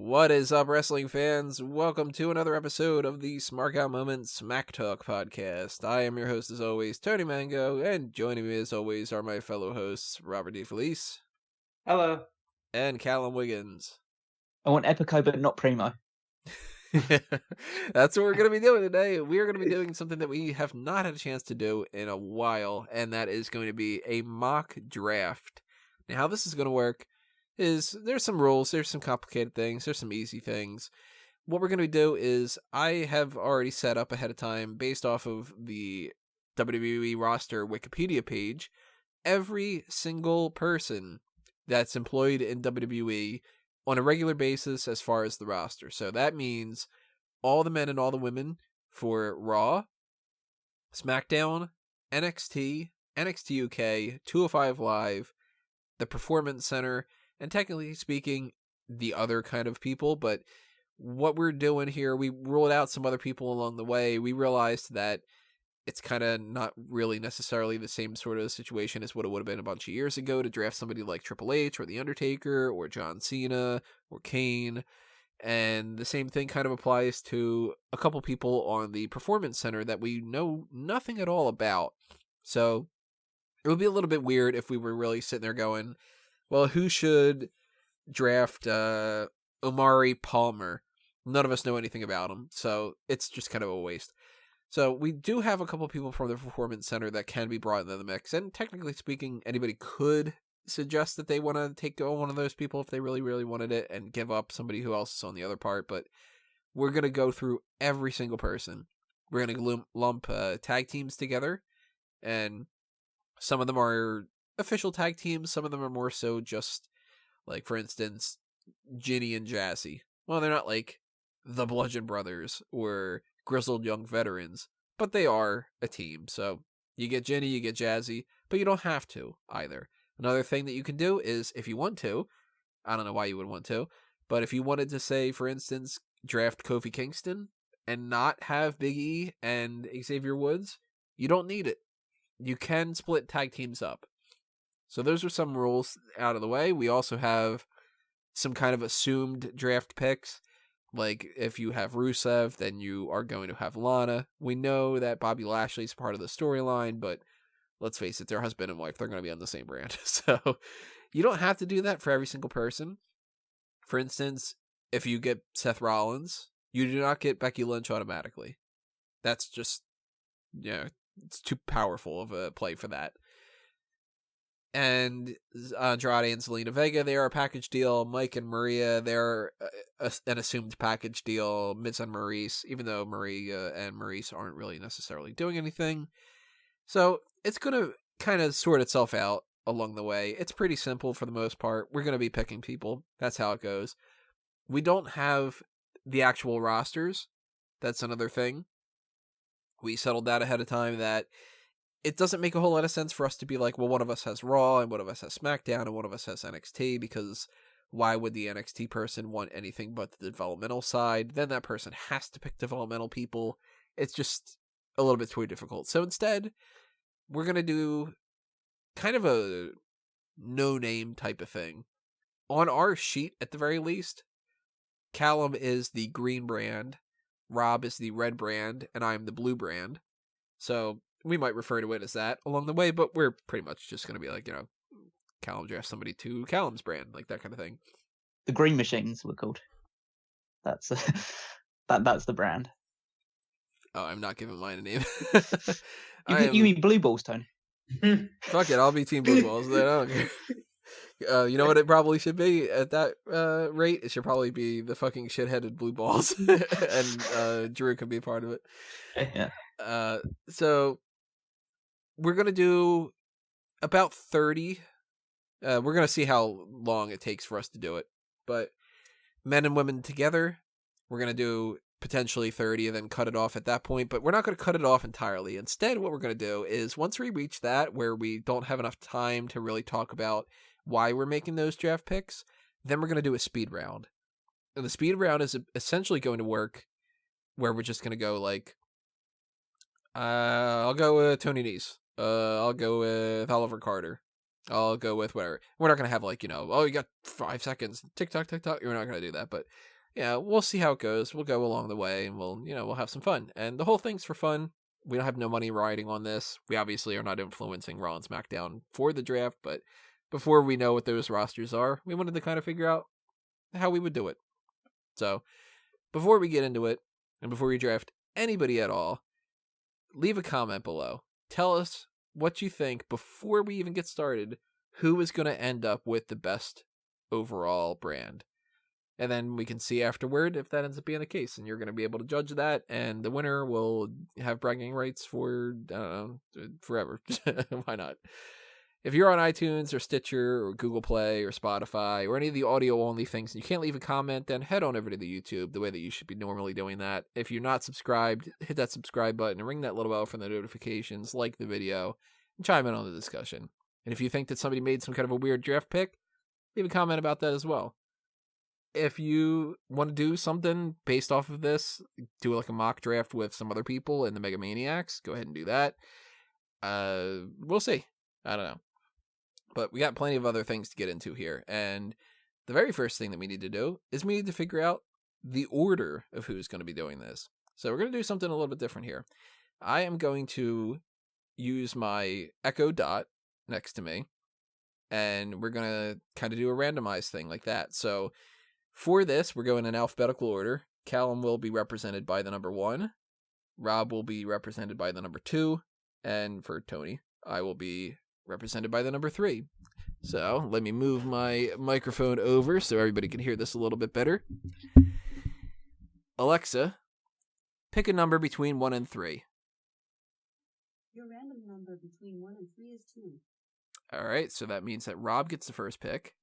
What is up, wrestling fans? Welcome to another episode of the Smark Moment Smack Talk podcast. I am your host, as always, Tony Mango, and joining me, as always, are my fellow hosts, Robert DeFelice. Hello. And Callum Wiggins. I want Epico, but not Primo. That's what we're going to be doing today. We are going to be doing something that we have not had a chance to do in a while, and that is going to be a mock draft. Now, how this is going to work is there's some rules, there's some complicated things, there's some easy things. What we're going to do is I have already set up ahead of time, based off of the WWE roster Wikipedia page, every single person that's employed in WWE on a regular basis as far as the roster. So that means all the men and all the women for Raw, SmackDown, NXT, NXT UK, 205 Live, the Performance Center, and technically speaking, the other kind of people. But what we're doing here, we ruled out some other people along the way. We realized that it's kind of not really necessarily the same sort of situation as what it would have been a bunch of years ago to draft somebody like Triple H or The Undertaker or John Cena or Kane. And the same thing kind of applies to a couple people on the Performance Center that we know nothing at all about. So it would be a little bit weird if we were really sitting there going, well, who should draft Omari Palmer? None of us know anything about him, so it's just kind of a waste. So we do have a couple people from the Performance Center that can be brought into the mix, and technically speaking, anybody could suggest that they want to take on one of those people if they really, really wanted it and give up somebody who else is on the other part, but we're going to go through every single person. We're going to lump tag teams together, and some of them are official tag teams, some of them are more so just, like, for instance, Ginny and Jazzy. Well, they're not like the Bludgeon Brothers or Grizzled Young Veterans, but they are a team. So you get Ginny, you get Jazzy, but you don't have to either. Another thing that you can do is, if you want to, I don't know why you would want to, but if you wanted to, say, for instance, draft Kofi Kingston and not have Big E and Xavier Woods, you don't need it. You can split tag teams up. So those are some rules out of the way. We also have some kind of assumed draft picks. Like, if you have Rusev, then you are going to have Lana. We know that Bobby Lashley is part of the storyline, but let's face it, they're husband and wife. They're going to be on the same brand. So you don't have to do that for every single person. For instance, if you get Seth Rollins, you do not get Becky Lynch automatically. That's just, it's too powerful of a play for that. And Andrade and Zelina Vega, they are a package deal. Mike and Maria, they're an assumed package deal. Miz and Maurice, even though Maria and Maurice aren't really necessarily doing anything. So it's going to kind of sort itself out along the way. It's pretty simple for the most part. We're going to be picking people. That's how it goes. We don't have the actual rosters. That's another thing. We settled that ahead of time that it doesn't make a whole lot of sense for us to be like, well, one of us has Raw and one of us has SmackDown and one of us has NXT, because why would the NXT person want anything but the developmental side? Then that person has to pick developmental people. It's just a little bit too difficult. So instead, we're going to do kind of a no-name type of thing. On our sheet, at the very least, Callum is the green brand, Rob is the red brand, and I'm the blue brand. So we might refer to it as that along the way, but we're pretty much just going to be like, Callum drafts somebody to Callum's brand, like that kind of thing. The Green Machines were called. That's that's the brand. Oh, I'm not giving mine a name. You mean Blue Balls, Tony? Fuck it, I'll be Team Blue Balls. I don't care. You know what it probably should be at that rate? It should probably be the fucking shit-headed Blue Balls, and Drew can be a part of it. Yeah. So we're gonna do about 30. We're gonna see how long it takes for us to do it, but men and women together, we're gonna do potentially 30 and then cut it off at that point, but we're not going to cut it off entirely. Instead, what we're going to do is, once we reach that where we don't have enough time to really talk about why we're making those draft picks, then we're going to do a speed round. And the speed round is essentially going to work where we're just going to go like, I'll go with Tony Nese. I'll go with Oliver Carter. I'll go with whatever. We're not going to have like, oh, you got 5 seconds. Tick tock, tick tock. We're not going to do that, but yeah, we'll see how it goes. We'll go along the way, and we'll have some fun. And the whole thing's for fun. We don't have no money riding on this. We obviously are not influencing Raw and SmackDown for the draft, but before we know what those rosters are, we wanted to kind of figure out how we would do it. So before we get into it, and before we draft anybody at all, leave a comment below. Tell us what you think before we even get started, who is going to end up with the best overall brand. And then we can see afterward if that ends up being the case. And you're going to be able to judge that. And the winner will have bragging rights for, I don't know, forever. Why not? If you're on iTunes or Stitcher or Google Play or Spotify or any of the audio-only things and you can't leave a comment, then head on over to the YouTube the way that you should be normally doing that. If you're not subscribed, hit that subscribe button and ring that little bell for the notifications, like the video, and chime in on the discussion. And if you think that somebody made some kind of a weird draft pick, leave a comment about that as well. If you want to do something based off of this, do like a mock draft with some other people in the Mega Maniacs, go ahead and do that. We'll see. I don't know. But we got plenty of other things to get into here. And the very first thing that we need to do is we need to figure out the order of who's going to be doing this. So we're going to do something a little bit different here. I am going to use my Echo Dot next to me. And we're going to kind of do a randomized thing like that. So for this, we're going in alphabetical order. Callum will be represented by the number 1. Rob will be represented by the number 2. And for Tony, I will be represented by the number 3. So let me move my microphone over so everybody can hear this a little bit better. Alexa, pick a number between 1 and 3. Your random number between 1 and 3 is 2. All right, so that means that Rob gets the first pick.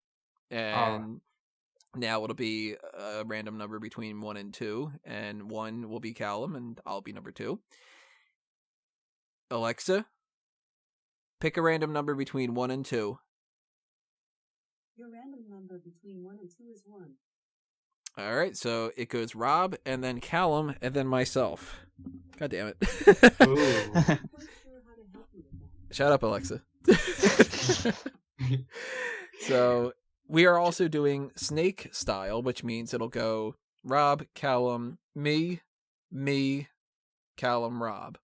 And now it'll be a random number between 1 and 2. And 1 will be Callum, and I'll be number 2. Alexa, pick a random number between 1 and 2. Your random number between 1 and 2 is 1. All right, so it goes Rob, and then Callum, and then myself. God damn it. I'm not quite sure how to help you with that. Shut up, Alexa. So we are also doing snake style, which means it'll go Rob, Callum, me, Callum, Rob.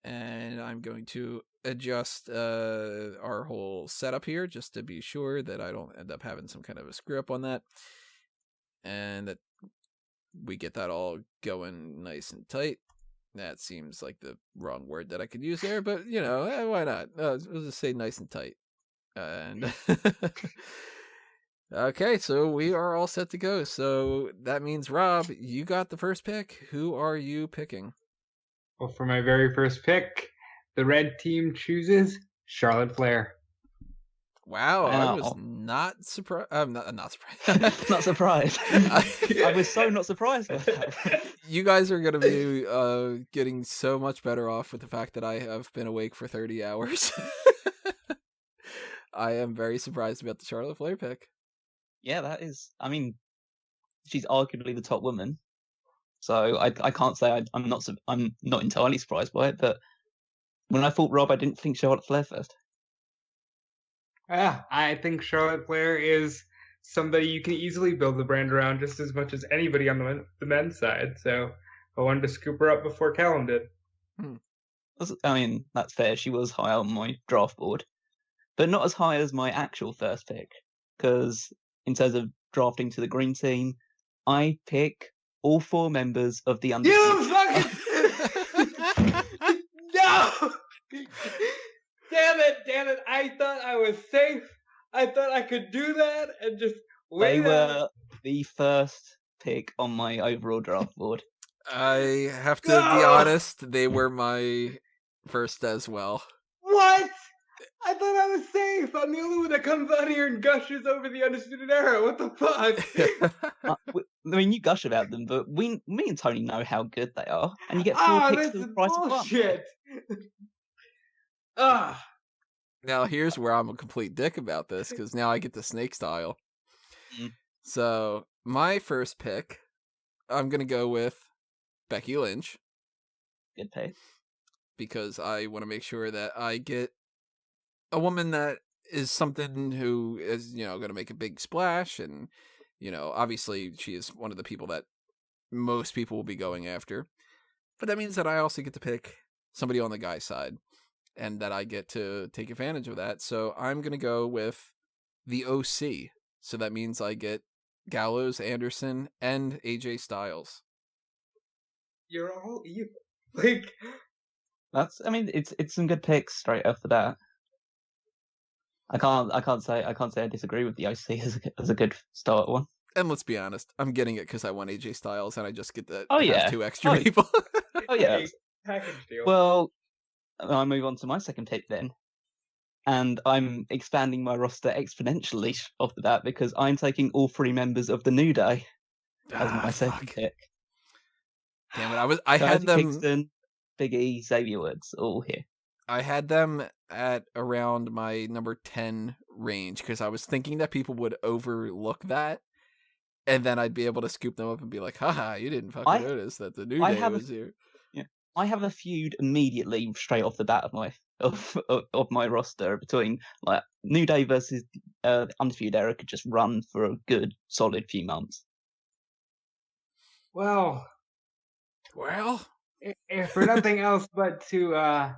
And I'm going to adjust our whole setup here just to be sure that I don't end up having some kind of a screw up on that. And that we get that all going nice and tight. That seems like the wrong word that I could use there, but why not? We'll just say nice and tight. And okay, so we are all set to go. So that means, Rob, you got the first pick. Who are you picking? Well, for my very first pick, the red team chooses Charlotte Flair. Wow, I Wow. was not surprised. I'm not surprised. Not surprised. I was so not surprised by that. You guys are going to be getting so much better off with the fact that I have been awake for 30 hours. I am very surprised about the Charlotte Flair pick. Yeah, that is. I mean, she's arguably the top woman, so I can't say I'm not entirely surprised by it. But when I thought Rob, I didn't think Charlotte Flair first. I think Charlotte Flair is somebody you can easily build the brand around just as much as anybody on the men's side. So I wanted to scoop her up before Callum did. I mean, that's fair. She was high on my draft board, but not as high as my actual first pick. Because in terms of drafting to the green team, I pick all 4 members of the Undisputed. You fucking no! Damn it! I thought I was safe. I thought I could do that and just They wait. were the first pick on my overall draft board. I have to be honest, they were my first as well. What? I thought I was safe. I'm the only one that comes out here and gushes over the Undisputed Era. What the fuck? I mean, you gush about them, but me and Tony know how good they are, and you get 4 picks this for is the price of one. bullshit. Now here's where I'm a complete dick about this, because now I get the snake style. Mm. So my first pick, I'm going to go with Becky Lynch, Good pick. because I want to make sure that I get a woman that is something who is, going to make a big splash and Obviously she is one of the people that most people will be going after. But that means that I also get to pick somebody on the guy side, and that I get to take advantage of that. So I'm going to go with the OC. So that means I get Gallows, Anderson, and AJ Styles. You're all evil. Like, It's some good picks straight off the bat. I can't say I disagree with the OC as a good start one. And let's be honest, I'm getting it because I want AJ Styles, and I just get to Oh, have yeah. 2 extra people. Oh yeah. package deal. Well, I'll move on to my second pick then. And I'm expanding my roster exponentially off the bat because I'm taking all 3 members of the New Day as my second pick. Damn it! I had Eddie them. Kingston, Big E, Xavier Woods, all here. I had them at around my number 10 range because I was thinking that people would overlook that, and then I'd be able to scoop them up and be like, haha, you didn't fucking notice that the New Day was here. Yeah, I have a feud immediately straight off the bat of my roster between like New Day versus Undisputed Era could just run for a good solid few months. Well, if for nothing else but to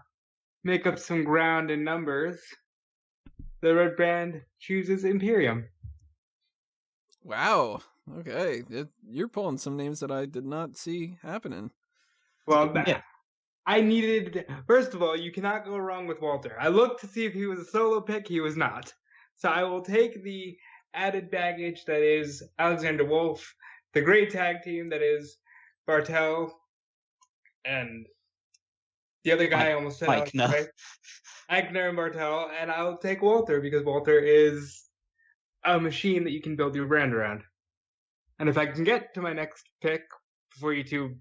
make up some ground in numbers, the Red Band chooses Imperium. Wow. Okay. You're pulling some names that I did not see happening. Well, I needed... First of all, you cannot go wrong with Walter. I looked to see if he was a solo pick. He was not. So I will take the added baggage that is Alexander Wolf, the great tag team that is Bartel, and the other guy I almost said Eichner. Right? Eichner and Bartel, and I'll take Walter because Walter is a machine that you can build your brand around. And if I can get to my next pick before you two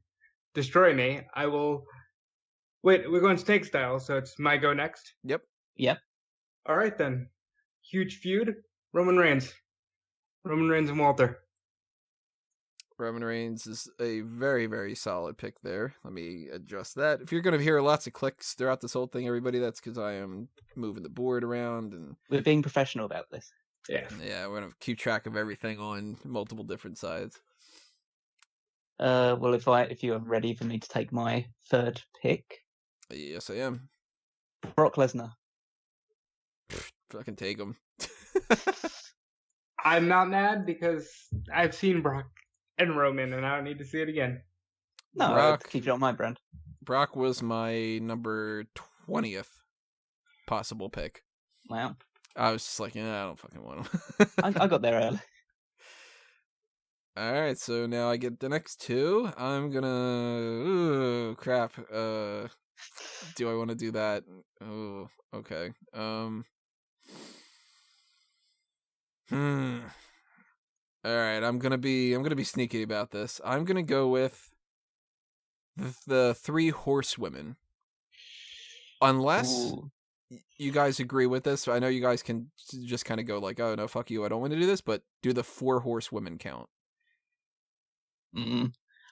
destroy me, I will... Wait, we're going snake style, so it's my go next? Yep. All right, then. Huge feud, Roman Reigns. Roman Reigns and Walter. Roman Reigns is a very, very solid pick there. Let me adjust that. If you're going to hear lots of clicks throughout this whole thing, everybody, that's because I am moving the board around. And we're being professional about this. Yeah, we're going to keep track of everything on multiple different sides. Well, if you are ready for me to take my third pick. Yes, I am. Brock Lesnar. Fucking take him. I'm not mad because I've seen Brock and Roman, and I don't need to see it again. No, Brock, keep it on my brand. Brock was my number 20th possible pick. Wow. I was just like, I don't fucking want him. I got there early. All right, so now I get the next 2. I'm gonna... Ooh, crap. Do I want to do that? Oh, okay. All right, I'm gonna be sneaky about this. I'm gonna go with the 3 horsewomen, unless you guys agree with this. I know you guys can just kind of go like, "Oh no, fuck you, I don't want to do this." But do the 4 horsewomen count?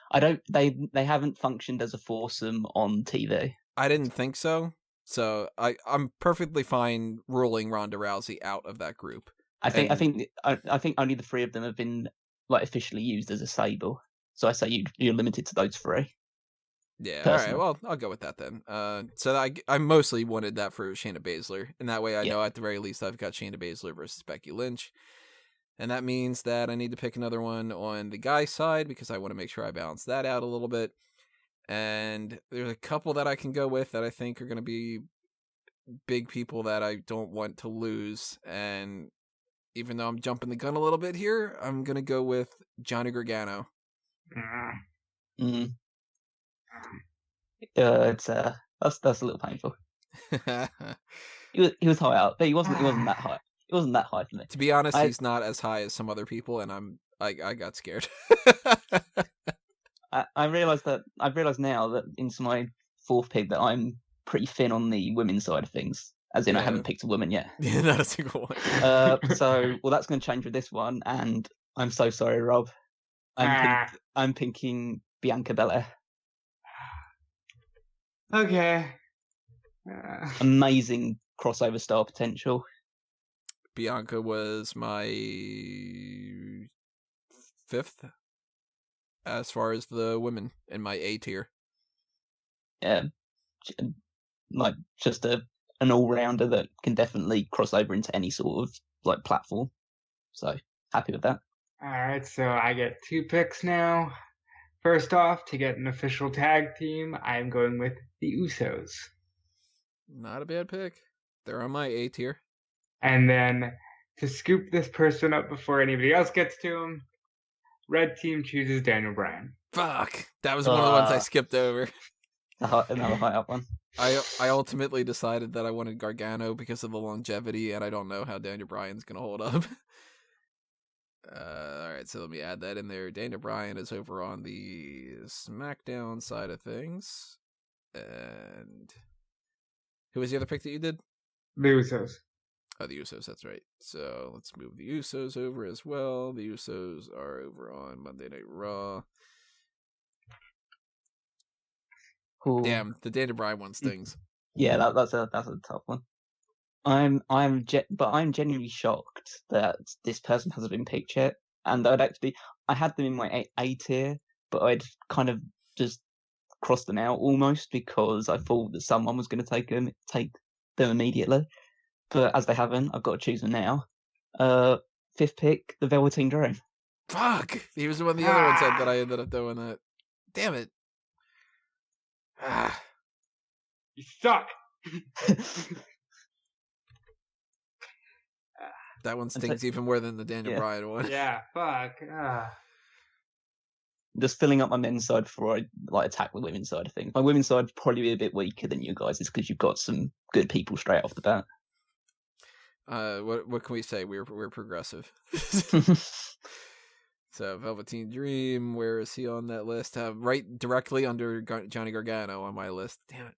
I don't. They haven't functioned as a foursome on TV. I didn't think so. So I'm perfectly fine ruling Ronda Rousey out of that group. I think only the 3 of them have been like officially used as a stable. So I say you're limited to those 3. Yeah, personally. all right. Well, I'll go with that then. So I mostly wanted that for Shayna Baszler, and that way I know at the very least I've got Shayna Baszler versus Becky Lynch, and that means that I need to pick another one on the guy side because I want to make sure I balance that out a little bit. And there's a couple that I can go with that I think are going to be big people that I don't want to lose, and even though I'm jumping the gun a little bit here, I'm going to go with Johnny Gargano. It's that's a little painful. He was high up, but he wasn't that high. He wasn't that high for me. To be honest, he's not as high as some other people, and I got scared. I've realised now that into my 4th pick that I'm pretty thin on the women's side of things. As in, I haven't picked a woman yet. Yeah, not a single one. So that's going to change with this one, and I'm so sorry, Rob. I'm picking Bianca Belair. Okay. Amazing crossover star potential. Bianca was my 5th as far as the women in my A tier. Yeah, like just an all rounder that can definitely cross over into any sort of like platform. So happy with that. All right, so I get 2 picks now. First off, to get an official tag team, I'm going with the Usos. Not a bad pick. They're on my A tier. And then to scoop this person up before anybody else gets to him, red team chooses Daniel Bryan. Fuck. That was one of the ones I skipped over. Another high up one. I ultimately decided that I wanted Gargano because of the longevity, and I don't know how Daniel Bryan's going to hold up. All right, so let me add that in there. Daniel Bryan is over on the SmackDown side of things. And who was the other pick that you did? The Usos. Oh, the Usos, that's right. So let's move the Usos over as well. The Usos are over on Monday Night Raw. Cool. Damn, the Daniel Bryan one stings. Yeah, that's a tough one. I'm genuinely shocked that this person hasn't been picked yet. And I had them in my A tier, but I'd kind of just crossed them out almost because I thought that someone was going to take them immediately. But as they haven't, I've got to choose them now. 5th pick, the Velveteen Dream. Fuck! He was the one the other one said that I ended up doing that. Damn it. You suck! That one stings even more than the Daniel Bryan one. Yeah, fuck. Just filling up my men's side before I attack the women's side of things. My women's side would probably be a bit weaker than you guys, is because you've got some good people straight off the bat. What can we say? We're progressive. So Velveteen Dream, where is he on that list? Right directly under Johnny Gargano on my list. Damn it.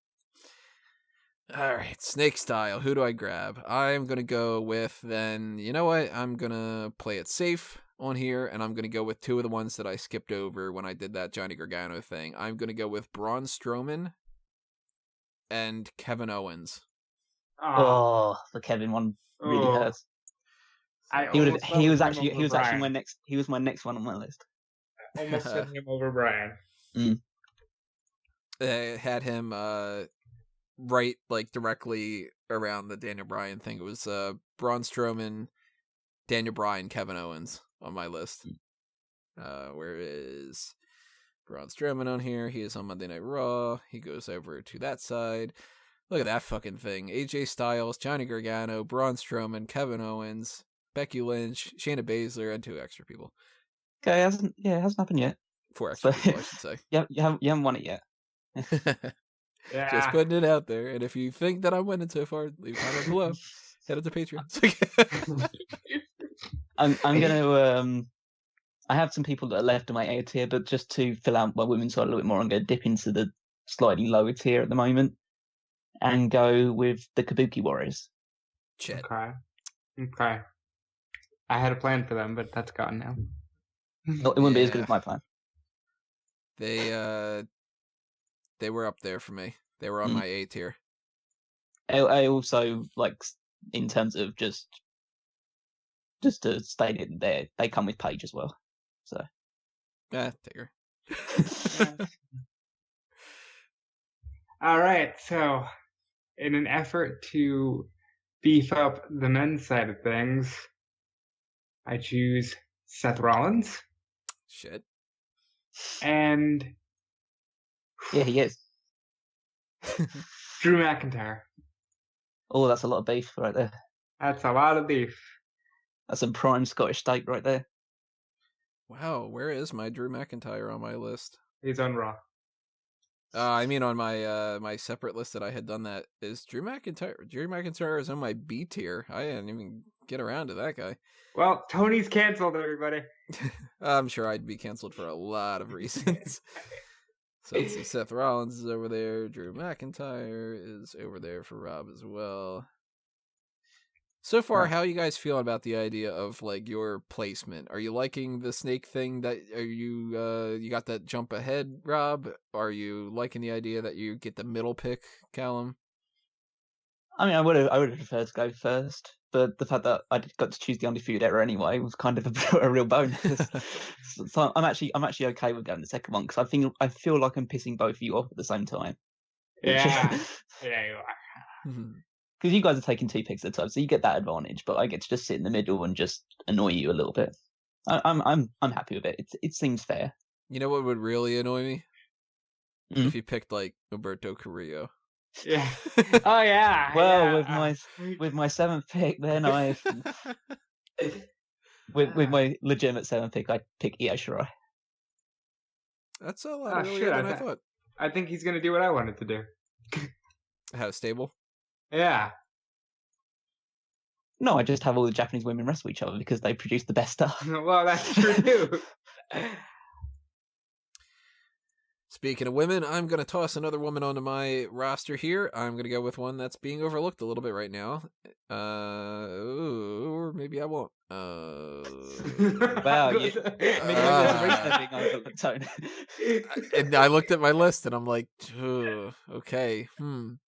All right, Snake Style. Who do I grab? I'm going to go with, then, you know what? I'm going to play it safe on here, and I'm going to go with 2 of the ones that I skipped over when I did that Johnny Gargano thing. I'm going to go with Braun Strowman and Kevin Owens. Oh, the Kevin one really hurts. He was actually my next one on my list. Almost sending him over Bryan. Had him right like directly around the Daniel Bryan thing. It was Braun Strowman, Daniel Bryan, Kevin Owens on my list. Where is Braun Strowman on here? He is on Monday Night Raw. He goes over to that side. Look at that fucking thing. AJ Styles, Johnny Gargano, Braun Strowman, Kevin Owens, Becky Lynch, Shayna Baszler, and 2 extra people. Okay, it hasn't happened yet. 4 extra people, I should say. You haven't won it yet. Yeah. Just putting it out there. And if you think that I'm winning so far, leave a comment below. Head up to Patreon. I'm gonna I have some people that are left in my A tier, but just to fill out my women's side a little bit more, I'm gonna dip into the slightly lower tier at the moment and go with the Kabuki Warriors. Shit. Okay. I had a plan for them, but that's gone now. It wouldn't be as good as my plan. They were up there for me. They were on my A tier. I also like, in terms of just to state it there, they come with Paige as well. So take her. All right, so in an effort to beef up the men's side of things, I choose Seth Rollins. Shit. And yeah, he is. Drew McIntyre. Oh, that's a lot of beef right there. That's a lot of beef. That's some prime Scottish steak right there. Wow, where is my Drew McIntyre on my list? He's on Raw. I mean, on my my separate list that I had done that is Drew McIntyre. Drew McIntyre is on my B tier. I didn't even get around to that guy. Well, Tony's canceled, everybody. I'm sure I'd be canceled for a lot of reasons. So let's see, Seth Rollins is over there. Drew McIntyre is over there for Rob as well. So far, how are you guys feeling about the idea of like your placement? Are you liking the snake thing? Are you you got that jump ahead, Rob? Are you liking the idea that you get the middle pick, Callum? I mean, I would have preferred to go first, but the fact that I got to choose the Undisputed Era anyway was kind of a real bonus. So I'm actually okay with going the second one because I feel like I'm pissing both of you off at the same time. Yeah, yeah, you are. Because you guys are taking 2 picks at a time, so you get that advantage. But I get to just sit in the middle and just annoy you a little bit. I'm happy with it. It seems fair. You know what would really annoy me? Mm. If you picked like Roberto Carrillo. Yeah. Oh yeah. Well, yeah. with my 7th pick, then with my legitimate 7th pick, I pick Io Shirai. That's a lot earlier than I thought. I think he's gonna do what I wanted to do. Have a stable. Yeah. No, I just have all the Japanese women wrestle each other because they produce the best stuff. Well, that's true too. Speaking of women, I'm going to toss another woman onto my roster here. I'm going to go with one that's being overlooked a little bit right now. Or maybe I won't. Wow, maybe there's a reason they're being overlooked, Tony. And I looked at my list and I'm like, okay, do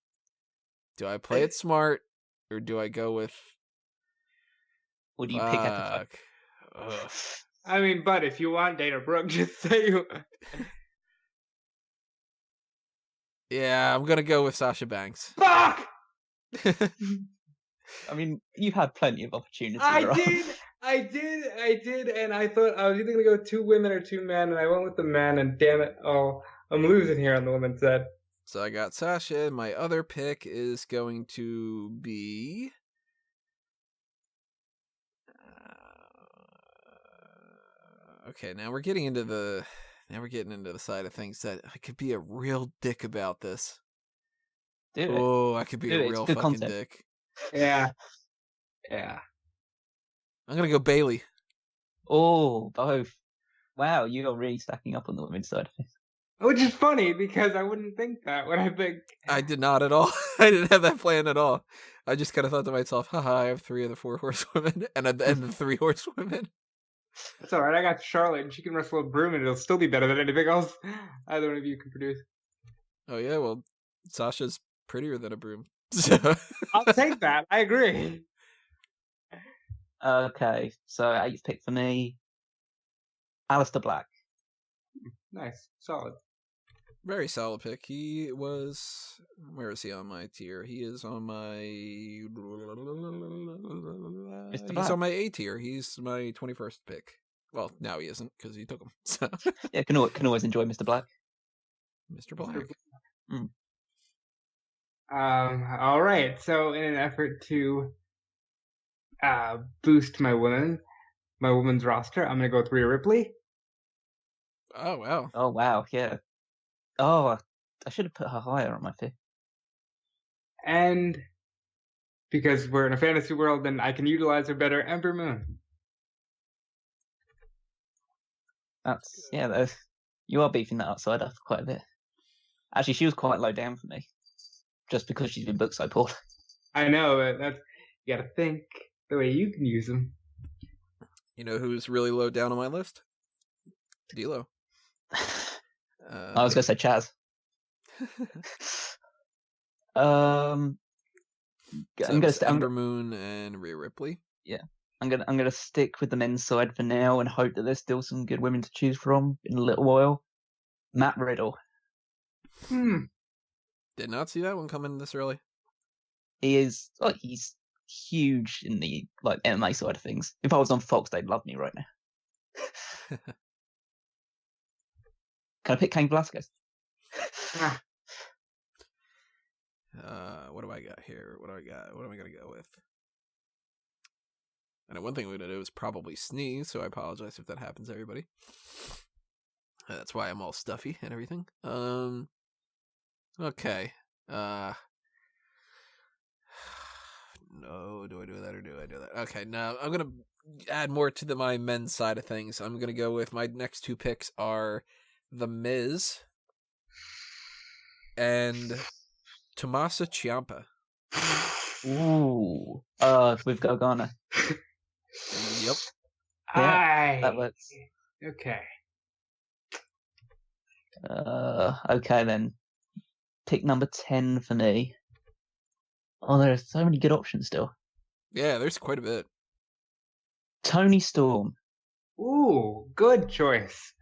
I play it smart or do I go with... Or do you pick at the time? I mean, but if you want Dana Brooke, just say you... Yeah, I'm going to go with Sasha Banks. Fuck! I mean, you've had plenty of opportunities. I did, and I thought I was either going to go 2 women or 2 men, and I went with the men, and damn it, I'm losing here on the women's side. So I got Sasha, and my other pick is going to be... Okay, now we're getting into the side of things that I could be a real dick about this. Oh, I could be a real fucking dick. Yeah. Yeah. I'm gonna go Bailey. Oh, both. Wow, you're really stacking up on the women's side of things. Which is funny because I wouldn't think that when I think. I did not at all. I didn't have that plan at all. I just kind of thought to myself, haha, I have 3 of the 4 horsewomen and the 3 horsewomen. That's alright, I got Charlotte and she can wrestle a broom and it'll still be better than anything else either one of you can produce. Oh yeah, well, Sasha's prettier than a broom. I'll take that, I agree. Okay, so 8th pick for me, Aleister Black. Nice, solid. Very solid pick. He was... Where is he on my tier? He is on my... He's on my A tier. He's my 21st pick. Well, now he isn't, because he took him. So. Yeah, can always enjoy Mr. Black. Mr. Black. Alright, so in an effort to boost my women's roster, I'm going to go with Rhea Ripley. Oh, wow. Oh, wow, yeah. Oh, I should have put her higher on my pick. And because we're in a fantasy world, then I can utilize her better, Ember Moon. You are beefing that outside up quite a bit. Actually, she was quite low down for me, just because she's been booked so poorly. I know, but you gotta think the way you can use them. You know who's really low down on my list? D'Lo. I was gonna say Chaz. I'm gonna Ember Moon and Rhea Ripley. Yeah, I'm gonna stick with the men's side for now and hope that there's still some good women to choose from in a little while. Matt Riddle. Did not see that one coming this early. He's huge in the MMA side of things. If I was on Fox, they'd love me right now. Can I pick Cain Velasquez? What do I got here? What am I gonna go with? And one thing we're gonna do is probably sneeze, so I apologize if that happens, everybody. That's why I'm all stuffy and everything. Okay. No, do I do that or do I do that? Okay, now I'm gonna add more to my men's side of things. I'm gonna go with my next 2 picks are The Miz and Tommaso Ciampa. Ooh. With Gargano. Yep. Yeah, that works. Okay. Okay then. Pick number 10 for me. Oh, there are so many good options still. Yeah, there's quite a bit. Tony Storm. Ooh, good choice.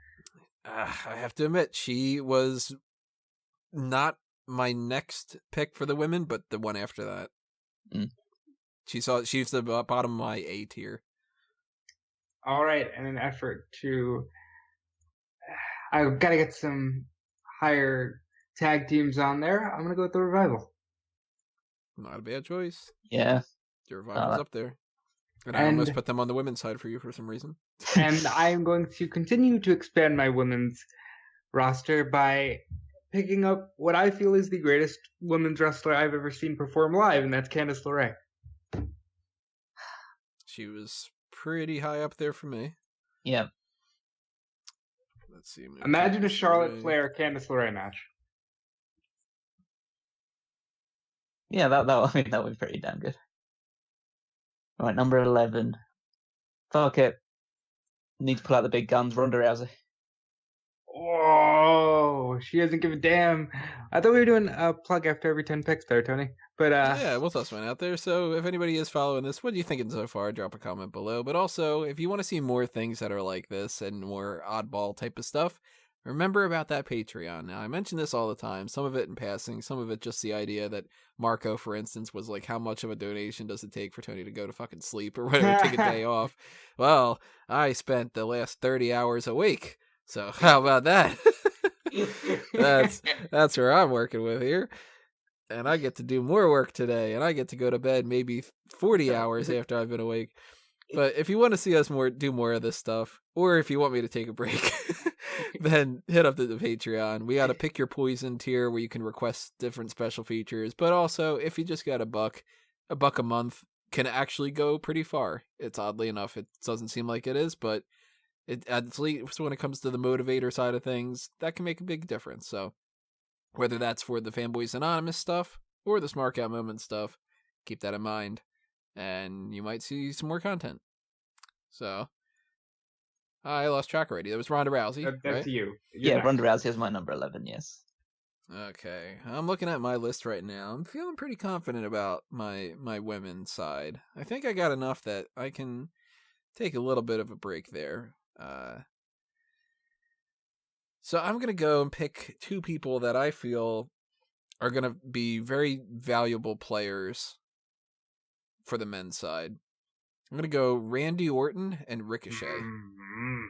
I have to admit, she was not my next pick for the women, but the one after that. Mm. She's the bottom of my A tier. All right, in an effort to, I've got to get some higher tag teams on there. I'm gonna go with the Revival. Not a bad choice. Yeah. The Revival's up there. And I And- almost put them on the women's side for you for some reason. And I'm going to continue to expand my women's roster by picking up what I feel is the greatest women's wrestler I've ever seen perform live, and that's Candice LeRae. She was pretty high up there for me. Yeah. Let's see. Imagine a Charlotte Flair Candice LeRae match. Yeah, that would be pretty damn good. All right, number 11. Fuck it. Need to pull out the big guns, Ronda Rousey. Whoa, she doesn't give a damn. I thought we were doing a plug after every 10 picks there, Tony. But yeah, we'll toss one out there. So if anybody is following this, what are you thinking so far? Drop a comment below. But also, if you want to see more things that are like this and more oddball type of stuff, remember about that Patreon. Now, I mention this all the time, some of it in passing, some of it just the idea that Marco, for instance, was like, how much of a donation does it take for Tony to go to fucking sleep or whatever, take a day off? Well, I spent the last 30 hours awake. So how about that? That's where I'm working with here. And I get to do more work today, and I get to go to bed maybe 40 hours after I've been awake. But if you want to see us do more of this stuff, or if you want me to take a break, then hit up the Patreon. We got a Pick Your Poison tier where you can request different special features. But also, if you just got a buck a month can actually go pretty far. It's oddly enough, it doesn't seem like it is, but at least when it comes to the motivator side of things, that can make a big difference. So whether that's for the Fanboys Anonymous stuff or the Smark Out Moment stuff, keep that in mind. And you might see some more content. So, I lost track already. That was Ronda Rousey, that's right? you. Yeah, Ronda Rousey is my number 11, yes. Okay, I'm looking at my list right now. I'm feeling pretty confident about my women's side. I think I got enough that I can take a little bit of a break there. So I'm going to go and pick two people that I feel are going to be very valuable players for the men's side. I'm going to go Randy Orton and Ricochet. Mm-hmm.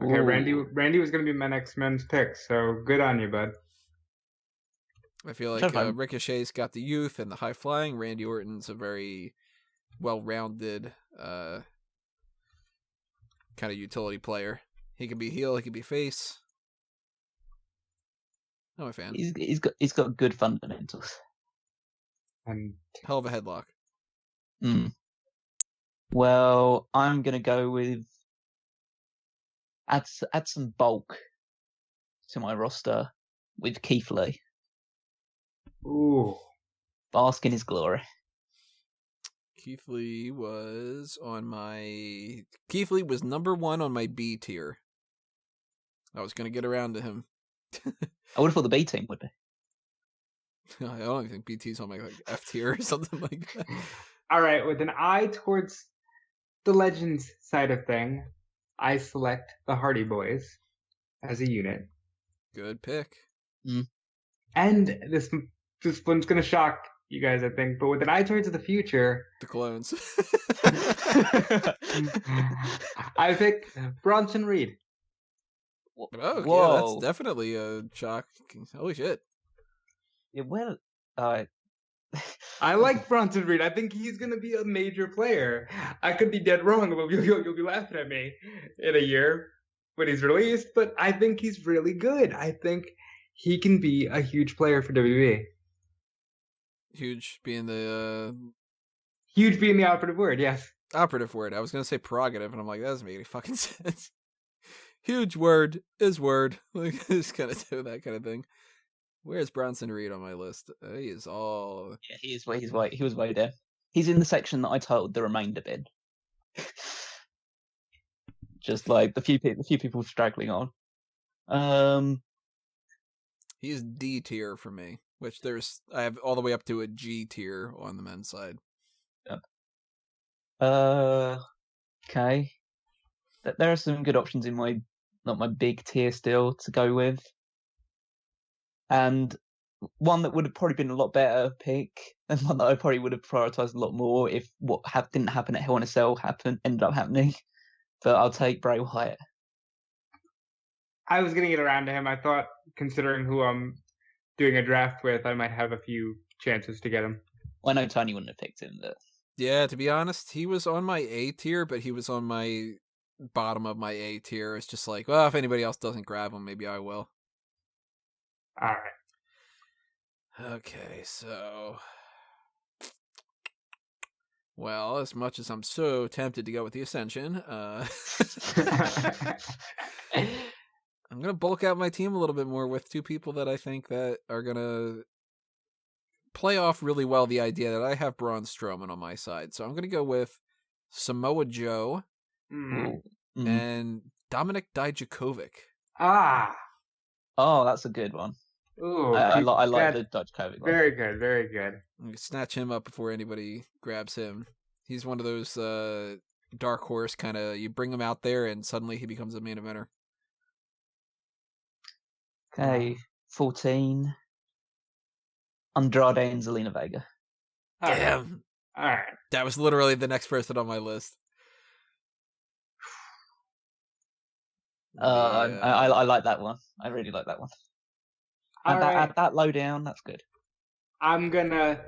Okay, Ooh. Randy was going to be my next men's pick, so good on you, bud. I feel like Ricochet's got the youth and the high flying. Randy Orton's a very well-rounded kind of utility player. He can be heel, he can be face. I'm a fan. He's got good fundamentals. And Hell of a headlock. Well, I'm gonna go with add some bulk to my roster with Keith Lee. ooh, Bask in his glory. Keith Lee was number 1 on my B tier. I was gonna get around to him. I would have thought the B team would be. I don't even think BT's on my F tier or something like that. All right, with an eye towards the Legends side of thing, I select the Hardy Boys as a unit. Good pick. And this one's gonna shock you guys, I think, but with an eye towards the future, the clones. I pick Bronson Reed. Oh, yeah, that's definitely a shock. Holy shit. Yeah, well, I like Bronson Reed. I think he's going to be a major player. I could be dead wrong, but you'll be laughing at me in a year when he's released, but I think he's really good. I think he can be a huge player for WWE. Huge being the... Huge being the operative word, yes. Operative word. I was going to say prerogative, and I'm like, that doesn't make any fucking sense. Huge word is word. Like, just kind of do that kind of thing. Where's Bronson Reed on my list? He is all... Yeah, he was way there. He's in the section that I titled the remainder bin. Just like the few people straggling on. He's D tier for me. which I have all the way up to a G tier on the men's side. Okay. There are some good options in my not my big tier still to go with, and one that would have probably been a lot better pick, and one that I probably would have prioritized a lot more if what didn't happen at Hell in a Cell ended up happening. But I'll take Bray Wyatt. I was going to get around to him. I thought, considering who I'm doing a draft with, I might have a few chances to get him. Well, I know Tony wouldn't have picked him, but Yeah, to be honest, he was on my A tier, but he was on my bottom of my A tier. It's just like, well, if anybody else doesn't grab him, maybe I will. All right. Okay, so... Well, as much as I'm so tempted to go with the Ascension, I'm going to bulk out my team a little bit more with two people that I think that are going to play off really well the idea that I have Braun Strowman on my side. So I'm going to go with Samoa Joe and Dominic Dijakovic. Oh, that's a good one. Ooh, I like the Dijakovic one. Very good, very good. I'm going to snatch him up before anybody grabs him. He's one of those dark horse kind of, you bring him out there and suddenly he becomes a main eventer. Okay, 14. Andrade and Zelina Vega. Damn. All right. That was literally the next person on my list. I like that one. I really like that one. Add that low down, that's good. I'm gonna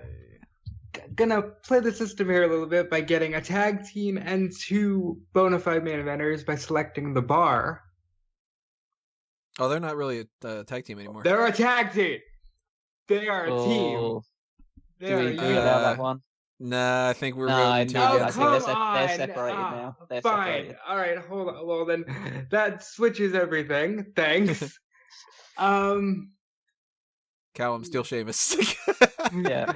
play the system here a little bit by getting a tag team and two bona fide main eventers by selecting the Bar. Oh, they're not really a tag team anymore. They're a tag team. They are a team. Do we allow that one? Nah, I think we're voting two against come it. They're separated now. They're fine. separated. All right, hold on. Well, then that switches everything. Thanks. Callum, still Sheamus. Yeah.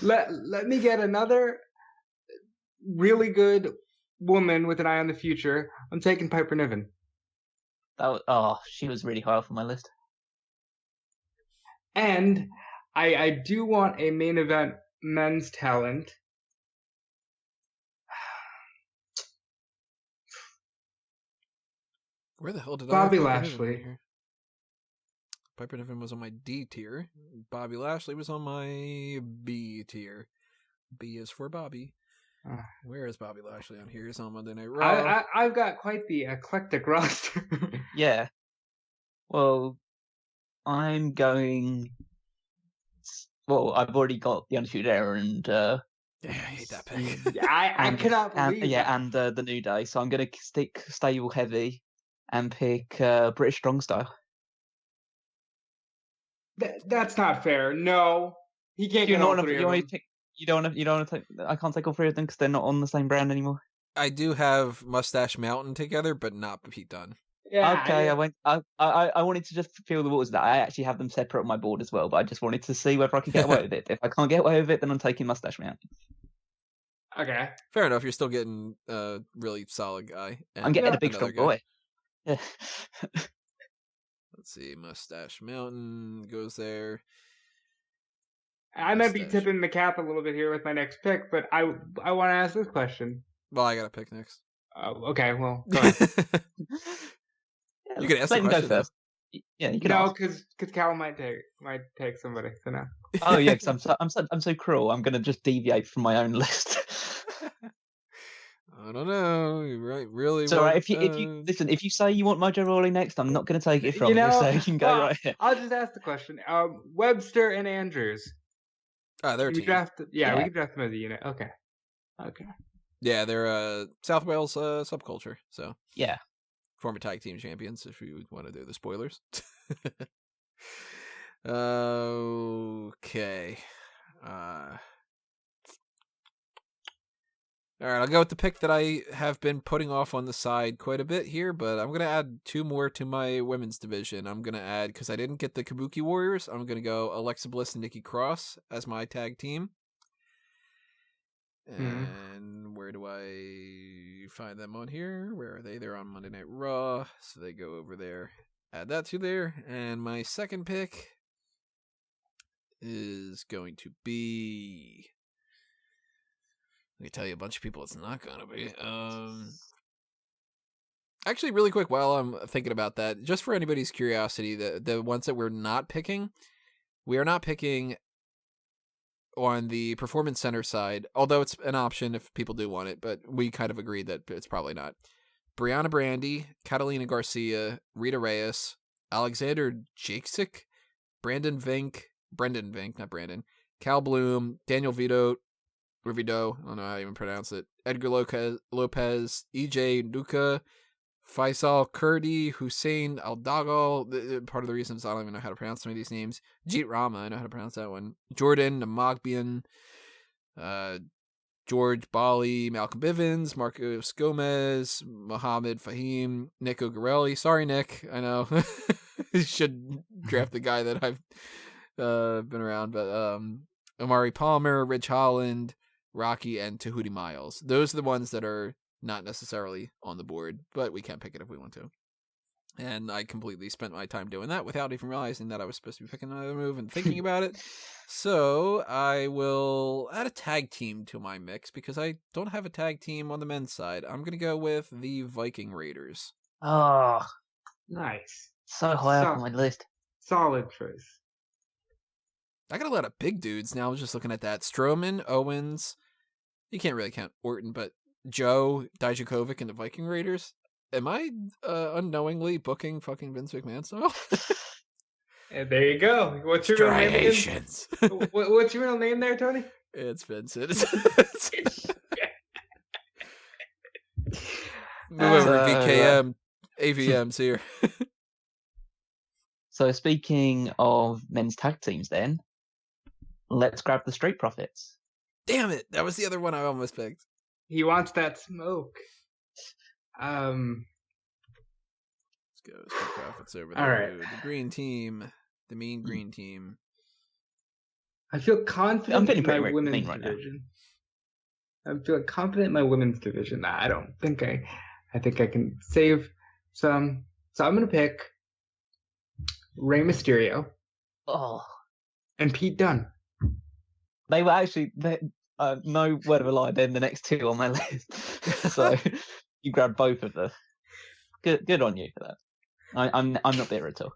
Let me get another really good woman with an eye on the future. I'm taking Piper Niven. She was really high off on my list. And I do want a main event men's talent. Where the hell did Bobby I have Lashley? Piper Niven was on my D tier. Bobby Lashley was on my B tier. B is for Bobby. Where is Bobby Lashley on here? He's on Monday Night Raw. I've got quite the eclectic roster. Yeah. Well, I'm going. Well, I've already got the Undisputed Era and. Yeah, I hate that pick. I cannot believe. And the New Day. So I'm going to stick stable heavy and pick British Strong Style. That's not fair. No, he can't get all three of them. You don't want to take. I can't take all three of them because they're not on the same brand anymore. I do have Mustache Mountain together, but not Pete Dunne. Yeah, okay, I wanted to just feel the waters that I actually have them separate on my board as well, but I just wanted to see whether I could get away with it. If I can't get away with it, then I'm taking Mustache Mountain. Okay. Fair enough. You're still getting a really solid guy. I'm getting a big strong boy. Yeah. Let's see. Mustache Mountain goes there. I might be tipping the cap a little bit here with my next pick, but I want to ask this question. Well, I got to pick next. Okay, well, go ahead. You can ask the question first. Yeah, you can. No, because Cal might take somebody. So no. Oh yeah, because I'm so cruel. I'm gonna just deviate from my own list. I don't know. You're right. Really? So if you listen, if you say you want Mojo Rawley next, I'm not gonna take it from you. So you can go right here. I'll just ask the question. Webster and Andrews. They're a team. We can draft them as a unit. Okay. Yeah, they're South Wales subculture. So yeah. Former tag team champions, if you want to do the spoilers. Okay. All right, I'll go with the pick that I have been putting off on the side quite a bit here, but I'm going to add two more to my women's division. I'm going to add, because I didn't get the Kabuki Warriors, I'm going to go Alexa Bliss and Nikki Cross as my tag team. And where do I find them on here? Where are they? They're on Monday Night Raw, so they go over there. Add that to there. And my second pick is going to be. Let me tell you a bunch of people it's not going to be. Actually, really quick, while I'm thinking about that, just for anybody's curiosity, the ones that we're not picking, we are not picking on the Performance Center side, although it's an option if people do want it, but we kind of agreed that it's probably not. Brianna Brandy, Catalina Garcia, Rita Reyes, Alexander Jakesic, Brendan Vink, not Brandon, Cal Bloom, Daniel Rivido, I don't know how to even pronounce it, Edgar Lopez, EJ Nuka, Faisal Kurdi, Hussein Aldagal, part of the reasons I don't even know how to pronounce some of these names, Jeet Rama, I know how to pronounce that one, Jordan Namagbian, George Bali, Malcolm Bivens, Marcos Gomez, Mohammed Fahim, Nico Gorelli. Sorry, Nick. I know. You should draft the guy that I've been around. But Amari Palmer, Rich Holland, Rocky, and Tahuti Miles. Those are the ones that are not necessarily on the board, but we can pick it if we want to. And I completely spent my time doing that without even realizing that I was supposed to be picking another move and thinking about it. So I will add a tag team to my mix because I don't have a tag team on the men's side. I'm going to go with the Viking Raiders. Oh, Nice. so high up on my list. Solid choice. I got a lot of big dudes now. I was just looking at that. Strowman, Owens. You can't really count Orton, but Joe, Dijakovic, and the Viking Raiders. Am I unknowingly booking fucking Vince McMahon style? And there you go. What's your real name again? What's your real name there, Tony? It's Vincent. Move over VKM. AVM's here. So speaking of men's tag teams then, let's grab the Street Profits. Damn it. That was the other one I almost picked. He wants that smoke. Let's go. Street Profits over there. All right. The green team. The mean green team. I feel confident in my pretty women's mean right now. division. I'm feeling confident in my women's division. I don't think I think I can save some. So I'm gonna pick Rey Mysterio Oh, and Pete Dunne. they were actually no word of a lie. They're the next two on my list. So you grabbed both of them. Good on you for that. I'm not bitter at all.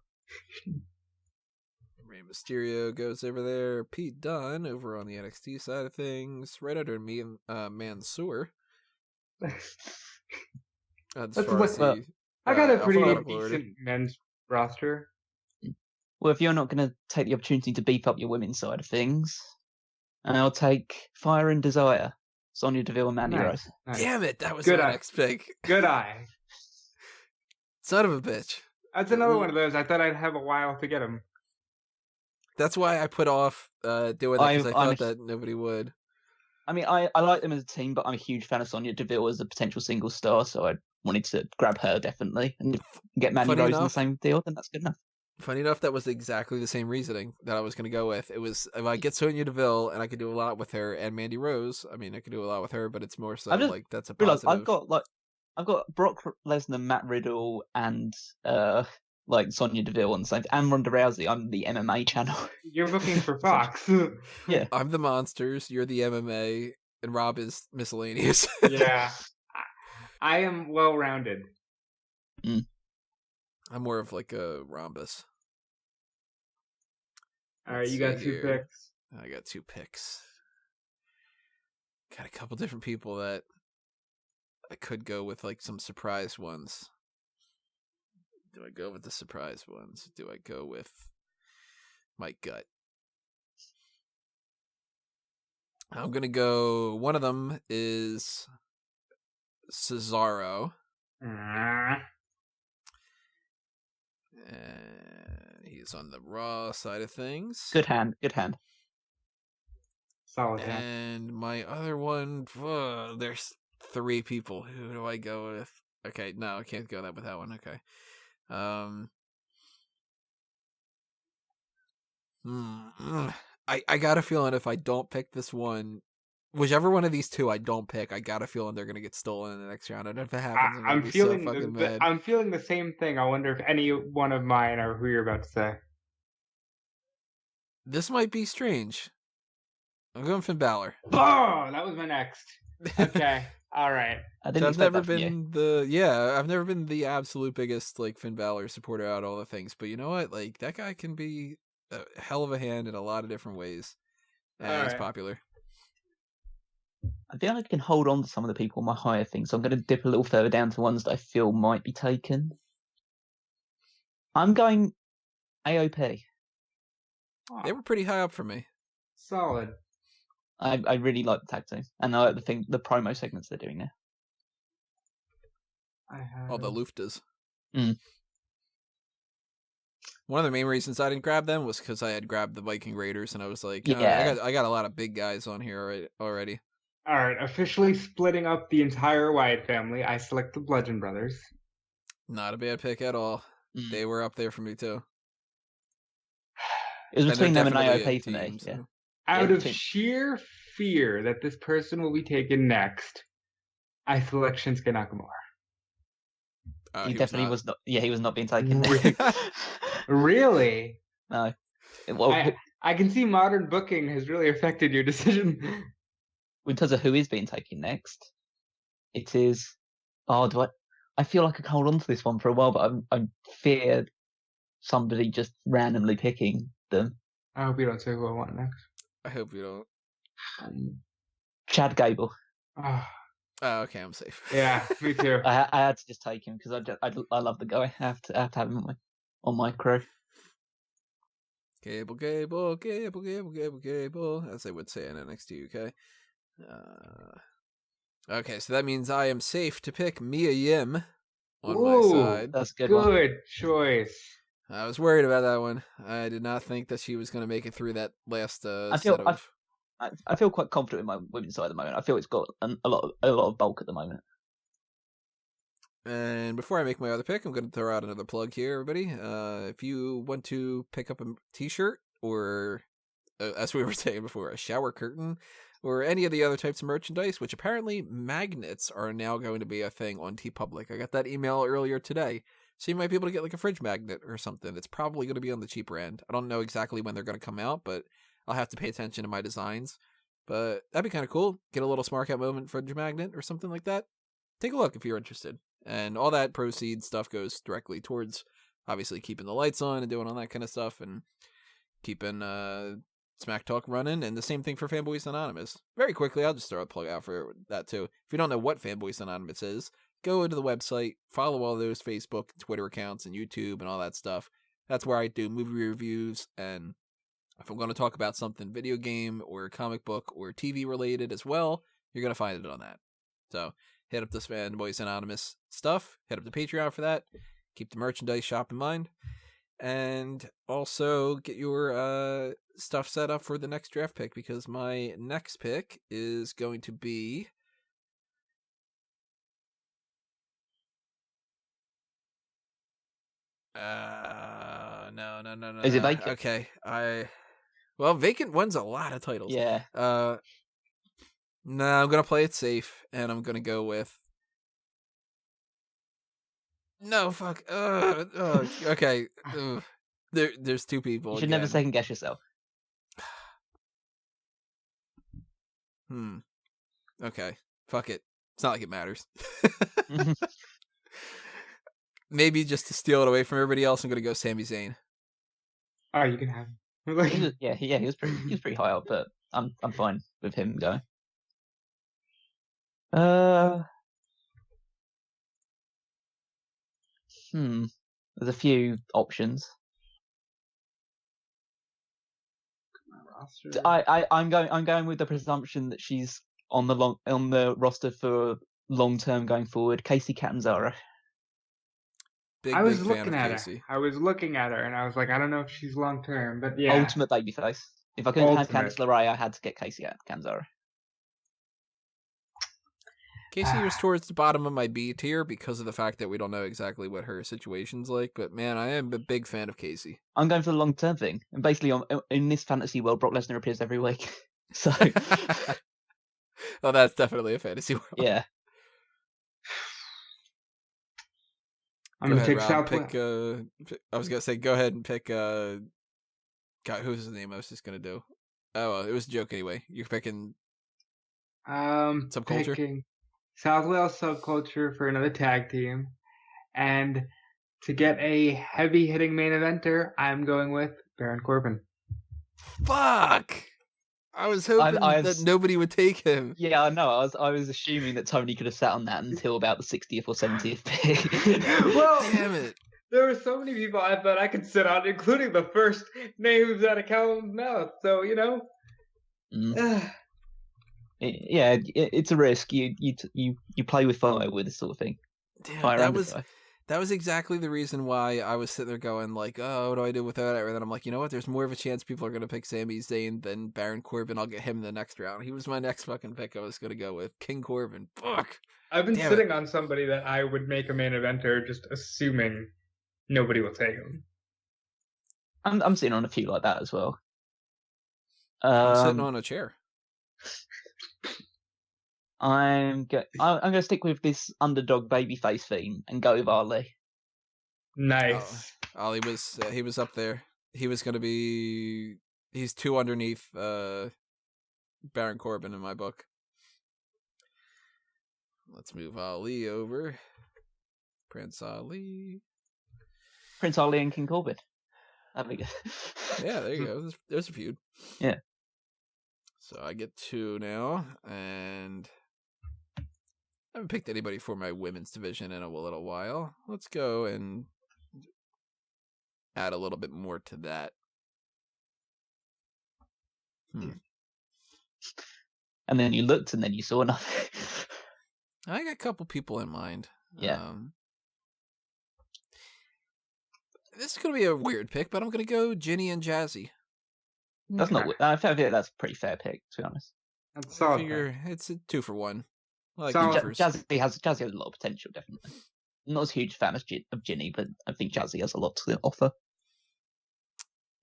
Rey Mysterio goes over there. Pete Dunne over on the NXT side of things. Right under me and Mansoor. I got a pretty decent men's roster. Well, if you're not going to take the opportunity to beef up your women's side of things, I'll take Fire and Desire, Sonya Deville and Mandy Rose. Nice. Damn it, that was Good my eye. next pick. Good eye. Son of a bitch. That's another one of those. I thought I'd have a while to get him. That's why I put off doing that, because I thought that nobody would. I mean, I like them as a team, but I'm a huge fan of Sonya Deville as a potential single star, so I wanted to grab her definitely. And get Mandy Funny Rose in the enough- same deal, then that's good enough. Funny enough, that was exactly the same reasoning that I was going to go with. It was, if I get Sonya Deville and I could do a lot with her, and Mandy Rose, I mean, I could do a lot with her, but it's more so just like that's a Realize positive. I've got Brock Lesnar, Matt Riddle, and Sonya Deville on the same, and Ronda Rousey. I'm the MMA channel. You're looking for Fox. Yeah. I'm the monsters, you're the MMA, and Rob is miscellaneous. Yeah. I am well-rounded. I'm more of like a rhombus. All right, Let's you got see two here. picks. I got two picks. Got a couple different people that I could go with, like some surprise ones. Do I go with the surprise ones? Do I go with my gut? I'm going to go, one of them is Cesaro. And he's on the Raw side of things. Good hand. Solid hand. And my other one, there's three people. Who do I go with? Okay, no, I can't go with that one. Okay. I got a feeling if I don't pick this one, whichever one of these two I don't pick, I got a feeling they're gonna get stolen in the next round. And if it happens, I'm gonna be so fucking mad. I'm feeling the same thing. I wonder if any one of mine are who you're about to say. This might be strange. I'm going Finn Balor. Oh, that was my next. Okay. All right. I didn't I've expect never that from you. been I've never been the absolute biggest like Finn Balor supporter out of all the things, but you know what? Like that guy can be a hell of a hand in a lot of different ways, and All he's right. popular. I feel like I can hold on to some of the people on my higher things, so I'm going to dip a little further down to ones that I feel might be taken. I'm going AOP. They were pretty high up for me. Solid. I really like the tag team, and I like the promo segments they're doing now. I have... All the Luftas. Mm. One of the main reasons I didn't grab them was because I had grabbed the Viking Raiders, and I was like, Yeah. I got a lot of big guys on here already. All right. Officially splitting up the entire Wyatt family, I select the Bludgeon Brothers. Not a bad pick at all. Mm. They were up there for me too. It was And they're between them and definitely a AOP for me. team, so- Yeah. Out Yeah, of between- sheer fear that this person will be taken next, I select Shinsuke Nakamura. Oh, he was definitely not. was not. Yeah, he was not being taken. Really? Really? No. Well, I can see modern booking has really affected your decision. in terms of who is being taken next, it is. Oh, I feel like I can hold on to this one for a while, but I fear somebody just randomly picking them. I hope you don't say who I want next. I hope you don't. Chad Gable. Oh, Okay, I'm safe. yeah, me too. I had to just take him because I love the guy. I have to have him on my crew. Gable, as they would say in NXT UK. Okay, so that means I am safe to pick Mia Yim on my Ooh, side. That's a good one. Good choice. I was worried about that one. I did not think that she was going to make it through that last set of... I feel quite confident in my women's side at the moment. I feel it's got a lot of bulk at the moment. And before I make my other pick, I'm going to throw out another plug here, everybody. If you want to pick up a t-shirt or, as we were saying before, a shower curtain or any of the other types of merchandise, which apparently magnets are now going to be a thing on TeePublic. I got that email earlier today. So you might be able to get like a fridge magnet or something. That's probably going to be on the cheaper end. I don't know exactly when they're going to come out, but I'll have to pay attention to my designs. But that'd be kind of cool. Get a little Smark Out Moment fridge magnet or something like that. Take a look if you're interested. And all that proceeds stuff goes directly towards, obviously, keeping the lights on and doing all that kind of stuff and keeping Smack Talk running. And the same thing for Fanboys Anonymous. Very quickly, I'll just throw a plug out for that too. If you don't know what Fanboys Anonymous is, go to the website, follow all those Facebook and Twitter accounts and YouTube and all that stuff. That's where I do movie reviews, and if I'm going to talk about something video game or comic book or TV related as well, you're going to find it on that. So hit up this Fanboys Anonymous stuff, hit up the Patreon for that, keep the merchandise shop in mind, and also get your stuff set up for the next draft pick, because my next pick is going to be... No. Is it vacant? Okay, well, vacant wins a lot of titles. Yeah. No, I'm gonna play it safe, and I'm gonna go with... No, fuck. Okay. There's two people. You should never second guess yourself. Okay. Fuck it. It's not like it matters. Maybe just to steal it away from everybody else, I'm gonna go Sami Zayn. Oh, you can have him. He was pretty high up, but I'm fine with him going. There's a few options. I'm going with the presumption that she's on the roster for long term going forward. Casey Catanzaro. I was big fan looking of at Casey. her. I was looking at her, and I was like, I don't know if she's long term, but yeah. Ultimate babyface. If I couldn't have Ultimate. Candice LeRae, I had to get Casey Catanzaro. Casey is towards the bottom of my B tier because of the fact that we don't know exactly what her situation's like. But man, I am a big fan of Casey. I'm going for the long term thing, and basically, in this fantasy world, Brock Lesnar appears every week. So, Oh, that's definitely a fantasy world. yeah. I'm going to take Rob, Southwest. I was gonna say, go ahead and pick God, who's the name I was just gonna do? Oh, well, it was a joke anyway. You're picking Subculture? Picking South Wales Subculture for another tag team. And to get a heavy hitting main eventer, I'm going with Baron Corbin. Fuck! I was hoping that nobody would take him. Yeah, I know. I was assuming that Tony could have sat on that until about the 60th or 70th pick. Well, damn it. There were so many people I thought I could sit on, including the first names out of Callum's mouth. So, you know. It's a risk. You play with fire with this sort of thing. Damn, that was exactly the reason why I was sitting there going like, oh, what do I do with that? And then I'm like, you know what? There's more of a chance people are going to pick Sami Zayn than Baron Corbin. I'll get him in the next round. He was my next fucking pick I was going to go with. King Corbin. Fuck. I've been sitting on somebody that I would make a main eventer just assuming nobody will take him. I'm sitting on a few like that as well. I'm sitting on a chair. I'm going to stick with this underdog babyface theme and go with Ali. Nice. Ali he was up there. He was going to be. He's 2 underneath Baron Corbin in my book. Let's move Ali over. Prince Ali and King Corbin. That'd be good. Yeah, there you go. There's a feud. Yeah. So I get 2 now, and I haven't picked anybody for my women's division in a little while. Let's go and add a little bit more to that. And then you looked, and then you saw nothing. I got a couple people in mind. Yeah. This is going to be a weird pick, but I'm going to go Ginny and Jazzy. That's not. I feel like that's a pretty fair pick, to be honest. That's solid. It's a 2 for 1. Like Jazzy has a lot of potential, definitely. I'm not as huge a fan of Ginny, but I think Jazzy has a lot to offer.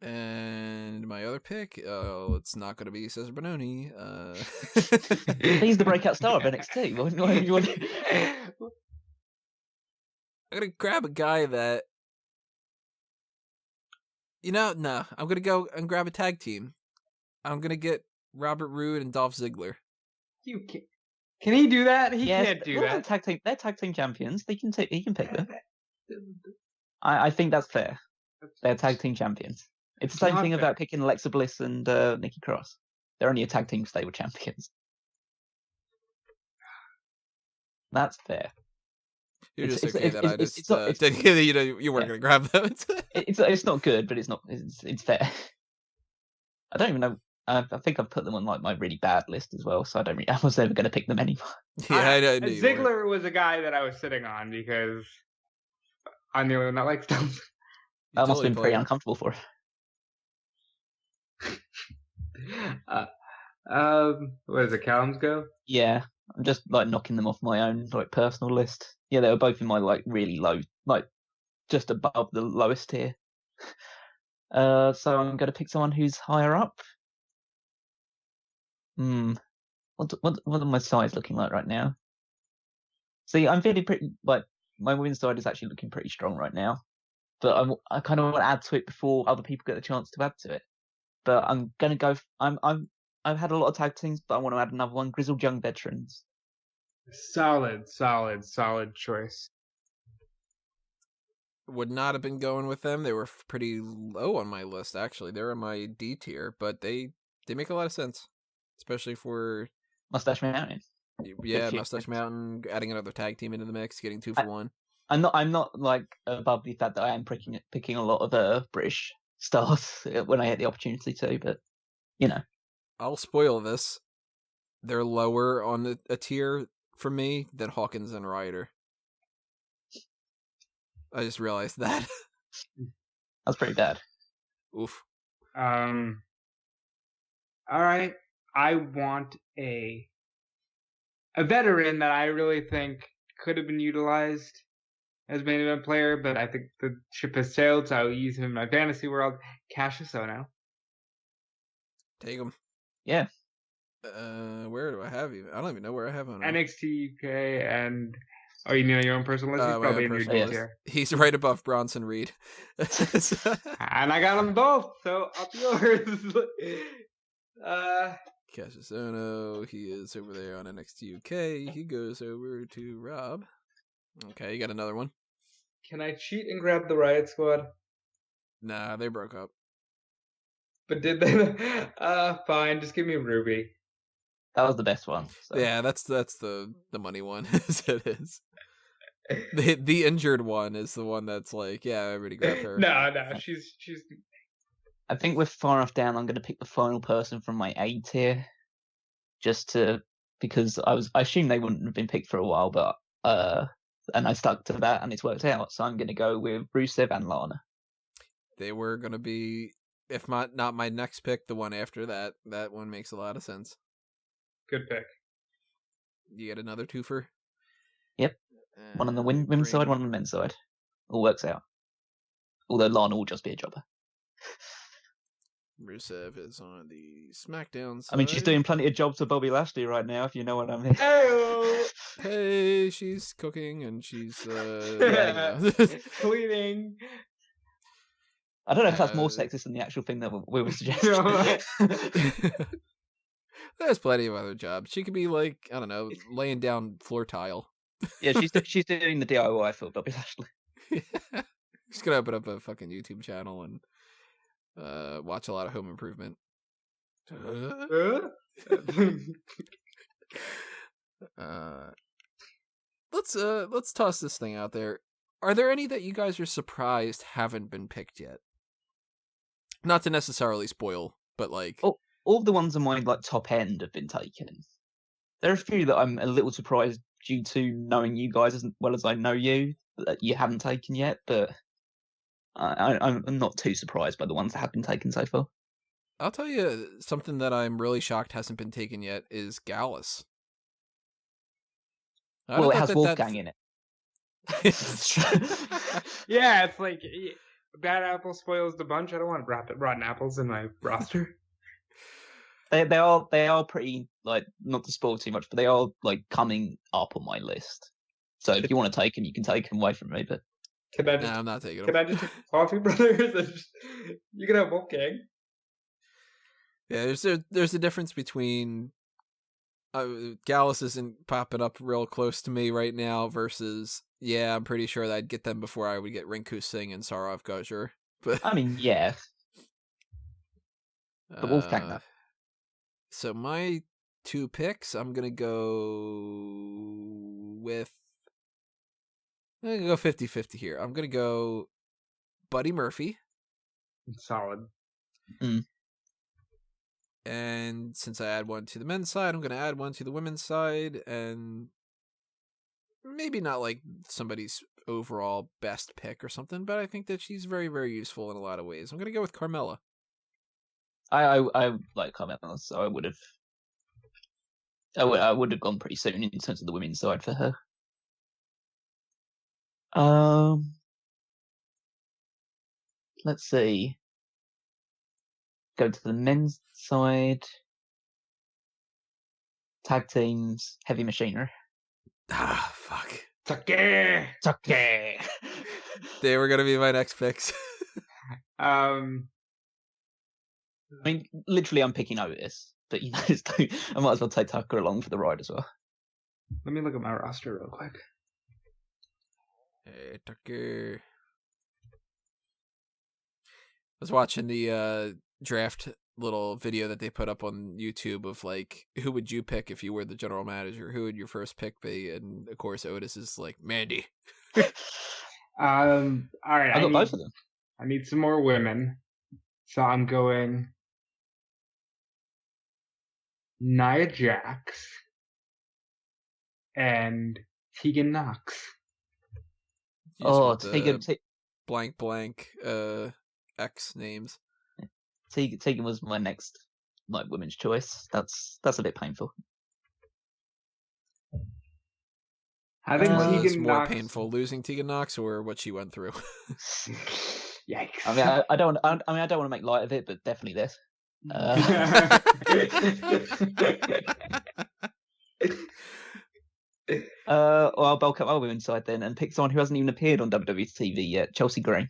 And my other pick, it's not going to be Cesar Bononi. He's the breakout star of NXT. What do you want? I'm going to grab a guy that. No, I'm going to go and grab a tag team. I'm going to get Robert Roode and Dolph Ziggler. Can he do that? He can't do that. They're tag team champions. He can pick them. I think that's fair. They're tag team champions. It's the same thing about picking Alexa Bliss and Nikki Cross. They're only a tag team stable champions. That's fair. You're just okay that I just didn't hear that you weren't going to grab them. It's not good, but it's fair. I don't even know. I think I've put them on like my really bad list as well, so I was never going to pick them anymore. Yeah, I knew Ziggler was a guy that I was sitting on because I'm the only one that likes them. That must have been pretty uncomfortable for him. Where does the Callums go? Yeah, I'm just like knocking them off my own like personal list. Yeah, they were both in my like really low, like just above the lowest tier. So I'm going to pick someone who's higher up. What are my sides looking like right now? See, I'm feeling pretty like my women's side is actually looking pretty strong right now, but I kind of want to add to it before other people get the chance to add to it. But I'm gonna go. I've had a lot of tag teams, but I want to add another one: Grizzled Young Veterans. Solid choice. Would not have been going with them. They were pretty low on my list, actually. They're in my D tier, but they make a lot of sense, especially for Mustache Mountain. Yeah, Mustache Mountain, adding another tag team into the mix, getting 2 for 1. I'm not like above the fact that I am picking a lot of British stars when I get the opportunity to, but you know. I'll spoil this. They're lower on a tier for me than Hawkins and Ryder. I just realized that. That's pretty bad. Oof. All right. I want a veteran that I really think could have been utilized as main event player, but I think the ship has sailed, so I'll use him in my fantasy world. Cassius Ohno. Take him. Yeah. Where do I have you? I don't even know where I have him. NXT UK and Oh, you mean your own personal list? He's My probably own in your personal D list. tier. He's right above Bronson Reed. And I got them both, so up yours. Cassius Ohno, he is over there on NXT UK. He goes over to Rob. Okay, you got another one? Can I cheat and grab the Riot Squad? Nah, they broke up. But did they? Fine. Just give me Ruby. That was the best one. So. Yeah, that's the money one, as it is. The injured one is the one that's like, yeah, I already grabbed her. No, she's. I think we're far enough down. I'm going to pick the final person from my A tier, because I assumed they wouldn't have been picked for a while, but and I stuck to that, and it's worked out. So I'm going to go with Rusev and Lana. They were going to be, if not my next pick, the one after that. That one makes a lot of sense. Good pick. You get another twofer? Yep. One on the women's side, one on the men's side. All works out. Although Lana will just be a jobber. Rusev is on the SmackDown side. I mean, she's doing plenty of jobs for Bobby Lashley right now, if you know what I mean. Hey, she's cooking and she's cleaning. I don't know if that's more sexist than the actual thing that we were suggesting. There's plenty of other jobs. She could be like, I don't know, laying down floor tile. Yeah, she's doing the DIY for Bobby Lashley. She's gonna open up a fucking YouTube channel and watch a lot of Home Improvement. Let's toss this thing out there. Are there any that you guys are surprised haven't been picked yet? Not to necessarily spoil, but like all the ones on my top end have been taken. There are a few that I'm a little surprised due to knowing you guys as well as I know you that you haven't taken yet, but I'm not too surprised by the ones that have been taken so far. I'll tell you something that I'm really shocked hasn't been taken yet is Gallus. Well, it has Wolfgang in it. Yeah, it's like bad apple spoils the bunch. I don't want rotten apples in my roster. They are pretty, like, not to spoil too much, but they are like coming up on my list. So if you want to take them, you can take them away from me. But I'm not taking them. Can I just take Coffee Brothers? You can have Wolfgang. Yeah, there's a difference between Gallus isn't popping up real close to me right now versus I'm pretty sure that I'd get them before I would get Rinku Singh and Saurav Gujjar. But I mean, yeah. But Wolfgang though. So my two picks, I'm gonna go with 50-50 here. I'm gonna go Buddy Murphy. Solid. And since I add one to the men's side, I'm gonna add one to the women's side, and maybe not like somebody's overall best pick or something, but I think that she's very, very useful in a lot of ways. I'm gonna go with Carmella. I like Carmella, so I would have gone pretty soon in terms of the women's side for her. Let's see. Go to the men's side. Tag teams, Heavy Machinery. Ah, fuck. Tucker. They were gonna be my next picks. I mean, literally, I'm picking Otis, but I might as well take Tucker along for the ride as well. Let me look at my roster real quick. Hey, Tucker. I was watching the draft little video that they put up on YouTube of like, who would you pick if you were the general manager? Who would your first pick be? And of course, Otis is like, Mandy. All right, I got both of them. I need some more women, so I'm going Nia Jax and Tegan Knox. Tegan blank X names. Tegan was my next women's choice. That's a bit painful. I think Tegan more Knox... painful, losing Tegan Knox or what she went through. Yikes! I mean, I don't want to make light of it, but definitely this. Well, I'll bulk up my women's side then and pick someone who hasn't even appeared on WWE TV yet, Chelsea Green.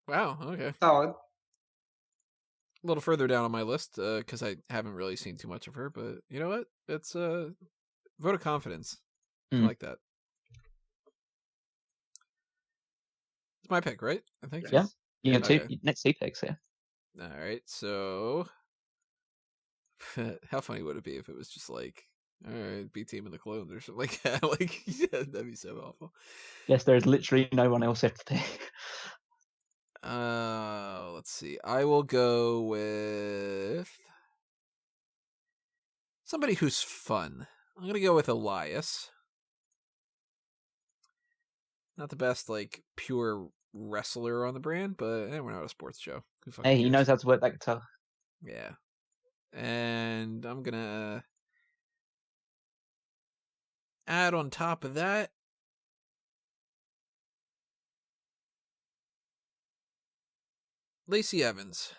Wow. Okay. Solid. A little further down on my list because I haven't really seen too much of her. But you know what? It's a vote of confidence. I Mm. like that. It's my pick, right? I think. Yeah. You have Okay. next two picks, yeah. All right. So, how funny would it be if it was just like, all right, B Team and the Clones or something like that? Like, yeah, that'd be so awful. Yes, there is literally no one else left to pick. Let's see. I will go with somebody who's fun. I'm gonna go with Elias. Not the best, like, pure wrestler on the brand, but we're not a sports show. Who fucking Hey, he cares? knows how to work that guitar. Yeah. And I'm gonna add on top of that Lacey Evans.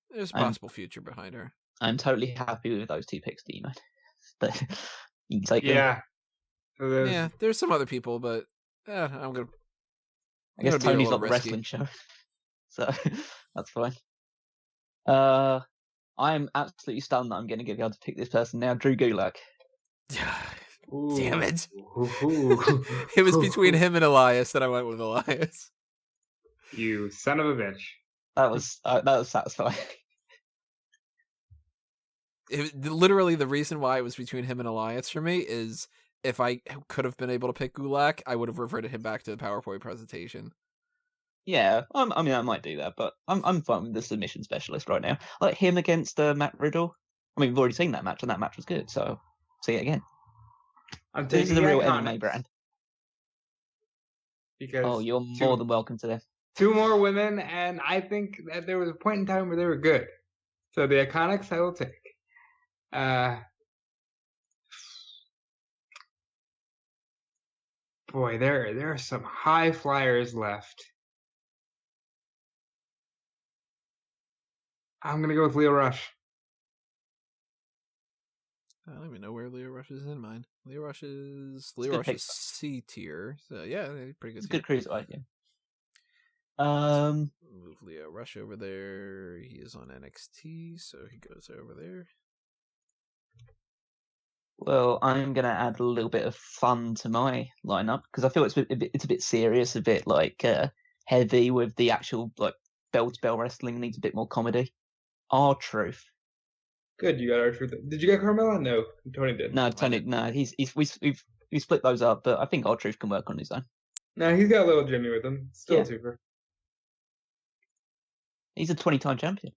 There's a possible future behind her. I'm totally happy with those two picks that you made. But you can take them. Yeah. So Yeah, there's some other people, but I'm gonna. I guess gonna be a Tony's little not the risky. wrestling show, so that's fine. I'm absolutely stunned that I'm going to be able to pick this person now, Drew Gulak. Damn it! It was between him and Elias that I went with Elias. You son of a bitch. That was satisfying. Literally, the reason why it was between him and Elias for me is if I could have been able to pick Gulak, I would have reverted him back to the PowerPoint presentation. Yeah, I mean, I might do that, but I'm fine with the submission specialist right now. Like him against Matt Riddle. I mean, we've already seen that match, and that match was good, so see it again. I'm This taking is a the real Iconics MMA brand. because You're more than welcome to them. two more women, and I think that there was a point in time where they were good. So the Iconics I will take. Boy, there are some high flyers left. I'm gonna go with Leo Rush. I don't even know where Leo Rush is in mine. Leo Rush is good pick. C tier. So yeah, pretty good. It's a good cruiserweight, yeah. Move Leo Rush over there. He is on NXT, so he goes over there. Well, I'm going to add a little bit of fun to my lineup because I feel it's a bit serious, a bit like heavy with the actual like bell-to-bell wrestling. Needs a bit more comedy. R-Truth. Good, you got R-Truth. Did you get Carmella? No, Tony did. No, Tony. No, we split those up, but I think R-Truth can work on his own. No, he's got a little Jimmy with him. Still Yeah. super. He's a 20-time champion.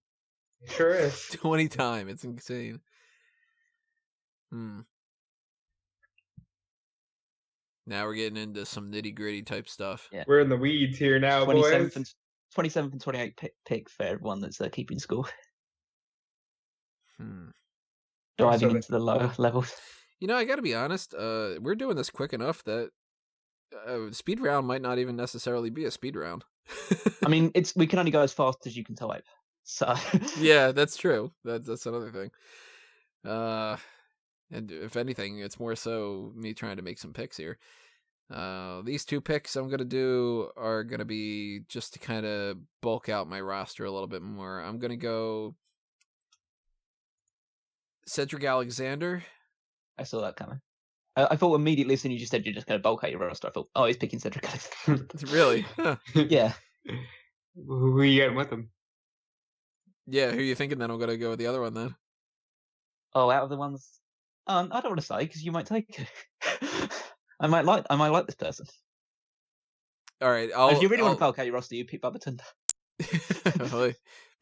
Sure is. 20 time. It's insane. Now we're getting into some nitty gritty type stuff. Yeah. We're in the weeds here now, 27th boys. 27th and 28th pick for everyone that's keeping score. Diving into the lower levels. You know, I got to be honest. We're doing this quick enough that speed round might not even necessarily be a speed round. I mean, we can only go as fast as you can type. So yeah, that's true. That's another thing. And if anything, it's more so me trying to make some picks here. These two picks I'm gonna do are gonna be just to kind of bulk out my roster a little bit more. I'm gonna go Cedric Alexander. I saw that coming. I thought immediately as soon as you said you're just going to bulk out your roster, I thought, oh, he's picking Cedric Alexander. Really? Huh. Yeah. Who are you getting with him? Yeah, who are you thinking then I'm going to go with the other one then? Oh, out of the ones... I don't want to say, because you might take it. I might like this person. All right. If you really want to bulk out your roster, you pick Babatunde.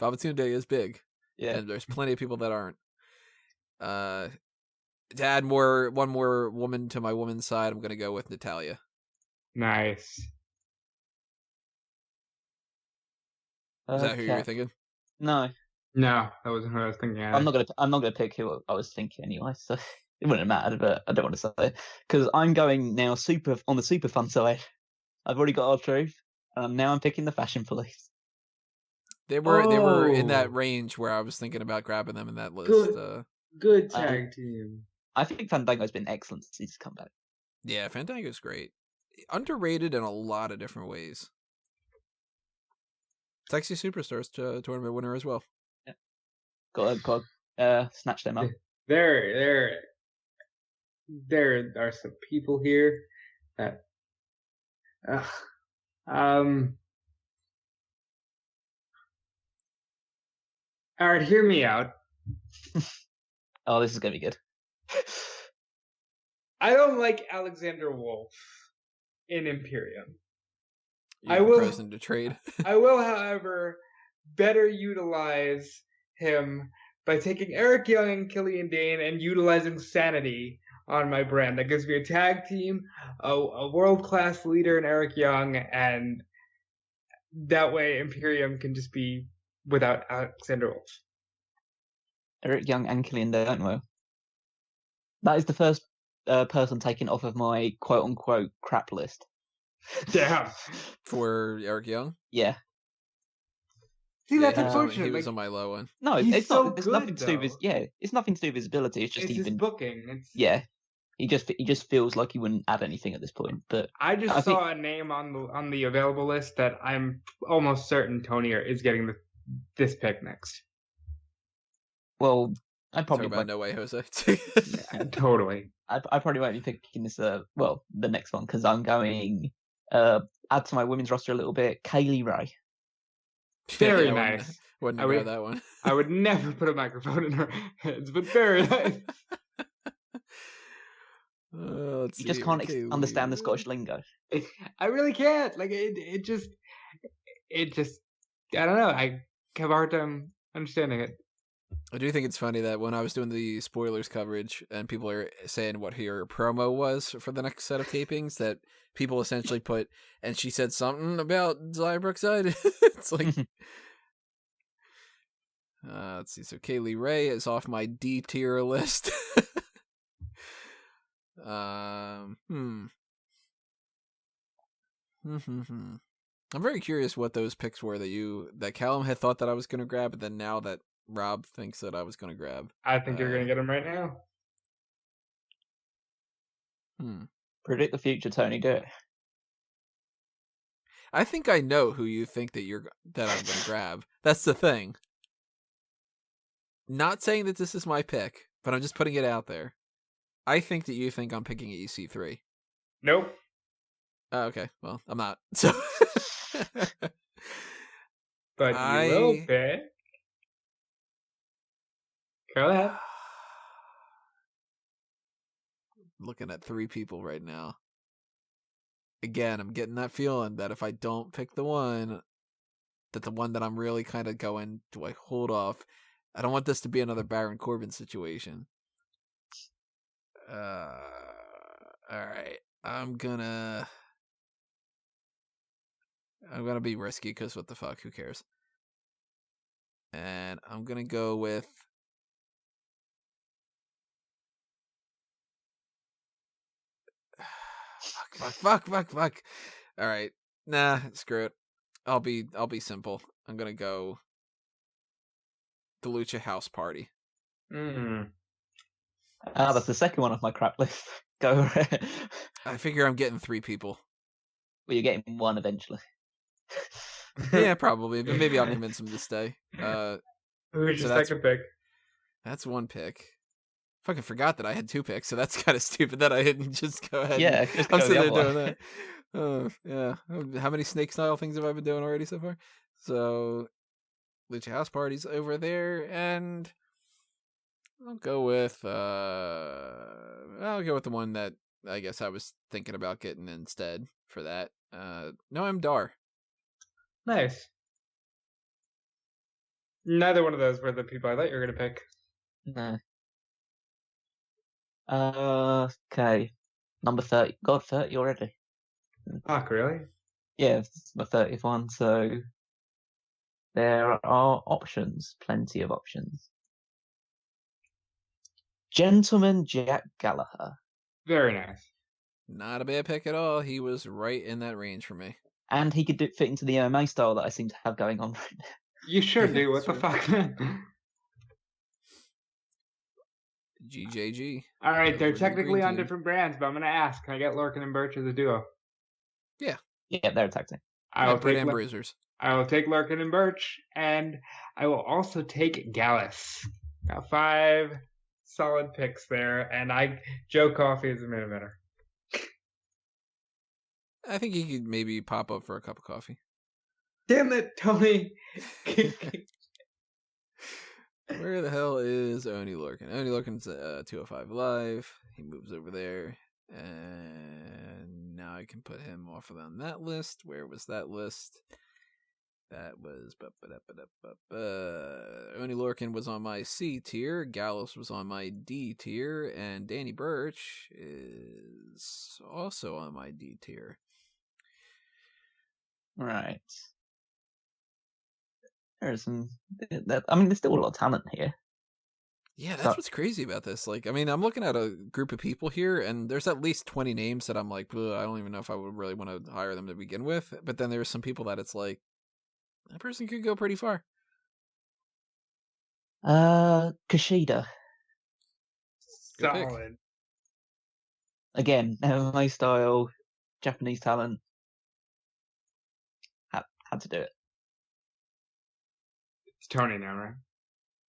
Babatunde is big. Yeah. And there's plenty of people that aren't. To add one more woman to my woman's side, I'm going to go with Natalia. Nice. Is that who you were thinking? No, that wasn't who I was thinking. I'm not gonna pick who I was thinking anyway. So it wouldn't matter, but I don't want to say it because I'm going now on the super fun side. I've already got R-Truth, and now I'm picking the Fashion Police. They were in that range where I was thinking about grabbing them in that list. Good tag team. I think Fandango's been excellent since he's come back. Yeah, Fandango's great. Underrated in a lot of different ways. Sexy Superstars tournament winner as well. Yeah. Got to snatch them up. There are some people here that all right, hear me out. Oh, this is gonna be good. I don't like Alexander Wolf in Imperium. I will present to trade. I will, however, better utilize him by taking Eric Young and Killian Dane and utilizing Sanity on my brand. That gives me a tag team, a world-class leader in Eric Young, and that way Imperium can just be without Alexander Wolf. Eric Young and Killian Dane. Well, that is the first person taken off of my quote-unquote crap list. Yeah. For Eric Young? Yeah. See, that's he unfortunate. Was on my low one. No, it's not. So it's good, nothing to do with though. it's nothing to do with his ability. It's just his booking. Yeah. He just feels like he wouldn't add anything at this point. But I saw a name on the available list that I'm almost certain Tony is getting this pick next. Well, I probably talk about No Way Jose. Yeah, totally. I probably won't be picking this. The next one, because I'm going add to my women's roster a little bit. Kaylee Ray. Very nice. Wouldn't grab that one. I would never put a microphone in her hands, but very nice. You just can't understand the Scottish lingo. I really can't. Like it just. I don't know. I have a hard time understanding it. I do think it's funny that when I was doing the spoilers coverage and people are saying what her promo was for the next set of tapings, that people essentially put, and she said something about Xia Brookside. It's like, let's see. So Kaylee Ray is off my D tier list. I'm very curious what those picks were that Callum had thought that I was going to grab, but then now that Rob thinks that I was going to grab. I think you're going to get him right now. Predict the future, Tony. Do it. I think I know who you think that I'm going to grab. That's the thing. Not saying that this is my pick, but I'm just putting it out there. I think that you think I'm picking EC3. Nope. Okay, well, I'm not. So, but you will pick. Go ahead. Looking at 3 people right now. Again, I'm getting that feeling that if I don't pick the one, that the one that I'm really kind of going, do I hold off? I don't want this to be another Baron Corbin situation. All right. I'm gonna be risky because what the fuck? Who cares? And I'm gonna go with. Fuck. All right. Nah, screw it. I'll be simple. I'm gonna go the Lucha House Party. That's the second one off my crap list. Go ahead. I figure I'm getting 3 people. Well, you're getting one eventually. Yeah, probably, but maybe I'll convince them to stay. Who's your second pick? That's 1 pick. Fucking forgot that I had 2 picks, so that's kind of stupid that I didn't just go ahead. Yeah, I'm sitting there doing that. Oh, yeah. How many snake style things have I been doing already so far? So, Lucha House Party's over there, and I'll go with the one that I guess I was thinking about getting instead for that. Noam Dar. Nice. Neither one of those were the people I thought you were gonna pick. No. Okay. Number 30. God, 30 already. Fuck, really? Yeah, it's my 30th one, so there are options. Plenty of options. Gentleman Jack Gallagher. Very nice. Not a bad pick at all. He was right in that range for me. And he could fit into the MMA style that I seem to have going on right now. You sure do. What the fuck? GJG. All right, they're Over to the technically green on team. different brands, but I'm gonna ask: can I get Lorcan and Birch as a duo? Yeah, they're a tag team. I will Britt take and Bruisers. I will take Lorcan and Birch, and I will also take Gallus. Got 5 solid picks there, and Joe Coffey is a main eventer. I think he could maybe pop up for a cup of coffee. Damn it, Tony! Where the hell is Oni Lorcan? Oni Lorcan's 205 Live. He moves over there. And now I can put him off of on that list. Where was that list? That was... Oni Lorcan was on my C tier. Gallus was on my D tier. And Danny Burch is also on my D tier. Right. There's there's still a lot of talent here. Yeah, that's what's crazy about this. Like, I mean, I'm looking at a group of people here, and there's at least 20 names that I'm like, I don't even know if I would really want to hire them to begin with. But then there's some people that it's like, that person could go pretty far. Kushida. Good pick. Solid. Again, MMA style, Japanese talent. Had to do it. It's Tony now, right?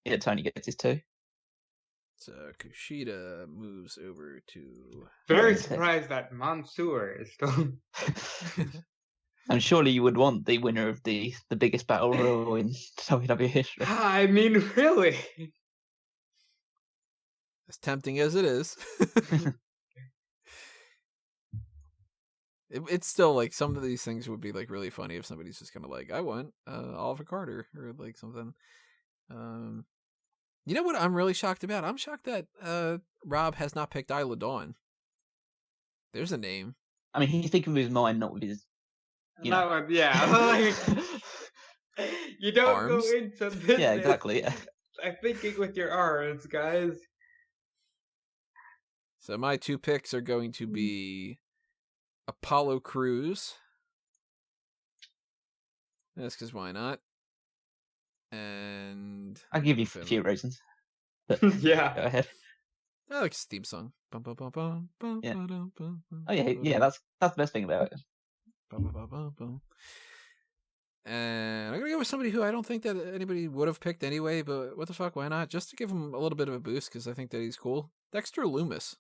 Yeah, Tony gets his 2. So Kushida moves over to... Very surprised that Mansoor is still... And surely you would want the winner of the biggest battle royal in WWE history. I mean, really? As tempting as it is. It's still like some of these things would be like really funny if somebody's just kind of like, I want Oliver Carter or like something. You know what I'm really shocked about? I'm shocked that Rob has not picked Isla Dawn. There's a name. I mean, he's thinking with his mind, not with his. Yeah. You don't Arms? go into this. Yeah, exactly. Yeah. I'm thinking with your arms, guys. So my 2 picks are going to be Apollo Crews. That's because why not? And I'll give you a few reasons. But Yeah. go ahead. I like his theme song. Bum, bum, bum, bum, bum, Yeah. ba-dum, bum, bum, Oh yeah, that's the best thing about it. bum, bum, bum, bum. And I'm gonna go with somebody who I don't think that anybody would have picked anyway, but what the fuck, why not? Just to give him a little bit of a boost, because I think that he's cool. Dexter Loomis.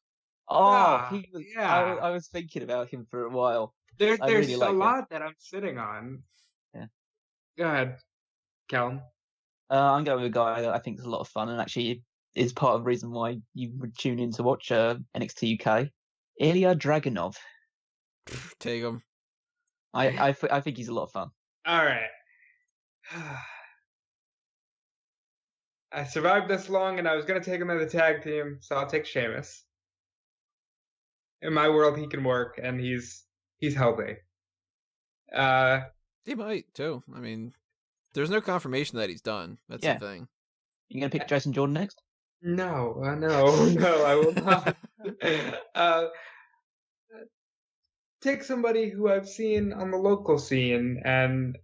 Oh, Yeah, he was, yeah. I was thinking about him for a while. There's I really like a him. lot that I'm sitting on. Yeah. Go ahead, Callum. I'm going with a guy that I think is a lot of fun and actually is part of the reason why you would tune in to watch NXT UK. Ilya Dragunov. Take him. I think he's a lot of fun. All right. I survived this long, and I was gonna take him as a tag team, so I'll take Sheamus. In my world, he can work, and he's healthy. He might too. I mean, there's no confirmation that he's done. That's Yeah. the thing. You gonna pick Jason Jordan next? No, no, I will not. Take somebody who I've seen on the local scene and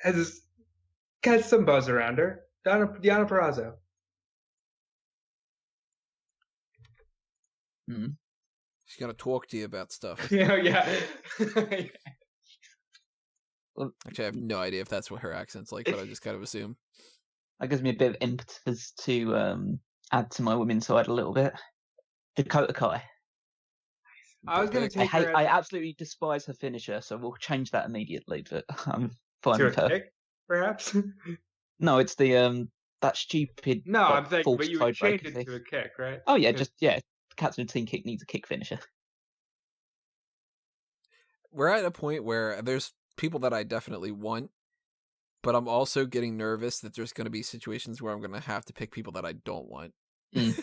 has got some buzz around her. Deonna Purrazzo. She's gonna talk to you about stuff. Yeah. Actually, I have no idea if that's what her accent's like, but I just kind of assume. That gives me a bit of impetus to add to my women's side a little bit. Dakota Kai. I was gonna take her I absolutely despise her finisher, so we'll change that immediately. But I'm fine to with a her. kick, perhaps. No, it's the that stupid. No, I'm saying, false but you would change tiebreaker it thing. to a kick, right? Oh yeah, Because- Captain of Team Kick needs a kick finisher. We're at a point where there's people that I definitely want, but I'm also getting nervous that there's going to be situations where I'm going to have to pick people that I don't want. Well,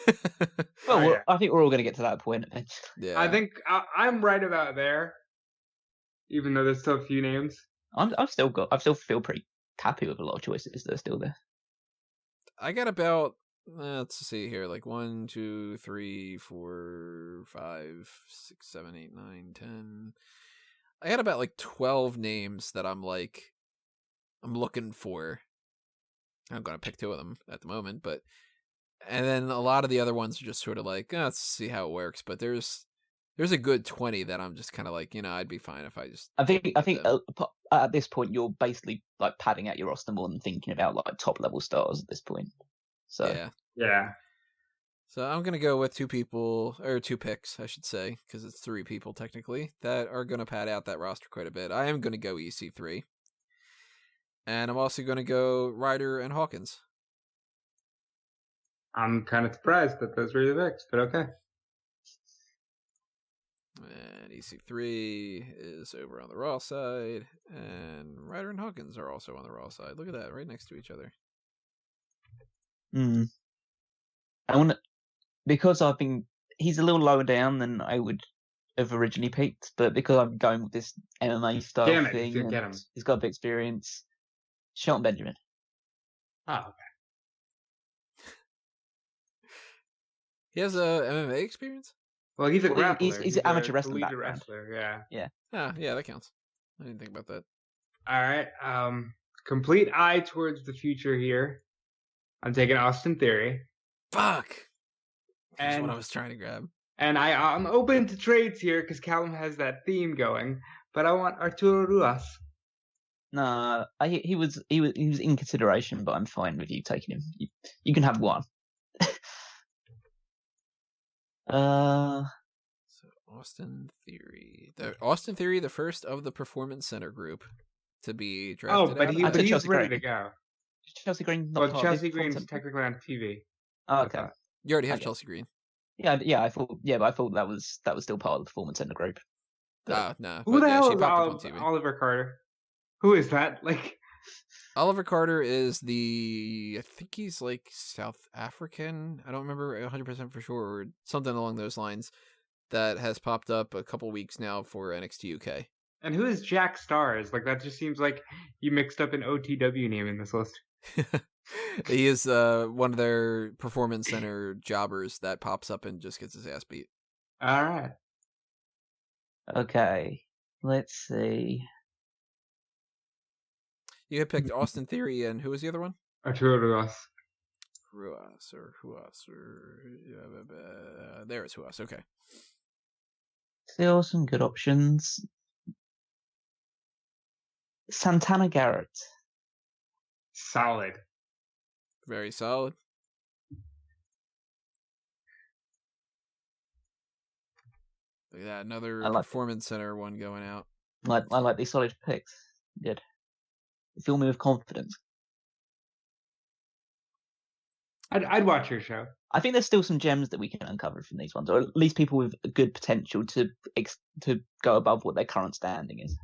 Oh, yeah. I think we're all going to get to that point eventually. Yeah, I think I'm right about there, even though there's still a few names. I still feel pretty happy with a lot of choices that are still there. I got about let's see here, like 1, 2, 3, 4, 5, 6, 7, 8, 9, 10. I got about like 12 names that I'm looking for. I'm gonna pick 2 of them at the moment, but And then a lot of the other ones are just sort of like, let's see how it works. But there's a good 20 that I'm just kind of like, I'd be fine if I just. I think at this point you're basically like padding out your roster more than thinking about like top level stars at this point. So Yeah. So I'm gonna go with two picks, I should say, because it's three people technically that are gonna pad out that roster quite a bit. I am gonna go EC3, and I'm also gonna go Ryder and Hawkins. I'm kind of surprised that those were the picks, but okay. And EC3 is over on the Raw side, and Ryder and Hawkins are also on the Raw side. Look at that, right next to each other. I want to, because he's a little lower down than I would have originally picked, but because I'm going with this MMA style thing, get him. He's got a bit of experience. Shelton Benjamin. Oh, okay. He has a MMA experience? Well, he's a grappler. He's an amateur wrestling elite wrestler, yeah. Yeah, that counts. I didn't think about that. All right. Complete eye towards the future here. I'm taking Austin Theory. Fuck! That's And what I was trying to grab. And I'm open to trades here because Callum has that theme going, but I want Arturo Ruas. Nah, he was in consideration, but I'm fine with you taking him. You can have one. So Austin Theory, the first of the Performance Center group to be drafted. But he's Chelsea ready Green. to go. Chelsea Green. Chelsea Green's technically on TV. Oh, okay. You already have Chelsea Green. Yeah. I thought that was still part of the Performance Center group. No. Who the hell she is popped up on TV. Oliver Carter? Who is that? Like, Oliver Carter is I think he's like South African. I don't remember 100% for sure, or something along those lines. That has popped up a couple weeks now for NXT UK. and who is Jack Stars? Like, that just seems like you mixed up an OTW name in this list. He is one of their Performance Center jobbers that pops up and just gets his ass beat. All right. Okay, let's see. You had picked Austin Theory, and who was the other one? Arturo Ruas. Ruas. There it's Ruas. Okay. Still some good options. Santana Garrett. Solid. Very solid. Look at that, another Performance Center one going out. I like these solid picks. Good. They fill me with confidence. I'd watch your show. I think there's still some gems that we can uncover from these ones, or at least people with good potential to go above what their current standing is.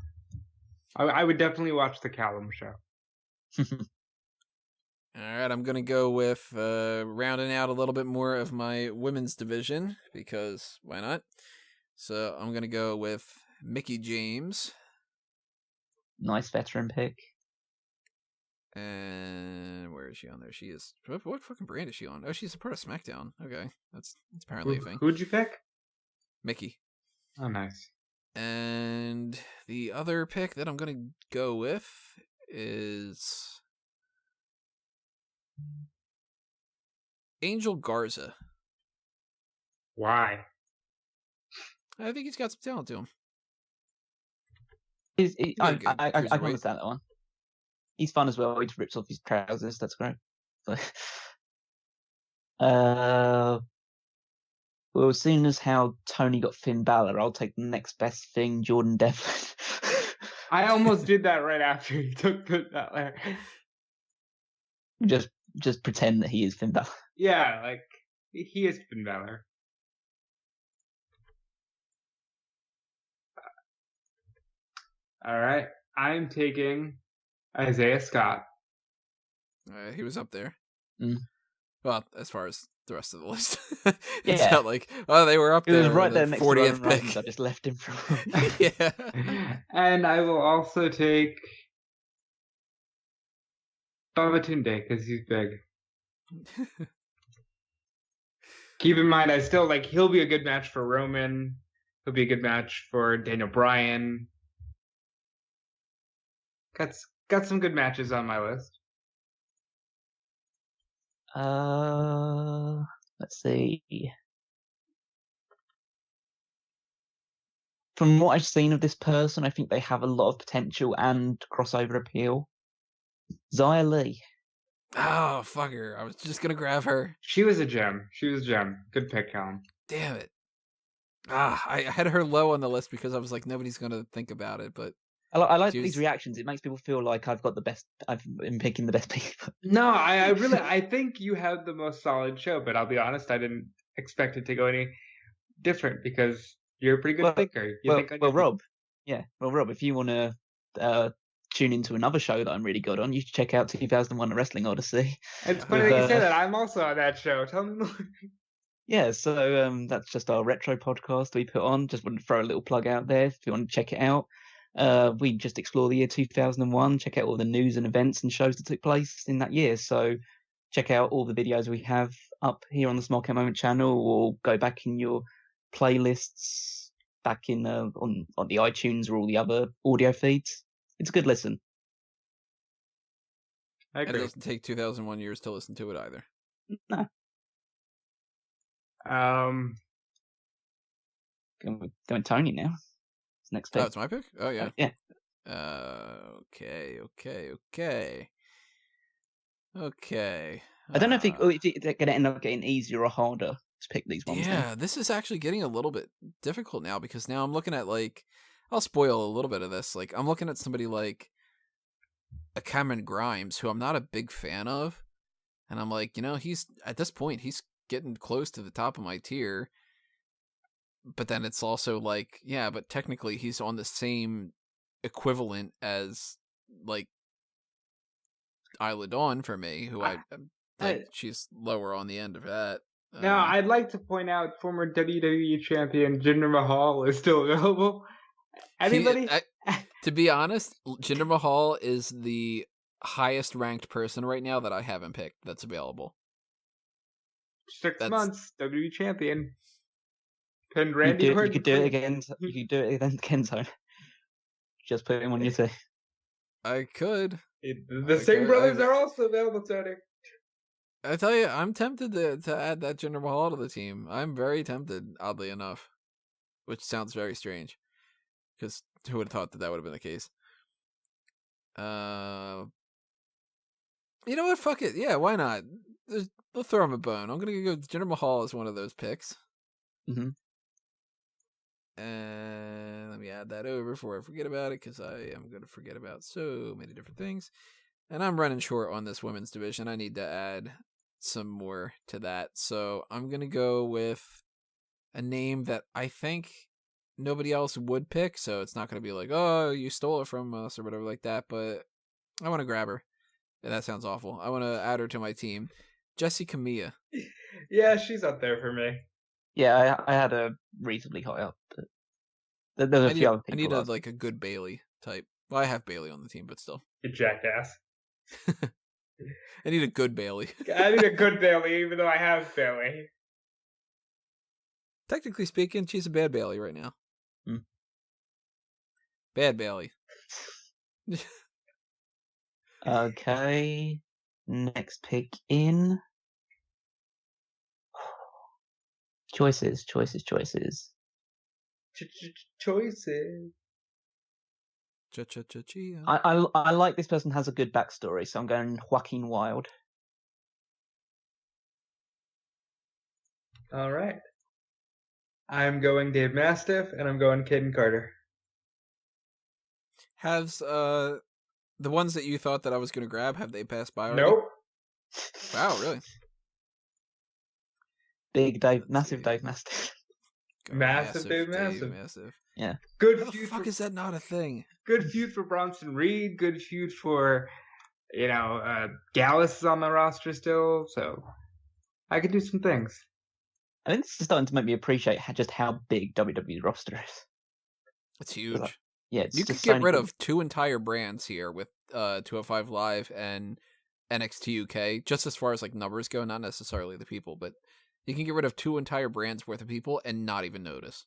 I would definitely watch the Callum show. All right, I'm going to go with rounding out a little bit more of my women's division, because why not? So I'm going to go with Mickie James. Nice veteran pick. And where is she on there? She is... What fucking brand is she on? Oh, she's a part of SmackDown. Okay, that's apparently a thing. Who'd you pick? Mickie. Oh, nice. And the other pick that I'm going to go with is Angel Garza. Why? I think he's got some talent to him. I can understand that one. He's fun as well. He just rips off his trousers. That's great. Well, seeing as how Tony got Finn Balor, I'll take the next best thing, Jordan Devlin. I almost did that right after he took Finn Balor. Just pretend that he is Finn Balor. Yeah, like, he is Finn Balor. All right, I'm taking Isaiah Scott. He was up there. Mm. Well, as far as the rest of the list. It's not like, they were up there. It was right there next 40th to Roman pick. I just left him from. Yeah. And I will also take Babatunde because he's big. Keep in mind, I still he'll be a good match for Roman. He'll be a good match for Daniel Bryan. Got some good matches on my list. Let's see. From what I've seen of this person, I think they have a lot of potential and crossover appeal. Xia Li. Oh, fuck her. I was just going to grab her. She was a gem. Good pick, Colin. Damn it. I had her low on the list because I was like, nobody's going to think about it, but I like She these was- reactions. It makes people feel like I've got the best. I've been picking the best people. No, I think you had the most solid show, but I'll be honest, I didn't expect it to go any different because you're a pretty good Well- thinker. You Well, think on well, your feet. Rob, if you want to tune into another show that I'm really good on, you should check out 2001: A Wrestling Odyssey. It's funny With, that you say that. I'm also on that show. Tell me more. Yeah, so that's just our retro podcast we put on. Just wanted to throw a little plug out there if you want to check it out. We just explore the year 2001, check out all the news and events and shows that took place in that year. So check out all the videos we have up here on the Small Cat Moment channel, or go back in your playlists back in on the iTunes or all the other audio feeds. It's a good listen. I it agree. doesn't take 2001 years to listen to it either. No, going Tony now. It's next pick. Oh, it's my pick? Oh, yeah. Yeah. Okay. I don't know if they're going to end up getting easier or harder to pick these ones. Yeah, this is actually getting a little bit difficult now because now I'm looking at I'll spoil a little bit of this. I'm looking at somebody like a Cameron Grimes, who I'm not a big fan of, and I'm like, he's at this point he's getting close to the top of my tier. But then it's also but technically he's on the same equivalent as Isla Dawn for me, who she's lower on the end of that. Now, I'd like to point out former WWE champion Jinder Mahal is still available. Anybody? To be honest, Jinder Mahal is the highest ranked person right now that I haven't picked that's available. 6 months, WWE champion. Pinned Randy You Orton. could do it again. You could do it again, Tony. Just put him on your team. I could. The Singh brothers are also available, Tony. I tell you, I'm tempted to add that Jinder Mahal to the team. I'm very tempted, oddly enough, which sounds very strange, because who would have thought that would have been the case? You know what? Fuck it. Yeah, why not? We'll throw him a bone. I'm gonna go. Jinder Mahal is one of those picks. Mm-hmm. And let me add that over before I forget about it, because I am going to forget about so many different things. And I'm running short on this women's division. I need to add some more to that. So I'm going to go with a name that I think nobody else would pick. So it's not going to be like, oh, you stole it from us or whatever like that. But I want to grab her. Yeah, that sounds awful. I want to add her to my team. Jessie Camilla. Yeah, she's up there for me. Yeah, I had a reasonably high up, but there's a few other people. I need a good Bailey type. Well, I have Bailey on the team, but still. You jackass. I need a good Bailey. I need a good Bailey, even though I have Bailey. Technically speaking, she's a bad Bailey right now. Hmm. Bad Bailey. Okay, next pick in. Choices. Choices. Cha-cha-cha-chia. I like this person has a good backstory, so I'm going Joaquin Wilde. All right. I'm going Dave Mastiff, and I'm going Caden Carter. Has the ones that you thought that I was going to grab, have they passed by already? Nope. Wow, really? Big Dave, massive Dave Mastiff. Massive Dave Mastiff. Yeah. Good How the feud. fuck is that not a thing? Good feud for Bronson Reed. Good feud for, Gallus is on the roster still, so I could do some things. I think this is starting to make me appreciate just how big WWE roster is. It's huge. Yeah, it's You just could get so rid many- of two entire brands here with 205 Live and NXT UK, just as far as numbers go, not necessarily the people, but you can get rid of two entire brands worth of people and not even notice.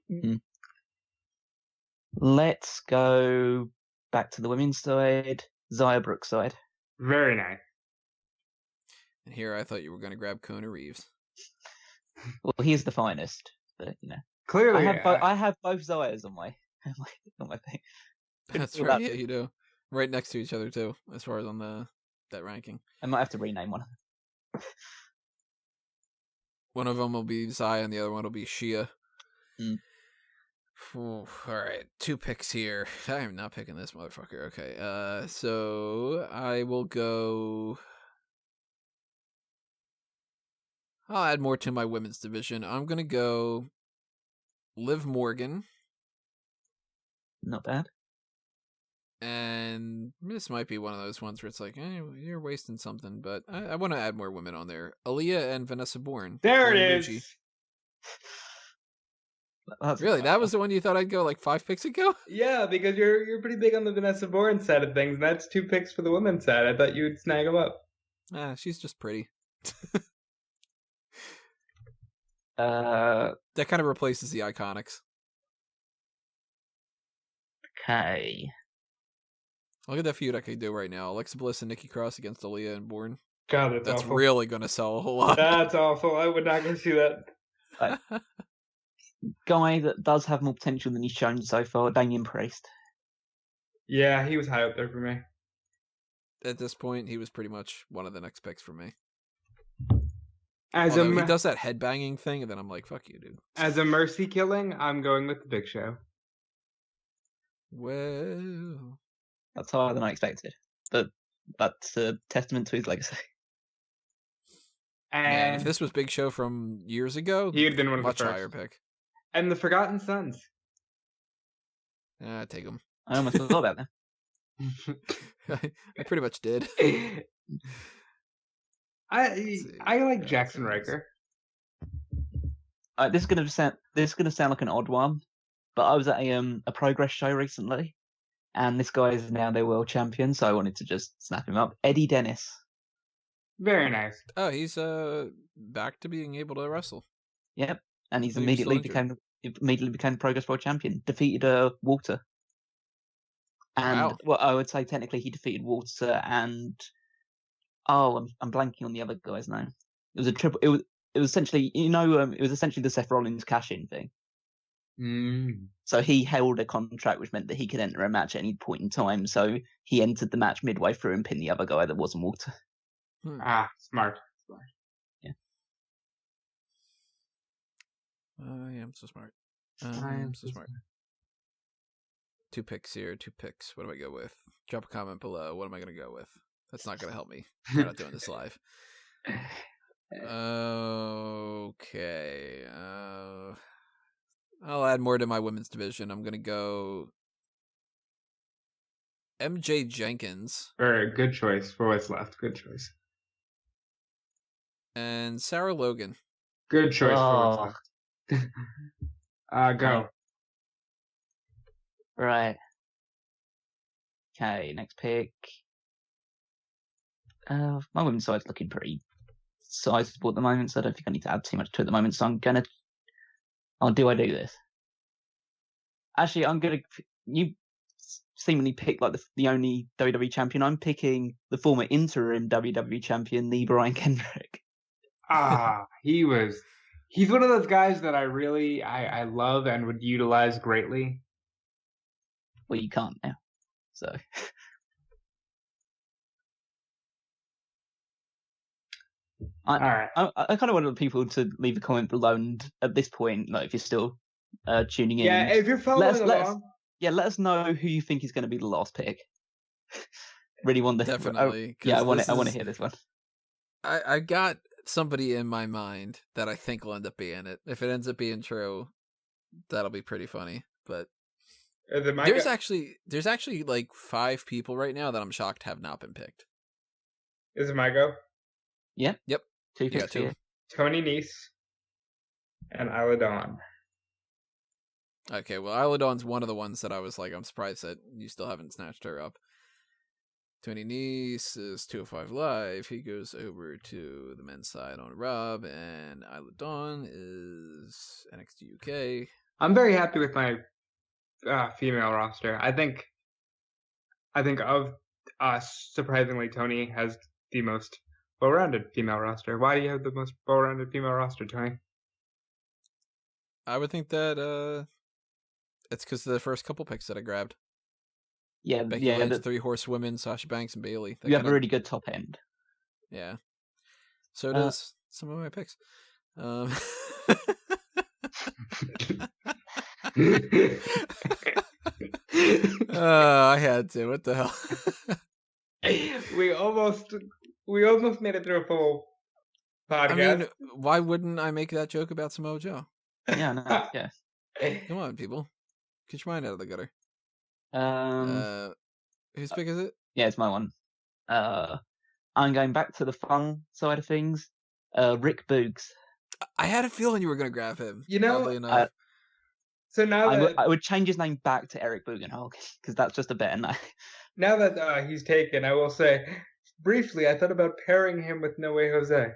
Mhm. Let's go back to the women's side. Xia Brookside. Very nice. And here I thought you were going to grab Kona Reeves. Well, he's the finest, but Clearly, I have both Zayas on my on my thing. That's feel right. that- Yeah, you do. Right next to each other too, as far as on that ranking. I might have to rename one. One of them will be Zaya, and the other one will be Shia. Mm. All right, 2 picks here. I am not picking this motherfucker. Okay, so I will go. I'll add more to my women's division. I'm gonna go Liv Morgan, Not bad. and this might be one of those ones where it's like, you're wasting something, but I want to add more women on there. Aaliyah and Vanessa Bourne. there it Bourne is. Gucci. That's Really, that was the one you thought I'd go like 5 picks ago? Yeah, because you're pretty big on the Vanessa Bourne side of things. And that's 2 picks for the women's side. I thought you'd snag them up. She's just pretty. Uh, That kind of replaces the Iconics. okay. Look at that feud I could do right now. Alexa Bliss and Nikki Cross against Aaliyah and Bourne. God, That's awful. really going to sell a whole lot. That's awful. I would not go see that. Guy that does have more potential than he's shown so far, Damian Priest. Yeah, he was high up there for me. At this point, he was pretty much one of the next picks for me. As Although he does that headbanging thing, and then I'm like, fuck you, dude. as a mercy killing, I'm going with the Big Show. Well, That's higher than I expected. But that's a testament to his legacy. And man, if this was Big Show from years ago, he had been one of much the first. higher pick. And the Forgotten Sons. Take him. I almost forgot about them. I pretty much did. I like Jackson Riker. This is gonna sound like an odd one, but I was at a Progress show recently, and this guy is now their world champion, so I wanted to just snap him up. Eddie Dennis. Very nice. Oh, he's back to being able to wrestle. Yep, and he's I think he was still immediately became Progress world champion. Defeated Walter. And Wow. well, I would say technically he defeated Walter and I'm blanking on the other guy's name. It was a triple. It was essentially it was essentially the Seth Rollins cash-in thing. So he held a contract which meant that he could enter a match at any point in time. So he entered the match midway through and pinned the other guy that wasn't Walter. Smart. Yeah. I am so smart. I am so smart. 2 picks here, 2 picks. What do I go with? Drop a comment below. What am I going to go with? That's not going to help me. We're not doing this live. Okay. I'll add more to my women's division. I'm going to go MJ Jenkins. Good choice for what's left. Good choice. And Sarah Logan. Good choice for what's left. Go. Right. Okay, next pick. My women's side's looking pretty sizable at the moment, so I don't think I need to add too much to it at the moment. So I'm gonna. Oh, do I do this? Actually, I'm gonna. You seemingly pick like the only WWE champion. I'm picking the former interim WWE champion, the Brian Kendrick. He's one of those guys that I love and would utilize greatly. Well, you can't now. So. All right. I kind of wanted people to leave a comment below, and at this point, like if you're still tuning in, Yeah, if you're following along, let us know who you think is going to be the last pick. Really want the Definitely. I want to hear this one. I got somebody in my mind that I think will end up being it. If it ends up being true, that'll be pretty funny. But there's actually like 5 people right now that I'm shocked have not been picked. Is it my go? Yep. 2 You got picks 2. here. Tony Nese and Isla Dawn. Okay, well, Isla Dawn's one of the ones that I was like, I'm surprised that you still haven't snatched her up. Tony Nese is 205 Live. He goes over to the men's side on Rob, and Isla Dawn is NXT UK. I'm very happy with my female roster. I think of us, surprisingly, Tony has the most well-rounded female roster. Why do you have the most well-rounded female roster, Tony? I would think that it's because of the first couple picks that I grabbed. Yeah, Becky yeah. Lynch, 3 horsewomen, Sasha Banks, and Bayley. You have a really good top end. Yeah. So does some of my picks. I had to. What the hell? we almost made it through a full podcast. I mean, why wouldn't I make that joke about Samoa Joe? Yeah, no, yeah. Come on, people. Get your mind out of the gutter. Whose pick is it? Yeah, it's my one. I'm going back to the fun side of things. Rick Boogs. I had a feeling you were going to grab him. You know, oddly enough. so now I would change his name back to Eric Bugenhagen because that's just a better name. Now that he's taken, I will say briefly, I thought about pairing him with No Way Jose.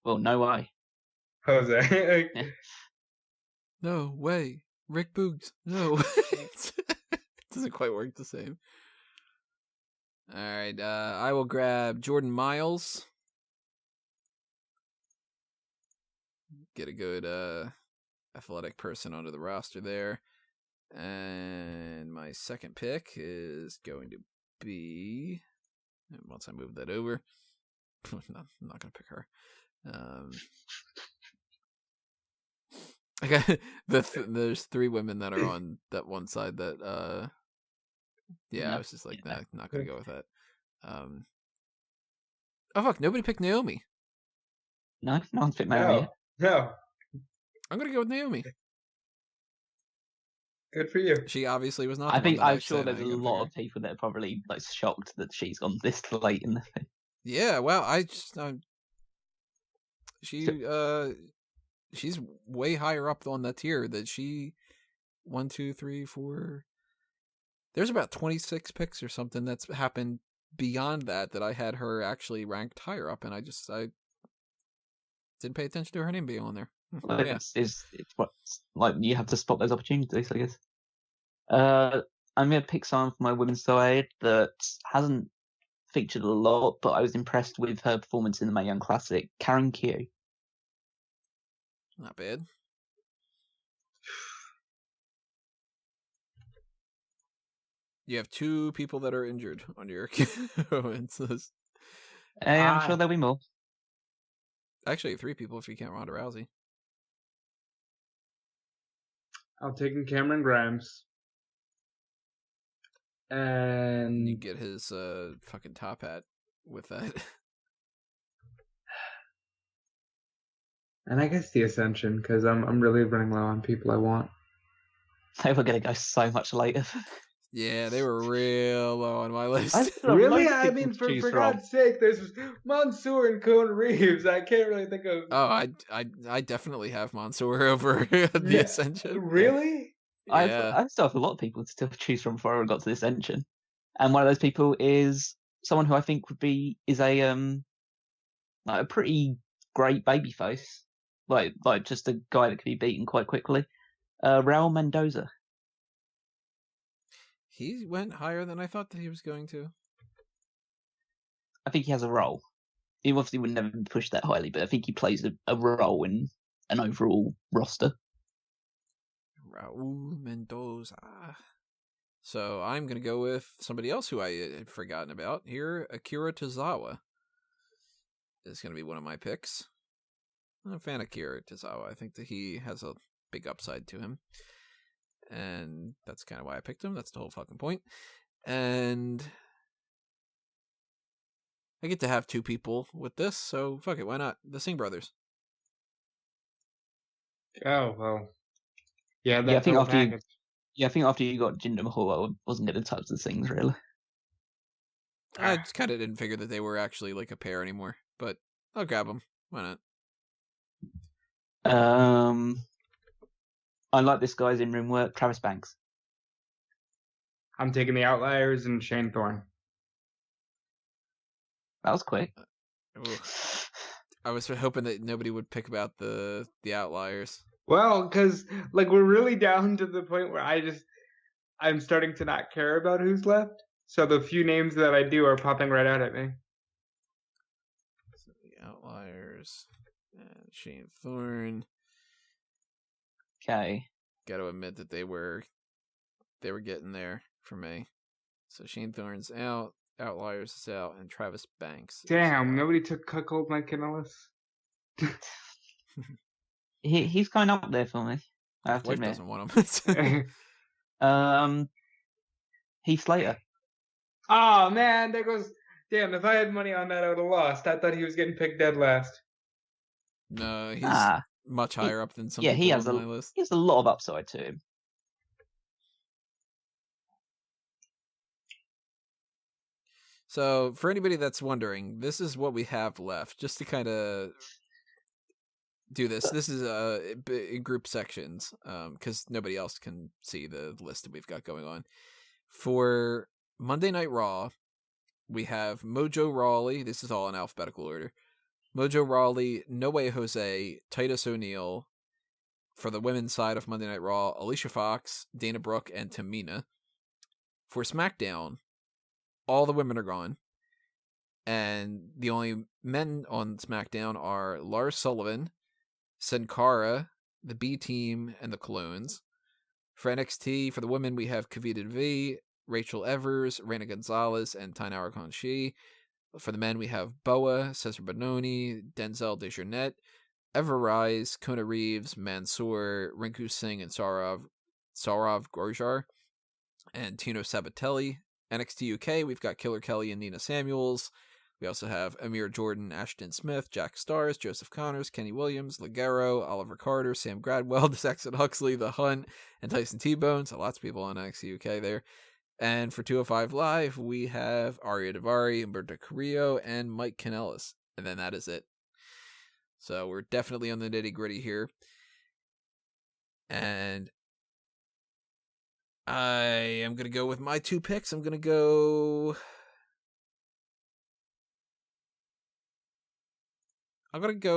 Well, no way. Jose. No way. Rick Boogs. No. It doesn't quite work the same. All right. I will grab Jordan Miles. Get a good athletic person onto the roster there. And my second pick is going to be... Once I move that over... No, I'm not going to pick her. I got there's 3 women that are on that one side that I was just like, nah, not gonna go with that. Oh fuck, nobody picked Naomi. No one's picked Naomi. No. I'm gonna go with Naomi. Good for you. She obviously was not. I'm sure there's a lot of people that are probably like shocked that she's gone this late in the thing. Yeah, well, she's way higher up on that tier that she 1, 2, 3, 4. There's about 26 picks or something that's happened beyond that I had her actually ranked higher up, and I didn't pay attention to her name being on there. Well, yeah. It's what like you have to spot those opportunities, I guess. I'm gonna pick someone from my women's side that hasn't featured a lot, but I was impressed with her performance in the Mae Young Classic. Karen Q. Not bad. You have 2 people that are injured on your list. Hey, I'm sure there'll be more. Actually, 3 people if you count Ronda Rousey. I'll take Cameron Grimes. And you get his fucking top hat with that. And I guess the Ascension, because I'm really running low on people I want. They were going to go so much later. Yeah, they were real low on my list. Really? I mean, for God's sake, there's Mansoor and Cone Reeves. I can't really think of... Oh, I definitely have Mansoor over the Ascension. Really? Yeah. I still have a lot of people to still choose from before I got to the Ascension. And one of those people is someone who I think is a pretty great babyface. Like just a guy that can be beaten quite quickly. Raul Mendoza. He went higher than I thought that he was going to. I think he has a role. He obviously would never push that highly, but I think he plays a role in an overall roster. Raul Mendoza. So I'm going to go with somebody else who I had forgotten about here. Akira Tozawa is going to be one of my picks. I'm a fan of Akira Tozawa. I think that he has a big upside to him. And that's kind of why I picked him. That's the whole fucking point. And I get to have 2 people with this, so fuck it, why not? The Singh brothers. Oh, well. Yeah, I think after you got Jinder Mahal, I wasn't going to touch the Singhs, really. I just kind of didn't figure that they were actually like a pair anymore, but I'll grab them. Why not? I like this guy's in-ring work, Travis Banks. I'm taking the Outliers and Shane Thorne. That was quick. I was hoping that nobody would pick about the Outliers. Well, because like we're really down to the point where I'm starting to not care about who's left. So the few names that I do are popping right out at me. So the Outliers and Shane Thorne. Okay. Got to admit that they were getting there for me. So Shane Thorne's out, Outliers is out, and Travis Banks. Damn, nobody took Cuckold Mike Kanellis. He's kind of up there for me. I have to Wife admit. doesn't want him. Heath Slater. Oh man, there goes. Damn, if I had money on that, I would have lost. I thought he was getting picked dead last. No, he's Ah, much higher up than some yeah, people he has on my list. He has a lot of upside to him. So, for anybody that's wondering, this is what we have left. Just to kind of do this. This is in group sections, because nobody else can see the list that we've got going on. For Monday Night Raw, we have Mojo Rawley. This is all in alphabetical order. Mojo Rawley, No Way Jose, Titus O'Neil. For the women's side of Monday Night Raw, Alicia Fox, Dana Brooke, and Tamina. For SmackDown, all the women are gone. And the only men on SmackDown are Lars Sullivan, Sin Cara, the B Team, and the Clones. For NXT, for the women, we have Kavita V, Rachel Evers, Reina Gonzalez, and Tainara Conchi. For the men, we have Boa, Cesar Bononi, Denzel Dejournette, Ever Rise, Kona Reeves, Mansoor, Rinku Singh, and Saurav Gorjar, and Tino Sabatelli. NXT UK, we've got Killer Kelly and Nina Samuels. We also have Amir Jordan, Ashton Smith, Jack Stars, Joseph Connors, Kenny Williams, Ligero, Oliver Carter, Sam Gradwell, Saxon Huxley, The Hunt, and Tyson T-Bone. So lots of people on NXT UK there. And for 205 Live, we have Aria Davari, Umberto Carrillo, and Mike Kanellis. And then that is it. So we're definitely on the nitty-gritty here. And I am going to go with my two picks. I'm going to go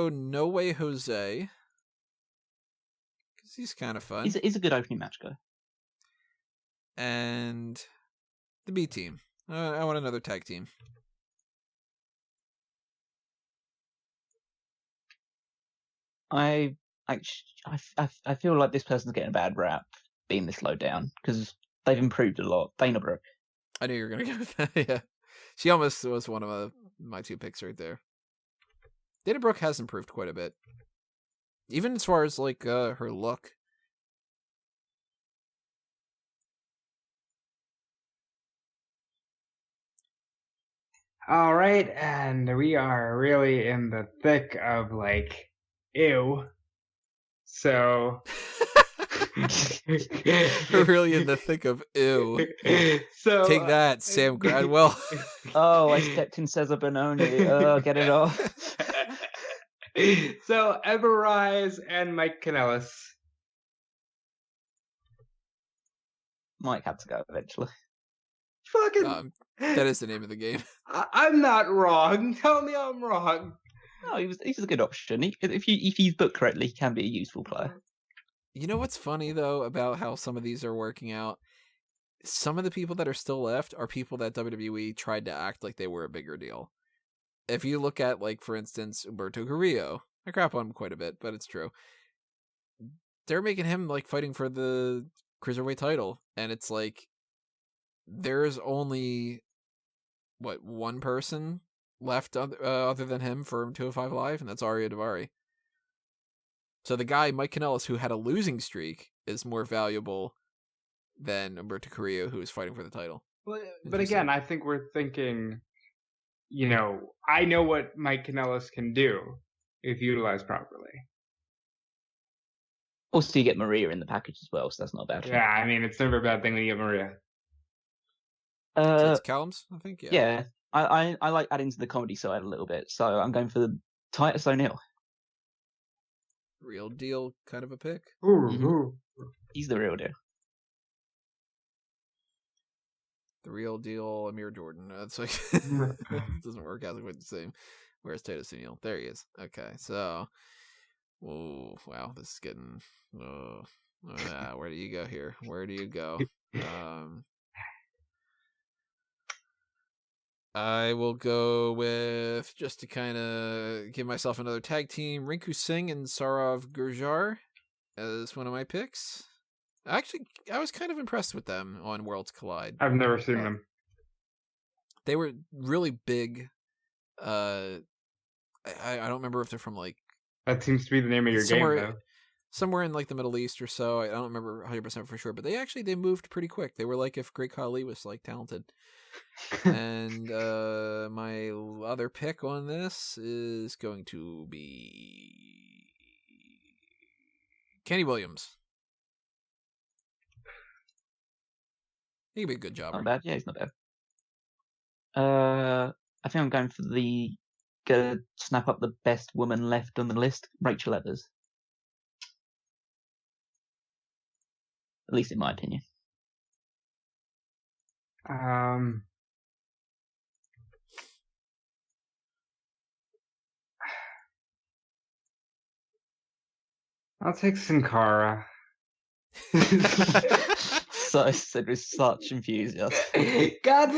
No Way Jose. Because he's kind of fun. He's a good opening match guy. And the B Team. I want another tag team. I feel like this person's getting a bad rap being this low down because they've improved a lot. Dana Brooke. I knew you were going to go with that. Yeah. She almost was one of my two picks right there. Dana Brooke has improved quite a bit. Even as far as like her look. All right, and we are really in the thick of like, ew. So. We're really in the thick of ew. So take that, Sam Gradwell. Oh, I stepped in Cesar Bononi. Oh, get it off. So Ever Rise and Mike Kanellis. Mike had to go eventually. Fucking. That is the name of the game. I'm not wrong. Tell me I'm wrong. No, he's a good option. If he's booked correctly, he can be a useful player. You know what's funny, though, about how some of these are working out? Some of the people that are still left are people that WWE tried to act like they were a bigger deal. If you look at, like, for instance, Umberto Carrillo, I crap on him quite a bit, but it's true. They're making him, like, fighting for the Cruiserweight title, and it's like, there's only, one person left other than him for 205 Live, and that's Aria Davari. So the guy, Mike Kanellis, who had a losing streak, is more valuable than Umberto Carrillo, who is fighting for the title. But again, I think we're thinking, I know what Mike Kanellis can do if utilized properly. Also, you get Maria in the package as well, so that's not bad. Yeah, I mean, it's never a bad thing when you get Maria. So it's Callum's, I think, yeah. I like adding to the comedy side a little bit, so I'm going for Titus O'Neil. Real deal kind of a pick. Ooh. He's the real deal. The real deal, Amir Jordan. That's like it doesn't work out quite the same. Where's Titus O'Neil? There he is. Okay, so wow, this is getting where do you go here? Where do you go? I will go with, just to kind of give myself another tag team, Rinku Singh and Saurav Gurjar as one of my picks. Actually, I was kind of impressed with them on Worlds Collide. I've never seen them. They were really big. I don't remember if they're from like That seems to be the name of your game, though. somewhere in like the Middle East or so. I don't remember 100% for sure, but they moved pretty quick. They were like if Great Khali was like talented. And my other pick on this is going to be Kenny Williams. He could be a good jobber. Not bad. Yeah, he's not bad. I think I'm going for gonna snap up the best woman left on the list, Rachel Evers. At least in my opinion. I'll take Sin Cara. So I said with such enthusiasm. God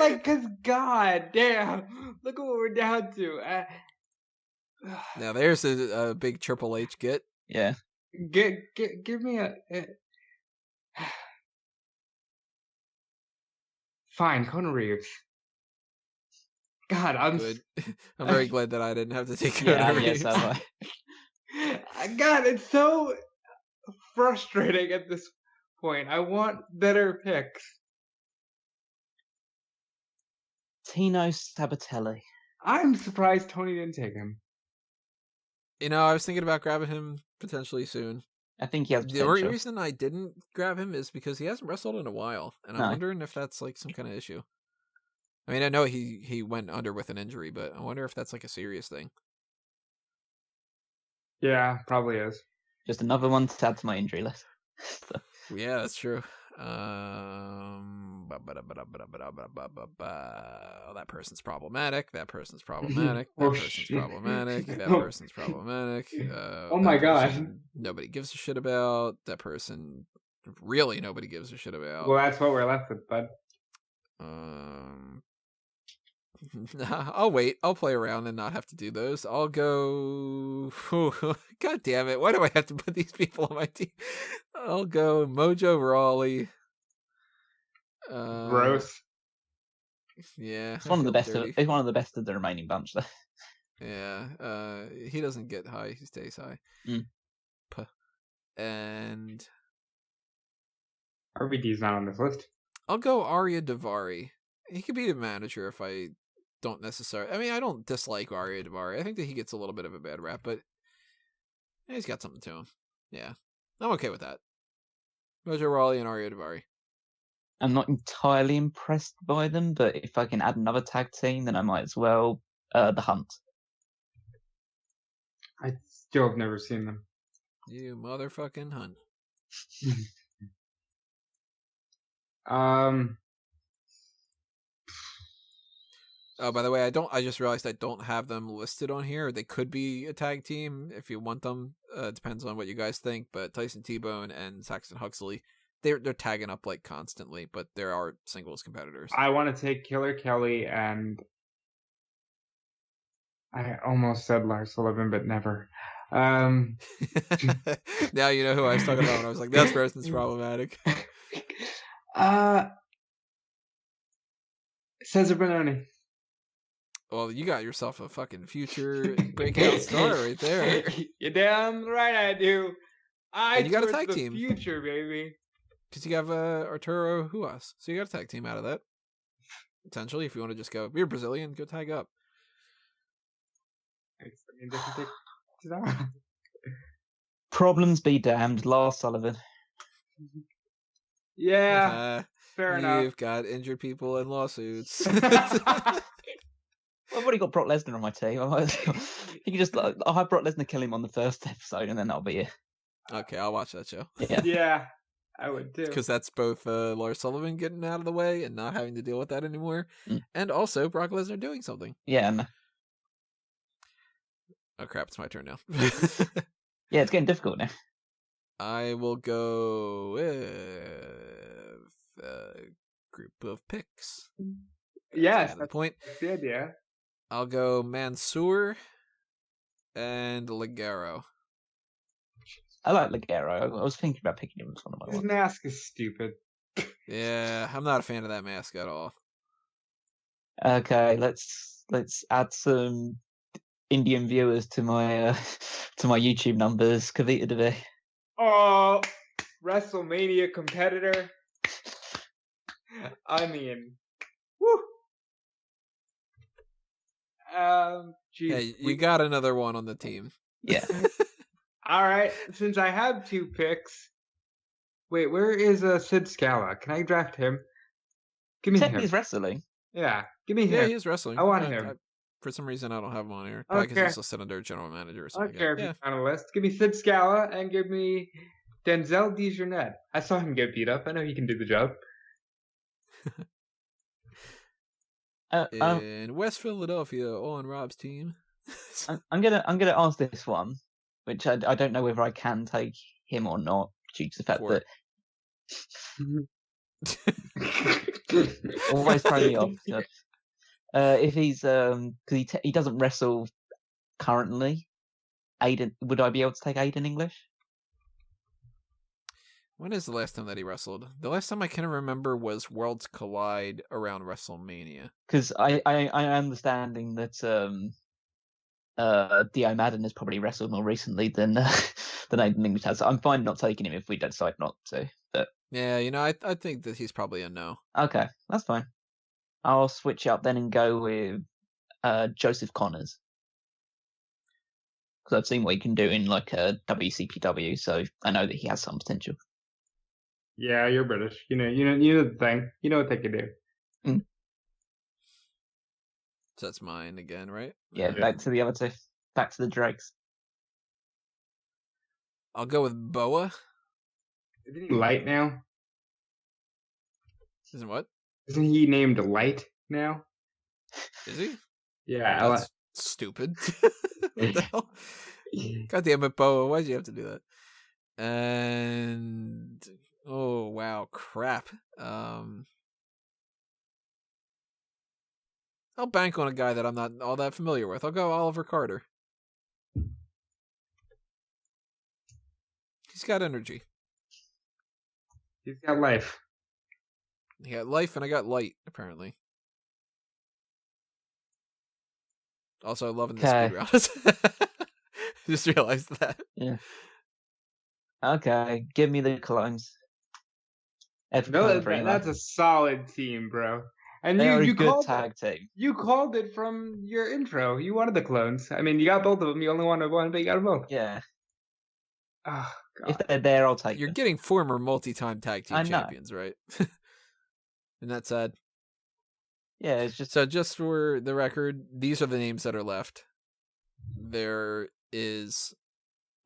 damn, look at what we're down to. Now there's a big Triple H get. Yeah. Give me a fine, Conan Reeves. God, I'm Good. I'm very glad that I didn't have to take it. Yeah, yes, so am I. God, it's so frustrating at this point. I want better picks. Tino Sabatelli. I'm surprised Tony didn't take him. You know, I was thinking about grabbing him potentially soon. I think he has The potential. only reason I didn't grab him is because he hasn't wrestled in a while, and I'm No. wondering if that's like some kind of issue. I mean, I know he went under with an injury, but I wonder if that's like a serious thing. Yeah, probably is. Just another one to add to my injury list. Yeah, that's true. That person's problematic. That person's problematic. That Oh, person's shit. problematic. That No. person's problematic. Oh my that God. person Nobody gives a shit about. That person really nobody gives a shit about. Well, that's what we're left with, bud. I'll wait. I'll play around and not have to do those. I'll go. God damn it! Why do I have to put these people on my team? I'll go Mojo Rawley. Gross. Yeah, It's one of the I best. feel dirty. It's one of the best of the remaining bunch, though. Yeah, he doesn't get high; he stays high. Mm. And RVD's not on this list. I'll go Arya Davari. He could be the manager if I don't necessarily. I mean, I don't dislike Arya Davari. I think that he gets a little bit of a bad rap, but he's got something to him. Yeah, I'm okay with that. Mojo Rawley and Arya Davari. I'm not entirely impressed by them, but if I can add another tag team, then I might as well. The Hunt. I still have never seen them. You motherfucking Hunt. Oh, by the way, I just realized I don't have them listed on here. They could be a tag team if you want them. Depends on what you guys think. But Tyson T-Bone and Saxon Huxley, they're tagging up like constantly, but there are singles competitors. I want to take Killer Kelly and I almost said Lars Sullivan, but never. Now you know who I was talking about when I was like, that person's problematic. Cesar Bononi. Well, you got yourself a fucking future breakout star right there. You're damn right I do. And you got a towards tag the team. future, baby. Because you have Arturo Huas. So you got a tag team out of that. Potentially, if you want to just go, you're Brazilian, go tag up. Problems be damned, Lars Sullivan. Yeah, fair enough. You've got injured people and lawsuits. I've already got Brock Lesnar on my team. I might as well. You can just I'll have Brock Lesnar kill him on the first episode, and then that'll be it. Okay, I'll watch that show. Yeah. Yeah, I would too. Because that's both Lars Sullivan getting out of the way and not having to deal with that anymore, Mm. and also Brock Lesnar doing something. Yeah. And, Oh crap, it's my turn now. yeah, it's getting difficult now. I will go with a group of picks. Yes, kind of the point. that's the idea. I'll go Mansoor and Ligero. I like Ligero. I was thinking about picking him as one of my His ones. mask is stupid. Yeah, I'm not a fan of that mask at all. Okay, let's add some Indian viewers to my to my YouTube numbers. Kavita Deve. Oh, WrestleMania competitor. I mean, woo. Geez. Hey, you got another one on the team. Yeah. All right. Since I have 2 picks, wait, where is Sid Scala? Can I draft him? Give me Technically, him. he's wrestling. Yeah, give me Yeah, him. he is wrestling. I want him. For some reason, I don't have him on here. Probably because Okay. he's listed under general manager or I something. don't care if Yeah. he's on a list. Give me Sid Scala and give me Denzel DeJournette. I saw him get beat up. I know he can do the job. In West Philadelphia, on Rob's team. I'm gonna ask this one, which I don't know whether I can take him or not, due to the fact For that always throw me off. So, if he's because he doesn't wrestle currently, Aiden, would I be able to take Aiden English? When is the last time that he wrestled? The last time I can remember was Worlds Collide around WrestleMania. Because I understanding that Dio Madden has probably wrestled more recently than than Aiden English has. So I'm fine not taking him if we decide not to. But Yeah, I think that he's probably a no. okay, that's fine. I'll switch up then and go with Joseph Connors. Because I've seen what he can do in like a WCPW, so I know that he has some potential. Yeah, you're British. You know the thing. You know what they can do. So that's mine again, right? Yeah, back to the other two. Back to the Drakes. I'll go with Boa. Isn't he Light now? Isn't what? Isn't he named Light now? Is he? Yeah, That's stupid. What the hell? God damn it, Boa. Why'd you have to do that? And oh wow, crap. I'll bank on a guy that I'm not all that familiar with. I'll go Oliver Carter. He's got energy. he's got life. He got life, and I got light, apparently. Also, loving the speed route. Just realized that. Yeah. Okay, give me the clones. No, that's a solid team, bro. And they are a you good called tag team. You called it from your intro. You wanted the clones. I mean, you got both of them. You only wanted one, but you got them both. Yeah. Oh, God. If they're there, I'll take You're them. getting former multi-time tag team I know. champions, right? Isn't that sad? Yeah, it's just So just for the record, these are the names that are left. There is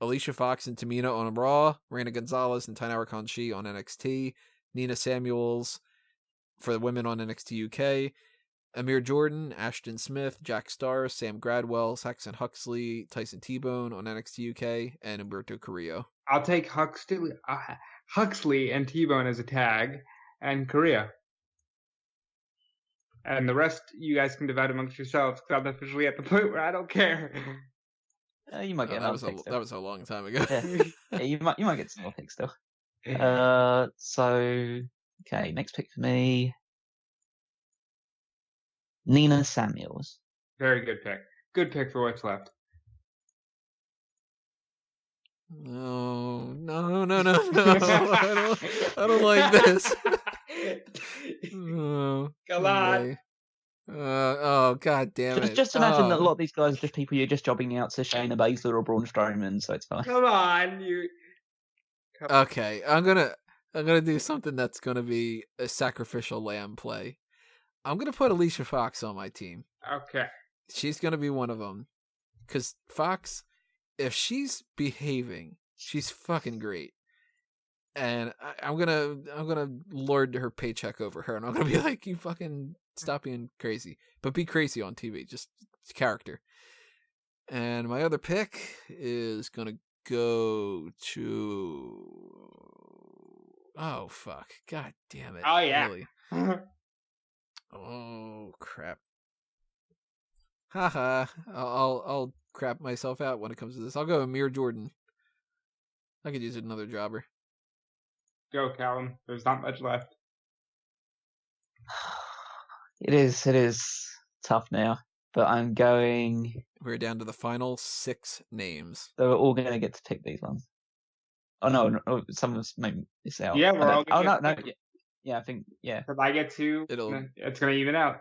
Alicia Fox and Tamina on Raw, Reina Gonzalez and Tainara Kanshi on NXT, Nina Samuels for the women on NXT UK, Amir Jordan, Ashton Smith, Jack Starr, Sam Gradwell, Saxon Huxley, Tyson T-Bone on NXT UK, and Humberto Carrillo. I'll take Huxley and T-Bone as a tag, and Korea. And the rest, you guys can divide amongst yourselves, because I'm officially at the point where I don't care. you might get another pick still. That was a long time ago. Yeah, you might get some more picks still. So okay, next pick for me. Nina Samuels. Very good pick. Good pick for what's left. No. I don't like this. Oh, Come on. oh, god damn it. Just imagine that a lot of these guys are just people you're just jobbing out to Shayna Baszler or Braun Strowman, so it's fine. Come on, Okay, I'm gonna do something that's gonna be a sacrificial lamb play. I'm gonna put Alicia Fox on my team. Okay. She's gonna be one of them. Cause Fox, if she's behaving, she's fucking great. And I'm gonna lord her paycheck over her, and I'm gonna be like, you fucking stop being crazy, but be crazy on TV, just character. And my other pick is gonna go to, oh fuck, god damn it, Oh, yeah. really? Oh crap! Haha. I'll crap myself out when it comes to this. I'll go Amir Jordan. I could use another jobber. Go, Callum. There's not much left. It is tough now, but I'm going. We're down to the final 6 names. So we're all going to get to pick these ones. Oh no, some of us may miss out. Yeah, we're all Oh gonna no, get no. Yeah, I think yeah. If I get 2, it's gonna even out.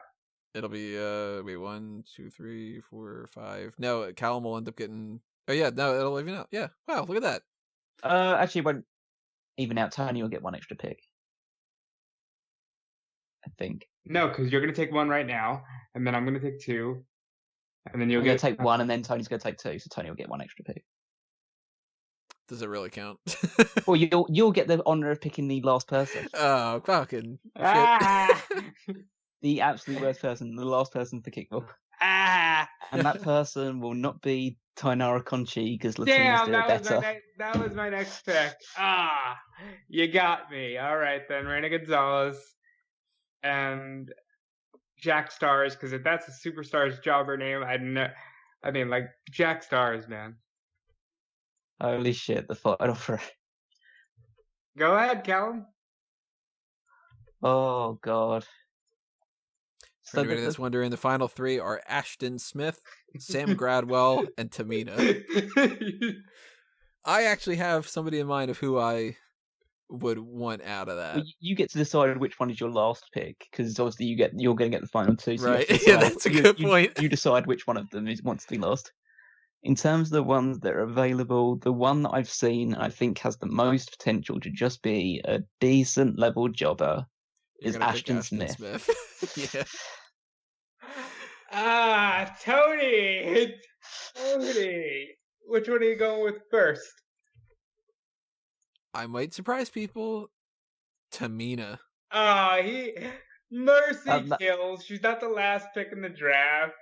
It'll be wait 1, 2, 3, 4, 5. No, Callum will end up getting. Oh yeah, no, it'll even out. Yeah, wow, look at that. Actually, it won't even out. Tony will get 1 extra pick. I think. No, because you're gonna take 1 right now, and then I'm gonna take 2, and then you'll I'm going get to take 1, and then Tony's going to take 2, so Tony will get 1 extra pick. Does it really count? Well, you'll get the honor of picking the last person. Oh, fucking shit. Ah! The absolute worst person, the last person to kick off. Ah! And that person will not be Tainara Conchi because Latina's Damn, doing better. that was my next pick. Ah, you got me. All right then, Reina Gonzalez and Jack Stars, because if that's a superstar's jobber name, I mean, like Jack Stars, man. Holy shit, the final three. Go ahead, Callum. Oh god. For anybody that's wondering, the final 3 are Ashton Smith, Sam Gradwell, and Tamina. I actually have somebody in mind of who I would want out of that. Well, you get to decide which one is your last pick, because obviously you're going to get the final 2. So right? Yeah, that's a good point. You decide which one of them wants to be last. In terms of the ones that are available, the one that I've seen I think has the most potential to just be a decent level jobber is Ashton Smith. Yeah. Ah, Tony. Which one are you going with first? I might surprise people. Tamina. Ah, Mercy kills. She's not the last pick in the draft.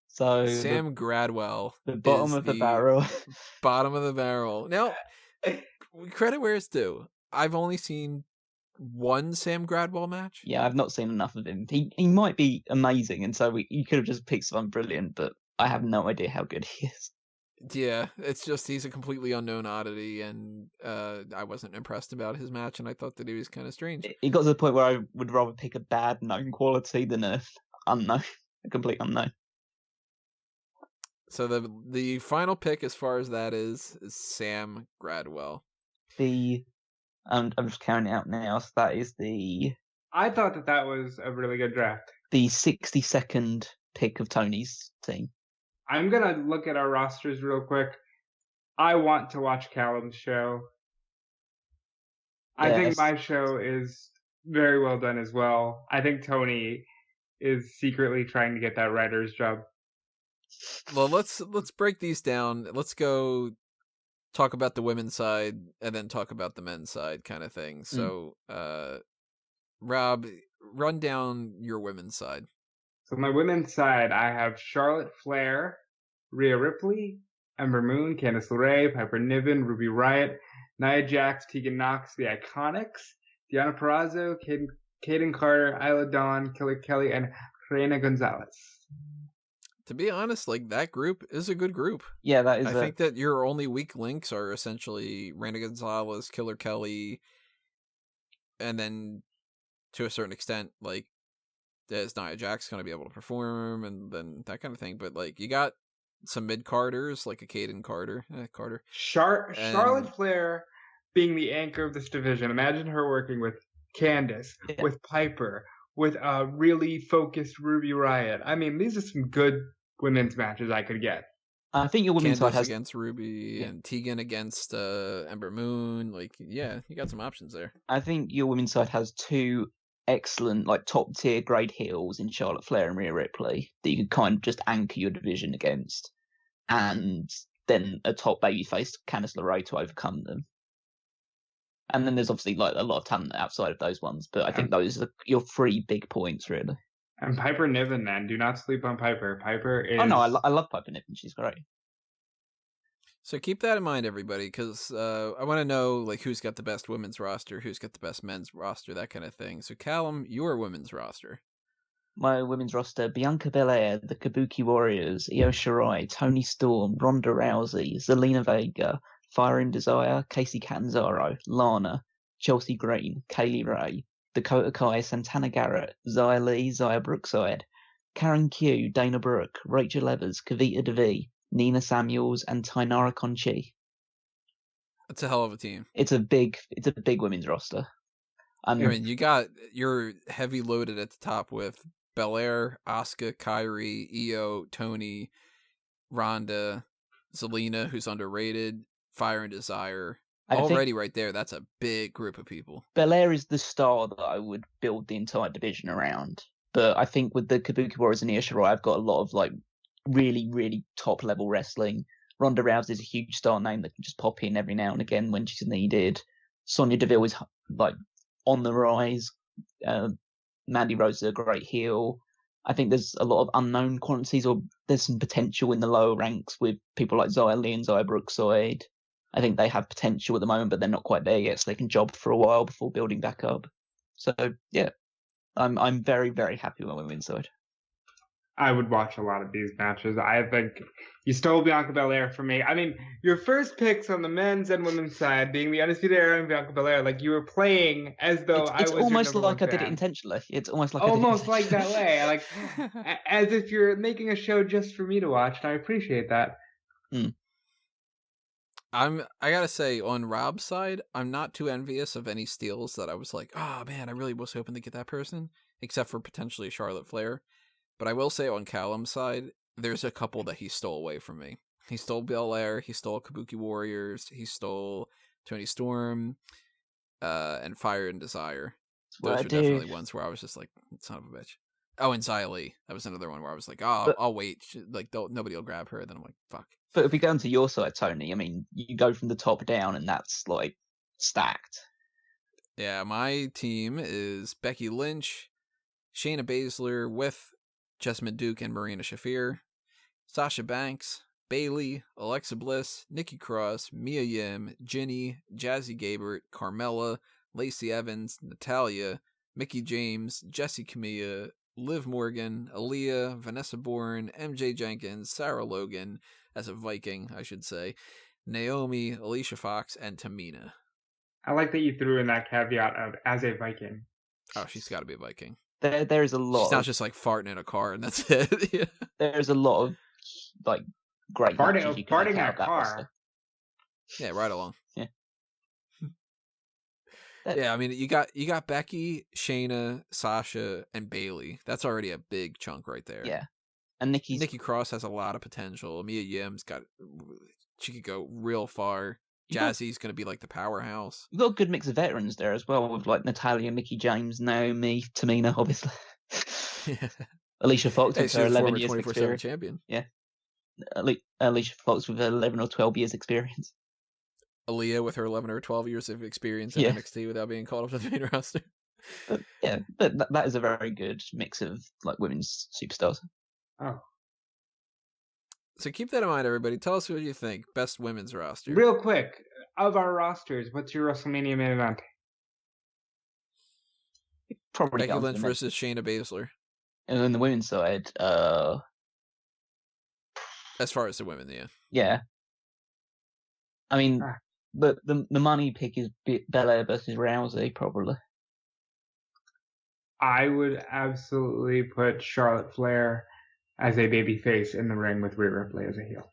So Sam Gradwell, the bottom of the barrel. Bottom of the barrel. Now, credit where it's due. I've only seen 1 Sam Gradwell match. Yeah, I've not seen enough of him. He might be amazing, and so you could have just picked someone brilliant, but I have no idea how good he is. Yeah, it's just he's a completely unknown oddity, and I wasn't impressed about his match, and I thought that he was kind of strange. It got to the point where I would rather pick a bad known quality than a complete unknown. So the final pick, as far as that is Sam Gradwell. I'm just counting it out now. So that is I thought that was a really good draft. The 62nd pick of Tony's team. I'm gonna look at our rosters real quick. I want to watch Callum's show. I think my show is very well done as well. I think Tony is secretly trying to get that writer's job. Well, let's break these down. Let's go talk about the women's side and then talk about the men's side kind of thing. So, Rob, run down your women's side. So my women's side, I have Charlotte Flair, Rhea Ripley, Ember Moon, Candice LeRae, Piper Niven, Ruby Riott, Nia Jax, Tegan Knox, The Iconics, Deonna Purrazzo, Kaden Carter, Isla Dawn, Killer Kelly, and Reina Gonzalez. To be honest, like, that group is a good group. Yeah, that is. I think that your only weak links are essentially Reina Gonzalez, Killer Kelly, and then to a certain extent, like, is Nia Jax going to be able to perform, and then that kind of thing. But, like, you got some mid-carders, like a Caden Carter. Charlotte Flair being the anchor of this division. Imagine her working with Candice, with Piper, with a really focused Ruby Riott. I mean, these are some good women's matches I could get. I think your women's side has against Ruby and Tegan against Ember Moon. Like, yeah, you got some options there. I think your women's side has 2 excellent, like, top tier grade heels in Charlotte Flair and Rhea Ripley that you can kind of just anchor your division against, and then a top babyface Candice LeRae to overcome them. And then there's obviously like a lot of talent outside of those ones, but I think those are your 3 big points, really. And Piper Niven, man, do not sleep on Piper. Piper is. Oh no, I love Piper Niven. She's great. So keep that in mind, everybody, because I want to know like who's got the best women's roster, who's got the best men's roster, that kind of thing. So Callum, your women's roster. My women's roster: Bianca Belair, the Kabuki Warriors, Io Shirai, Toni Storm, Ronda Rousey, Zelina Vega, Fire and Desire, Casey Catanzaro, Lana, Chelsea Green, Kaylee Ray, Dakota Kai, Santana Garrett, Xia Li, Xia Brookside, Karen Q, Dana Brooke, Rachel Evers, Kavita Devi, Nina Samuels, and Tainara Conchi. That's a hell of a team. It's a big women's roster. I mean, you're heavy loaded at the top with Belair, Asuka, Kyrie, Io, Tony, Ronda, Zelina, who's underrated, Fire and Desire. Already right there, that's a big group of people. Belair is the star that I would build the entire division around. But I think with the Kabuki Warriors and Io Shirai, I've got a lot of like really, really top level wrestling. Ronda Rousey is a huge star name that can just pop in every now and again when she's needed. Sonya Deville is like on the rise. Mandy Rose is a great heel. I think there's a lot of unknown quantities, or there's some potential in the lower ranks with people like Xia Li and Xia Brookside. I think they have potential at the moment, but they're not quite there yet, so they can job for a while before building back up. So yeah, I'm very, very happy with my women's side. I would watch a lot of these matches. I think you stole Bianca Belair from me. I mean, your first picks on the men's and women's side being the Undisputed Era and Bianca Belair, like you were playing as though I was almost your like I fan. did it intentionally. It's almost like almost like that way, like as if you're making a show just for me to watch, and I appreciate that. I gotta say, on Rob's side, I'm not too envious of any steals that I was like, oh man, I really was hoping to get that person, except for potentially Charlotte Flair. But I will say on Callum's side, there's a couple that he stole away from me. He stole Belair, he stole Kabuki Warriors, he stole Toni Storm, and Fire and Desire. Those are definitely ones where I was just like, son of a bitch. Oh, and Xia Li. That was another one where I was like, I'll wait. Like, nobody will grab her. Then I'm like, fuck. But if we go into your side, Tony, I mean, you go from the top down, and that's like stacked. Yeah, my team is Becky Lynch, Shayna Baszler with Jessamine Duke and Marina Shafir, Sasha Banks, Bayley, Alexa Bliss, Nikki Cross, Mia Yim, Ginny, Jazzy Gabert, Carmella, Lacey Evans, Natalia, Mickie James, Jessie Camilla, Liv Morgan, Aaliyah, Vanessa Bourne, MJ Jenkins, Sarah Logan, as a Viking, I should say, Naomi, Alicia Fox, and Tamina. I like that you threw in that caveat of as a Viking. Oh, she's got to be a Viking. There is a lot. She's not just like farting in a car and that's it. Yeah. There's a lot of like great farting in a car. Roster. Yeah, right along. Yeah. Yeah, I mean, you got Becky, Shayna, Sasha, and Bayley. That's already a big chunk right there. Yeah, and Nikki Cross has a lot of potential. Mia Yim's she could go real far. Jazzy's going to be like the powerhouse. You've got a good mix of veterans there as well, with like Natalia, Mickie James, Naomi, Tamina, obviously. Yeah. Alicia Fox with her 11 years of 24/7 experience. champion. Yeah. Alicia Fox with her 11 or 12 years experience. Aaliyah with her 11 or 12 years of experience in NXT without being called up to the main roster. But that is a very good mix of like women's superstars. Oh. So keep that in mind, everybody. Tell us what you think. Best women's roster. Real quick, of our rosters, what's your WrestleMania main event? Probably Becky Lynch versus Shayna Baszler. And on the women's side, as far as the women, yeah. Yeah. I mean, but the money pick is Belair versus Rousey, probably. I would absolutely put Charlotte Flair as a babyface in the ring with Rhea Ripley as a heel.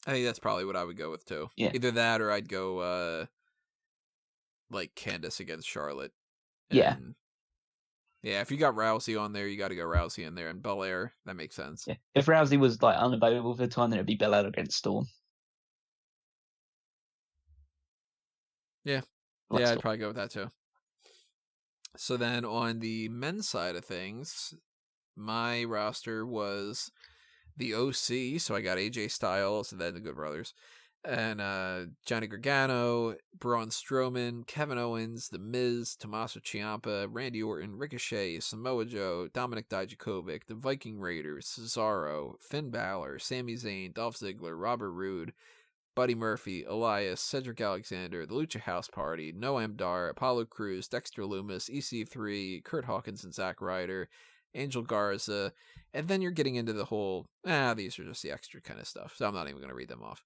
I think that's probably what I would go with too. Yeah. Either that or I'd go like Candice against Charlotte. Yeah. Yeah, if you got Rousey on there, you got to go Rousey in there, and Belair. That makes sense. Yeah. If Rousey was like unavailable for the time, then it'd be Belair against Storm. Yeah. Yeah, I'd probably go with that too. So then on the men's side of things, my roster was the OC, so I got AJ Styles and then the Good Brothers, and Johnny Gargano, Braun Strowman, Kevin Owens, The Miz, Tommaso Ciampa, Randy Orton, Ricochet, Samoa Joe, Dominik Dijakovic, the Viking Raiders, Cesaro, Finn Balor, Sami Zayn, Dolph Ziggler, Robert Roode, Buddy Murphy, Elias, Cedric Alexander, the Lucha House Party, Noam Dar, Apollo Crews, Dexter Lumis, EC3, Kurt Hawkins and Zack Ryder, Angel Garza, and then you're getting into the whole, these are just the extra kind of stuff. So I'm not even going to read them off.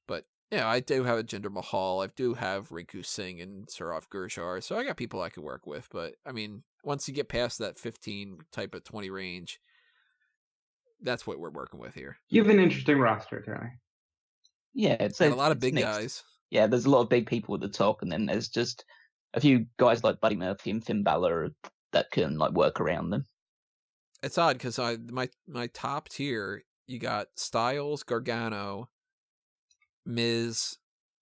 But yeah, I do have a Jinder Mahal. I do have Rinku Singh and Saurav Gurjar. So I got people I could work with. But I mean, once you get past that 15 type of 20 range, that's what we're working with here. You have an interesting roster, Tony. Yeah, it's Got a lot of big mixed. guys. Yeah, there's a lot of big people at the top, and then there's just a few guys like Buddy Murphy and Finn Balor that can like work around them. It's odd because my top tier, you got Styles, Gargano, Miz,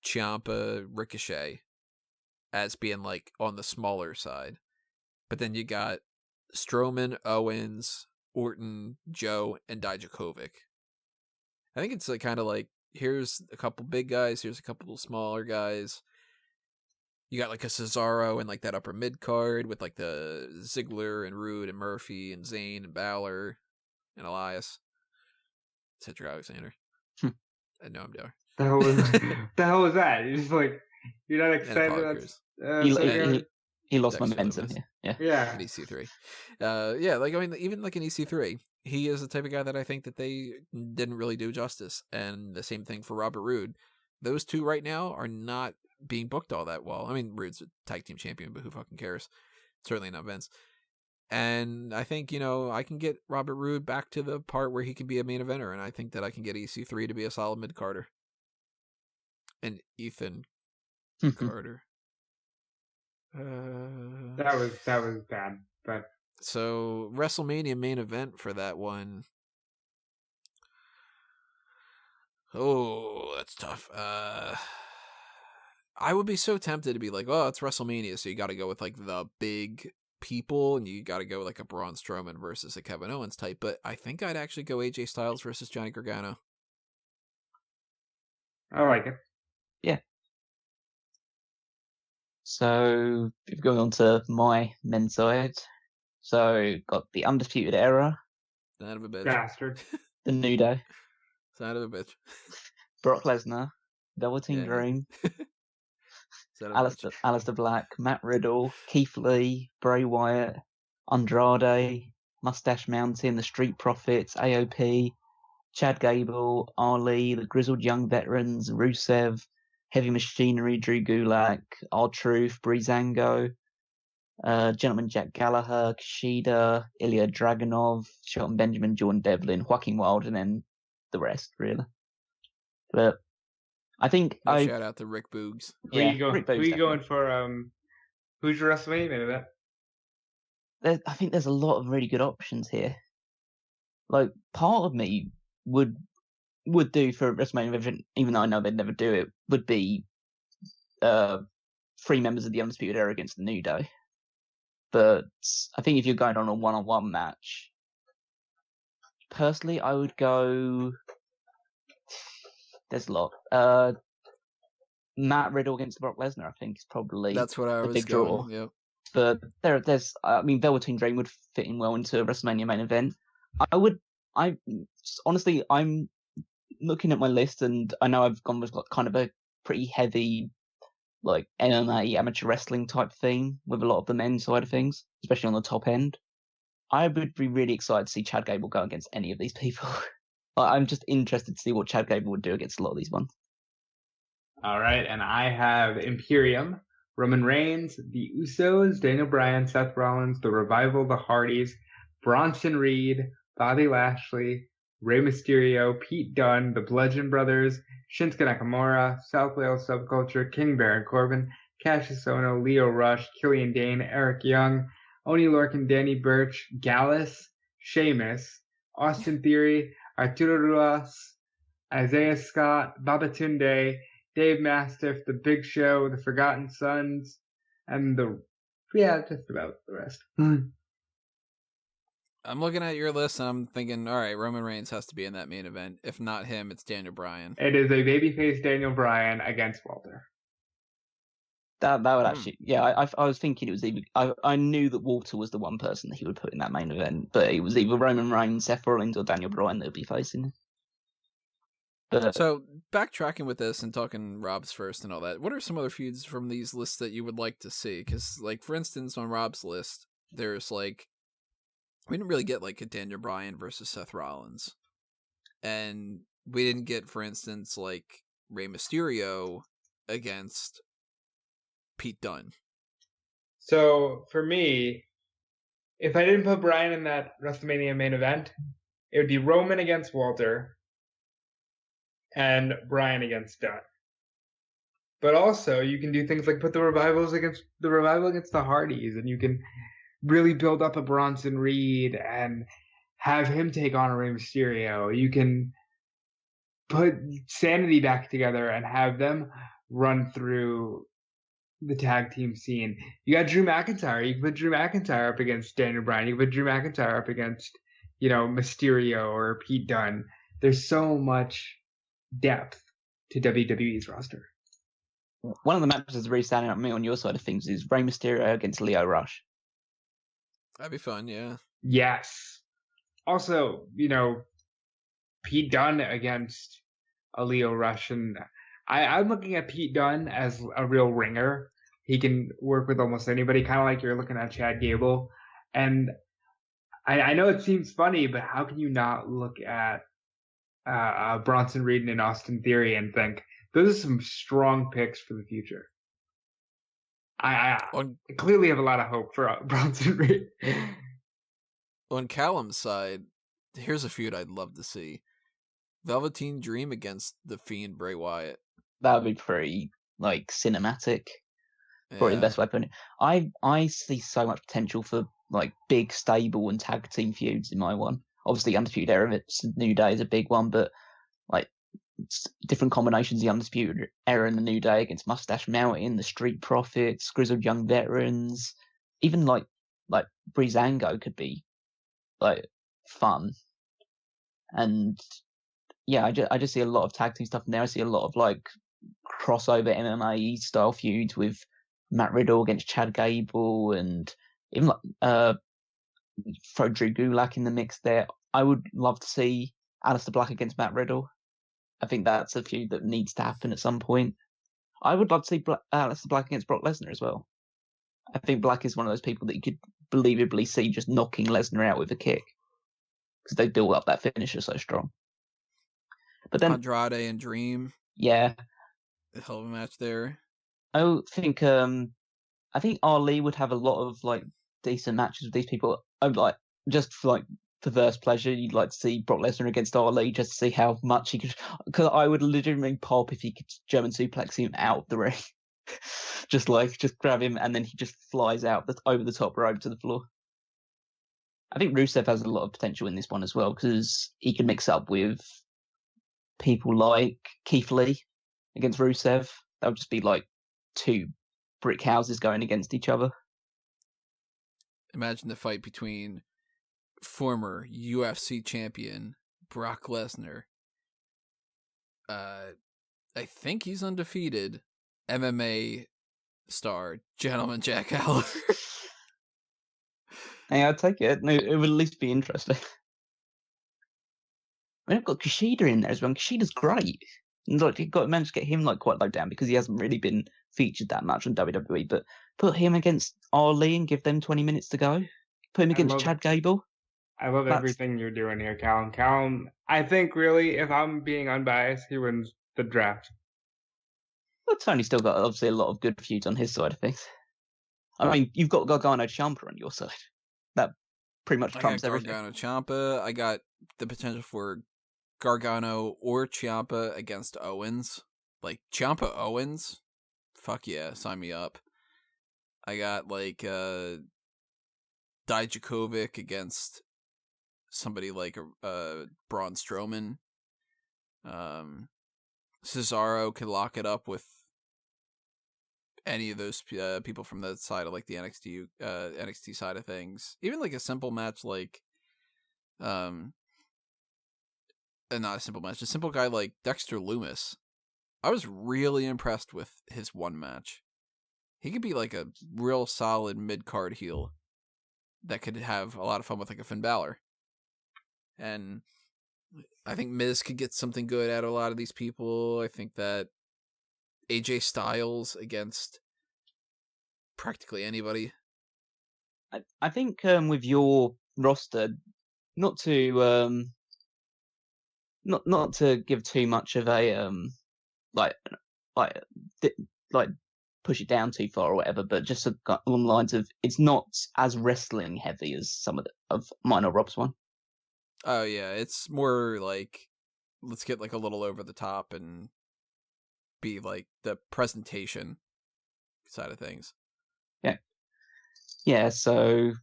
Ciampa, Ricochet as being like on the smaller side. But then you got Strowman, Owens, Orton, Joe, and Dijakovic. I think it's like kind of like, here's a couple big guys, here's a couple smaller guys. You got like a Cesaro and like that upper mid card with like the Ziggler and Rude and Murphy and Zayn and Balor and Elias. Cedric Alexander. I know I'm doing. The hell was that? You're just like, you're not excited. He lost Dexter momentum Lewis. here. Yeah. An EC3. Yeah, like I mean, even like an EC3, he is the type of guy that I think that they didn't really do justice. And the same thing for Robert Roode. Those two right now are not being booked all that well. I mean, Roode's a tag team champion, but who fucking cares? Certainly not Vince. And I think, I can get Robert Roode back to the part where he can be a main eventer, and I think that I can get EC3 to be a solid mid-carder. And Ethan Carter. That was bad, but so WrestleMania main event for that one. Oh, that's tough. I would be so tempted to be like, oh, it's WrestleMania, so you got to go with like the big people, and you got to go with like a Braun Strowman versus a Kevin Owens type. But I think I'd actually go AJ Styles versus Johnny Gargano. I like it. Yeah. So we've gone on to my men's side. So got the Undisputed Era, Son of a bitch. Bastard. the New Day, Son of a bitch. Brock Lesnar, Velveteen Yeah. Dream, Son of a bitch. Aleister Black, Matt Riddle, Keith Lee, Bray Wyatt, Andrade, Mustache Mountain, the Street Profits, AOP, Chad Gable, Ali, the Grizzled Young Veterans, Rusev, Heavy Machinery, Drew Gulak, R-Truth, Breezango, Gentleman Jack Gallagher, Kushida, Ilya Dragunov, Shelton Benjamin, Jordan Devlin, Joaquin Wilde, and then the rest, really. But I think Shout out to Rick Boogs. Who yeah, you going? Rick Who Boogs you going definitely. for? Who's your WrestleMania main event? I think there's a lot of really good options here. Like, part of me would do for a WrestleMania event, even though I know they'd never do it, would be 3 members of the Undisputed Era against the New Day. But I think if you're going on a one-on-one match, personally, I would go. There's a lot. Matt Riddle against Brock Lesnar, I think, is probably That's what I the was big going. draw. Yep. But there's. I mean, Velveteen Dream would fit in well into a WrestleMania main event. Honestly, I'm looking at my list, and I know I've gone with kind of a pretty heavy, like MMA amateur wrestling type thing with a lot of the men's side of things, especially on the top end. I would be really excited to see Chad Gable go against any of these people. I'm just interested to see what Chad Gable would do against a lot of these ones. All right, and I have Imperium, Roman Reigns, the Usos, Daniel Bryan, Seth Rollins, The Revival, the Hardys, Bronson Reed, Bobby Lashley, Rey Mysterio, Pete Dunne, the Bludgeon Brothers, Shinsuke Nakamura, South Wales Subculture, King Baron Corbin, Cassius Ohno, Leo Rush, Killian Dane, Eric Young, Oni Lorcan, Danny Burch, Gallus, Sheamus, Austin Theory, Arturo Ruas, Isaiah Scott, Babatunde, Dave Mastiff, The Big Show, The Forgotten Sons, and just about the rest. I'm looking at your list and I'm thinking, all right, Roman Reigns has to be in that main event. If not him, it's Daniel Bryan. It is a babyface Daniel Bryan against Walter. That would actually, yeah. I was thinking it was either. I knew that Walter was the one person that he would put in that main event, but it was either Roman Reigns, Seth Rollins, or Daniel Bryan that would be facing him. But So backtracking with this and talking Rob's first and all that, what are some other feuds from these lists that you would like to see? Because, like, for instance, on Rob's list, there's like we didn't really get like a Daniel Bryan versus Seth Rollins, and we didn't get, for instance, like Rey Mysterio against Pete Dunne. So for me, if I didn't put Bryan in that WrestleMania main event, it would be Roman against Walter and Bryan against Dunne. But also, you can do things like put the Revival against the Hardys, and you can really build up a Bronson Reed and have him take on a Rey Mysterio. You can put Sanity back together and have them run through the tag team scene. You got Drew McIntyre. You can put Drew McIntyre up against Daniel Bryan. You can put Drew McIntyre up against, Mysterio or Pete Dunne. There's so much depth to WWE's roster. One of the matches that's really standing out to me on your side of things is Rey Mysterio against Lio Rush. That'd be fun, yeah. Yes. Also, Pete Dunne against a Lio Rush. And I'm looking at Pete Dunne as a real ringer. He can work with almost anybody, kind of like you're looking at Chad Gable. And I know it seems funny, but how can you not look at Bronson Reed and Austin Theory and think, those are some strong picks for the future? I clearly have a lot of hope for Bronson Reed. On Callum's side, here's a feud I'd love to see. Velveteen Dream against The Fiend Bray Wyatt. That would be pretty, cinematic. Probably the best way to put it. I see so much potential for, big, stable and tag team feuds in my one. Obviously, Undisputed Era, New Day is a big one, but, different combinations of the Undisputed Era and the New Day against Mustache Mountain, the Street Profits, Grizzled Young Veterans, even, Breezango could be, fun. And, yeah, I just see a lot of tag team stuff in there. I see a lot of, crossover MMA style feuds with Matt Riddle against Chad Gable, and even throw Drew Gulak in the mix there. I would love to see Aleister Black against Matt Riddle. I think that's a feud that needs to happen at some point. I would love to see Aleister Black against Brock Lesnar as well. I think Black is one of those people that you could believably see just knocking Lesnar out with a kick, because they build up that finisher so strong. But then Andrade and Dream. Yeah. A hell of a match there. I think Ali would have a lot of decent matches with these people. Just for perverse pleasure, you'd like to see Brock Lesnar against Ali just to see how much he could. Because I would legitimately pop if he could German suplex him out of the ring, just grab him and then he just flies out over the top rope to the floor. I think Rusev has a lot of potential in this one as well, because he can mix up with people like Keith Lee against Rusev. That would just be two brick houses going against each other. Imagine the fight between former UFC champion Brock Lesnar. I think he's undefeated. MMA star Gentleman Jack Gallagher. Hey, I'd take it. No, it would at least be interesting. I've got Kushida in there as well. Kushida's great. And you've got to manage to get him quite low down, because he hasn't really been featured that much on WWE. But put him against Ali and give them 20 minutes to go. Put him against Chad Gable. I love everything you're doing here, Callum. Callum, I think really, if I'm being unbiased, he wins the draft. But Tony's still got obviously a lot of good feuds on his side of things. I mean, you've got Gargano Ciampa on your side. That pretty much trumps everything. Gargano Ciampa. I got the potential for Gargano or Ciampa against Owens. Ciampa Owens? Fuck yeah, sign me up. I got Dijakovic against somebody like Braun Strowman. Cesaro could lock it up with any of those people from the side of the NXT side of things. Even a simple match not a simple match, a simple guy like Dexter Lumis. I was really impressed with his one match. He could be a real solid mid-card heel that could have a lot of fun with a Finn Balor. And I think Miz could get something good out of a lot of these people. I think that AJ Styles against practically anybody. I think with your roster, not to not to give too much of a like like like push it down too far or whatever, but just along the lines of it's not as wrestling heavy as some of mine or Rob's one. Oh yeah, it's more like let's get like a little over the top and be like the presentation side of things. Yeah. So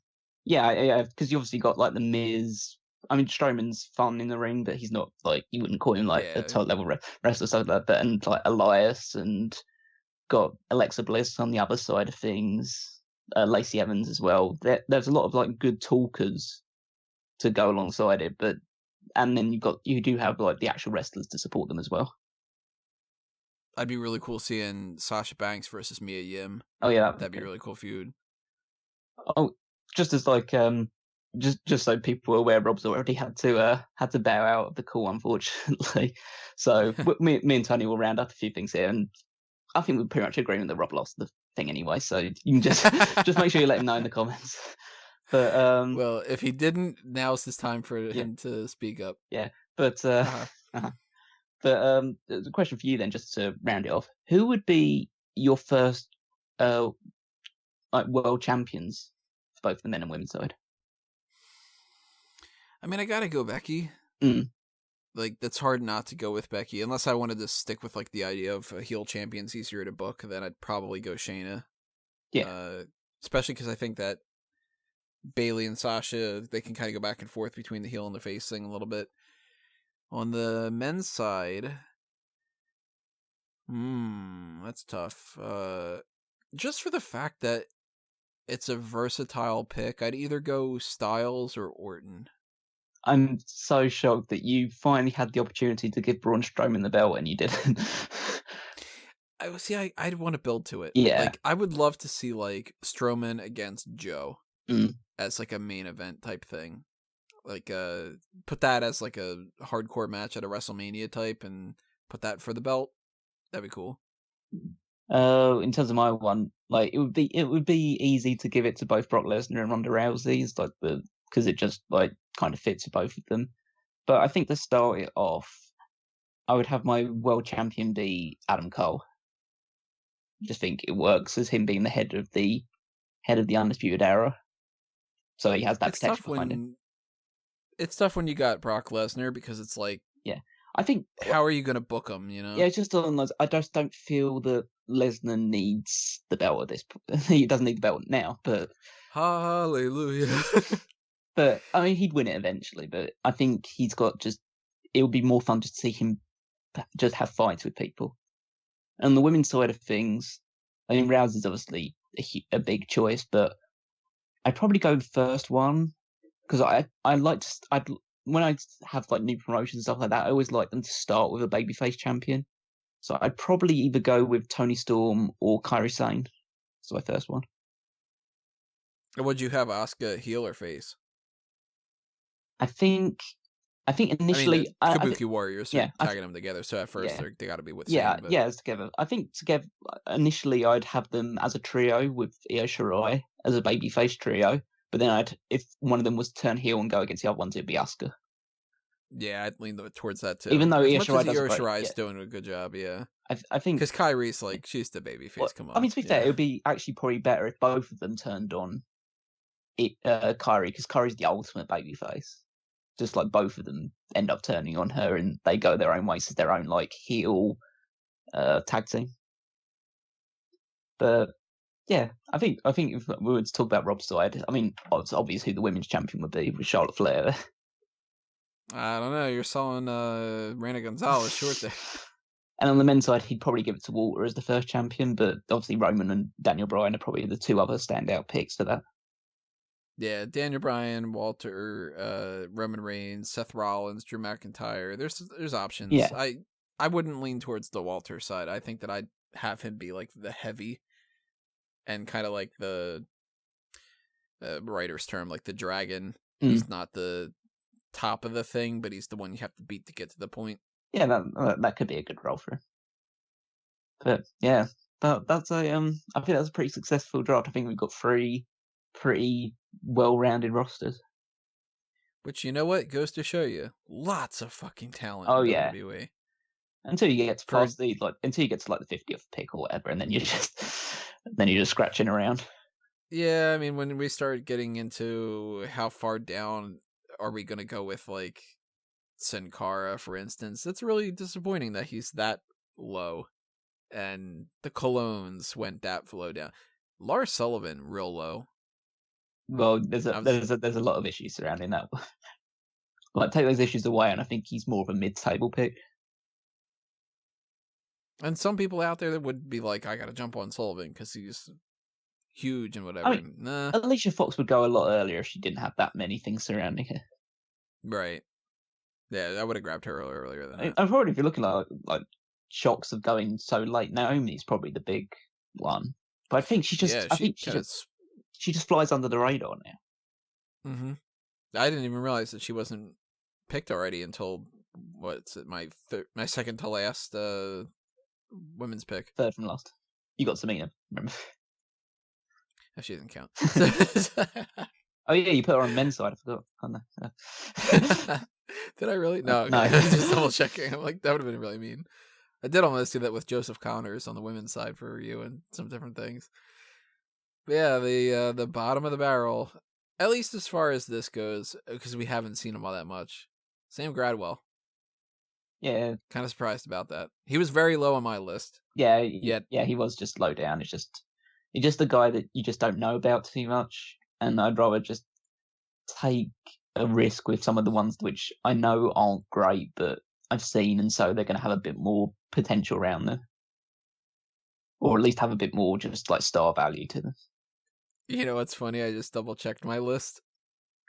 yeah, because you obviously got like the Miz. I mean, Strowman's fun in the ring, but he's not like you wouldn't call him like a top level wrestler, so like that. But and like Elias and got Alexa Bliss on the other side of things, Lacey Evans as well. There's a lot of like good talkers to go alongside it, but and then you do have like the actual wrestlers to support them as well. I'd be really cool seeing Sasha Banks versus Mia Yim. Oh yeah, that'd be a really cool feud. Oh, just as like just so people are aware, Rob's already had to bow out of the call, unfortunately. So me and Tony will round up a few things here, and I think we're pretty much agreeing that Rob lost the thing anyway. So you can just make sure you let him know in the comments. But well, if he didn't, now's his time for him to speak up. Yeah, but but the question for you then, just to round it off, who would be your first like world champions for both the men and women's side? I mean, I gotta go Becky. Like, that's hard not to go with Becky. Unless I wanted to stick with, like, the idea of a heel champion's easier to book, then I'd probably go Shayna. Yeah. Especially because I think that Bayley and Sasha, they can kind of go back and forth between the heel and the face thing a little bit. On the men's side, that's tough. Just for the fact that it's a versatile pick, I'd either go Styles or Orton. I'm so shocked that you finally had the opportunity to give Braun Strowman the belt and you didn't. I'd want to build to it. Yeah. Like, I would love to see, like, Strowman against Joe as, like, a main event type thing. Like, put that as, like, a hardcore match at a WrestleMania type and put that for the belt. That'd be cool. In terms of my one, like, it would be easy to give it to both Brock Lesnar and Ronda Rousey, like because it just like kind of fits with both of them. But I think to start it off, I would have my world champion be Adam Cole. Just think it works as him being the head of the Undisputed Era, so he has that protection behind him. It's tough when you got Brock Lesnar because it's like, I think how are you going to book him? You know? Yeah, it's just on those. I just don't feel that Lesnar needs the belt at this point. He doesn't need the belt now, but hallelujah. But I mean, he'd win it eventually. But I think he's got just. It would be more fun to see him just have fights with people. And the women's side of things, I mean, Rousey's obviously a big choice, but I'd probably go first one because I like to. When I have like new promotions and stuff like that, I always like them to start with a babyface champion. So I'd probably either go with Toni Storm or Kairi Sane. That's my first one. And would you have Asuka heel or face? I think initially Kabuki Warriors tagging them together. So at first they got to be with Sane, but... it's together. I think together initially I'd have them as a trio with Io Shirai as a babyface trio. But then if one of them was to turn heel and go against the other ones, it'd be Asuka. Yeah, I'd lean towards that too. Even though as Io much Shirai as Io Shirai is doing a good job, I think because Kairi's like she's the babyface. Come on. I mean, to be fair, it would be actually probably better if both of them turned on Kairi, because Kairi's the ultimate babyface. Just like both of them end up turning on her, and they go their own ways as their own like heel tag team. But yeah, I think if we were to talk about Rob's side, I mean, it's obvious who the women's champion would be with Charlotte Flair. I don't know. You're selling Reina Gonzalez short there. And on the men's side, he'd probably give it to Walter as the first champion, but obviously Roman and Daniel Bryan are probably the two other standout picks for that. Yeah, Daniel Bryan, Walter, Roman Reigns, Seth Rollins, Drew McIntyre. There's options. Yeah. I wouldn't lean towards the Walter side. I think that I'd have him be like the heavy and kind of like the writer's term, like the dragon. He's not the top of the thing, but he's the one you have to beat to get to the point. Yeah, that could be a good role for him. But yeah, that's I think that's a pretty successful draft. I think we've got 3 pretty well-rounded rosters. Which, you know what, goes to show you, lots of fucking talent Oh in yeah. WWE. Until you get to For- past the until you get to like the 50th pick or whatever, and then you're just scratching around. Yeah, I mean, when we start getting into how far down are we going to go with, like, Sin Cara, for instance, it's really disappointing that he's that low. And the Colognes went that low down. Lars Sullivan, real low. Well, there's I was- a lot of issues surrounding that. Like, take those issues away, and I think he's more of a mid-table pick. And some people out there that would be like, I got to jump on Sullivan because he's huge and whatever. I mean, Nah, Alicia Fox would go a lot earlier if she didn't have that many things surrounding her. right. Yeah, I would have grabbed her earlier than that. And probably if you're looking like shocks of going so late, Naomi's probably the big one. But I think she just flies under the radar now. Mm-hmm. I didn't even realize that she wasn't picked already until my second to last women's pick. Third from last. You got Tamina, remember? Oh, she didn't count. Oh yeah, you put her on men's side. I forgot. Oh, no. Did I really? No. No. Just double checking. I'm like, that would have been really mean. I did almost do that with Joseph Connors on the women's side for you and some different things. But yeah, the bottom of the barrel, at least as far as this goes, because we haven't seen him all that much. Sam Gradwell. Yeah. Kind of surprised about that. He was very low on my list. Yeah. Yet. Yeah, he was just low down. He's just a guy that you just don't know about too much, and I'd rather just take a risk with some of the ones which I know aren't great, but I've seen, and so they're going to have a bit more potential around them, or at least have a bit more just like star value to them. You know what's funny? I just double checked my list.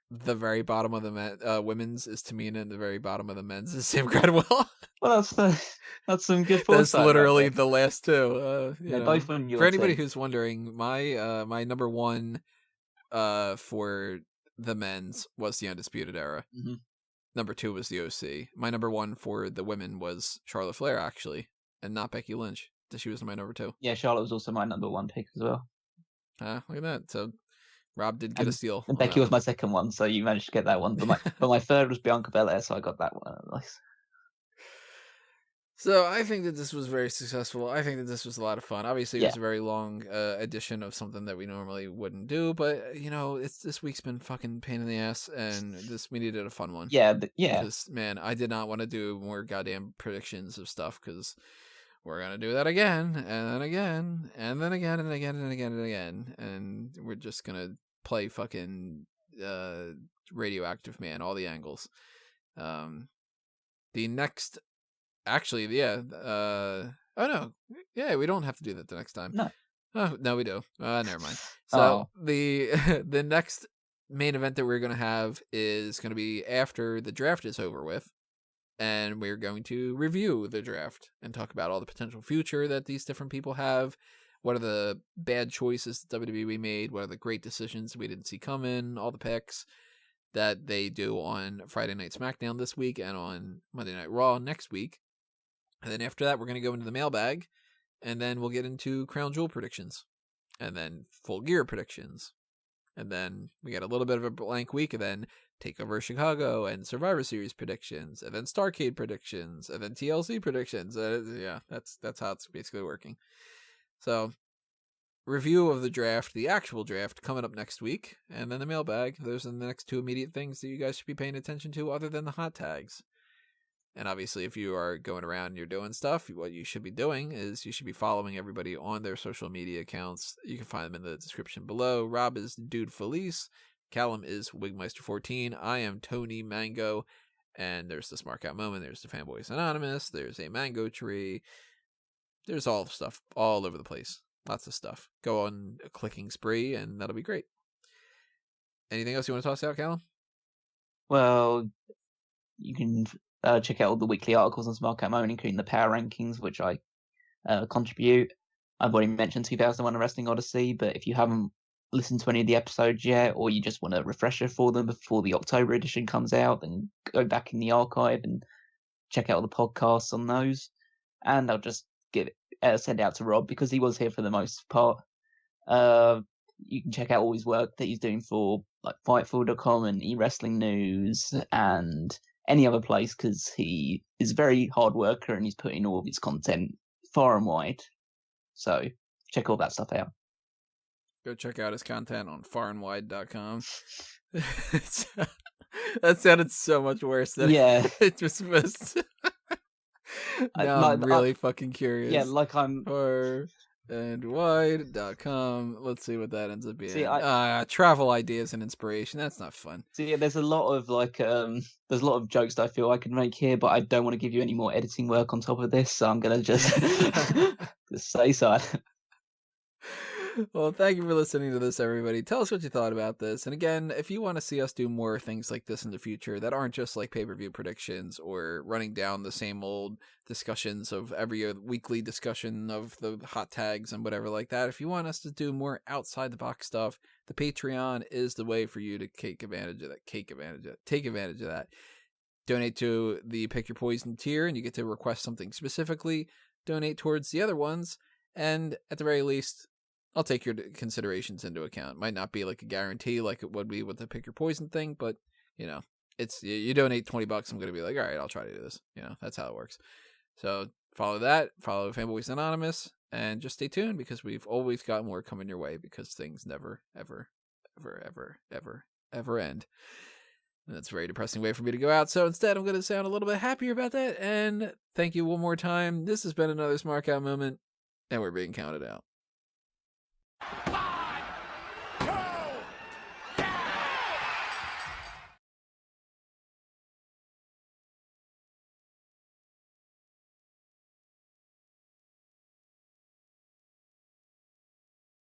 The very bottom of the women's is Tamina, and the very bottom of the men's is Sam Gradwell. Well, that's some good. That's literally the last two. Yeah, both on your for anybody team. who's wondering, my number one for the men's was the Undisputed Era. Mm-hmm. Number two was the OC. My number one for the women was Charlotte Flair, actually, and not Becky Lynch. She was my number two. Yeah, Charlotte was also my number one pick as well. Look at that. So Rob did get a steal. And Becky was my second one, so you managed to get that one. But my third was Bianca Belair, so I got that one. Nice. So I think that this was very successful. I think that this was a lot of fun. Obviously, it was a very long edition of something that we normally wouldn't do, but this week's been fucking pain in the ass, and we needed a fun one. Yeah. Because man, I did not want to do more goddamn predictions of stuff because we're gonna do that again, and then again, and then again, and again, and again, and again, and we're just gonna play fucking Radioactive Man, all the angles. The next. Actually, yeah. Oh no, yeah, we don't have to do that the next time. No. Oh no, we do. Never mind. So the next main event that we're gonna have is gonna be after the draft is over with, and we're going to review the draft and talk about all the potential future that these different people have. What are the bad choices that WWE made? What are the great decisions we didn't see coming? All the picks that they do on Friday Night SmackDown this week and on Monday Night Raw next week. And then after that, we're going to go into the mailbag, and then we'll get into Crown Jewel predictions, and then Full Gear predictions. And then we get a little bit of a blank week, and then TakeOver Chicago and Survivor Series predictions, and then Starrcade predictions, and then TLC predictions. Yeah, that's how it's basically working. So, review of the draft, the actual draft, coming up next week, and then the mailbag. Those are the next two immediate things that you guys should be paying attention to other than the hot tags. And obviously, if you are going around and you're doing stuff, what you should be doing is you should be following everybody on their social media accounts. You can find them in the description below. Rob is Dude Felice. Callum is Wigmeister14. I am Tony Mango. And there's the Smark Out Moment. There's the Fanboys Anonymous. There's a Mango Tree. There's all the stuff all over the place. Lots of stuff. Go on a clicking spree, and that'll be great. Anything else you want to toss out, Callum? Well, you can check out all the weekly articles on Smark Out Moment, including the power rankings, which I contribute. I've already mentioned 2001: A Wrestling Odyssey, but if you haven't listened to any of the episodes yet, or you just want a refresher for them before the October edition comes out, then go back in the archive and check out all the podcasts on those. And I'll just send out to Rob, because he was here for the most part. You can check out all his work that he's doing for like Fightful.com and eWrestling News and any other place, because he is a very hard worker and he's putting all of his content far and wide. So check all that stuff out. Go check out his content on farandwide.com. That sounded so much worse than it was supposed to. Now I'm really fucking curious. Yeah, like I'm... farandwide.com. Let's see what that ends up being. See, travel ideas and inspiration. That's not fun. See, there's a lot of there's a lot of jokes that I feel I can make here, but I don't want to give you any more editing work on top of this, so I'm gonna just just say so. Well, thank you for listening to this, everybody. Tell us what you thought about this. And again, if you want to see us do more things like this in the future that aren't just like pay-per-view predictions or running down the same old discussions of every weekly discussion of the hot tags and whatever like that, if you want us to do more outside the box stuff, the Patreon is the way for you to take advantage of that. Take advantage of that. Donate to the Pick Your Poison tier, and you get to request something specifically. Donate towards the other ones, and at the very least, I'll take your considerations into account. It might not be like a guarantee like it would be with the Pick Your Poison thing, but, you know, it's you donate $20, I'm going to be like, all right, I'll try to do this. You know, that's how it works. So follow that, follow Fanboys Anonymous, and just stay tuned because we've always got more coming your way because things never, ever, ever, ever, ever, ever end. And that's a very depressing way for me to go out. So instead, I'm going to sound a little bit happier about that. And thank you one more time. This has been another Smark Out moment, and we're being counted out.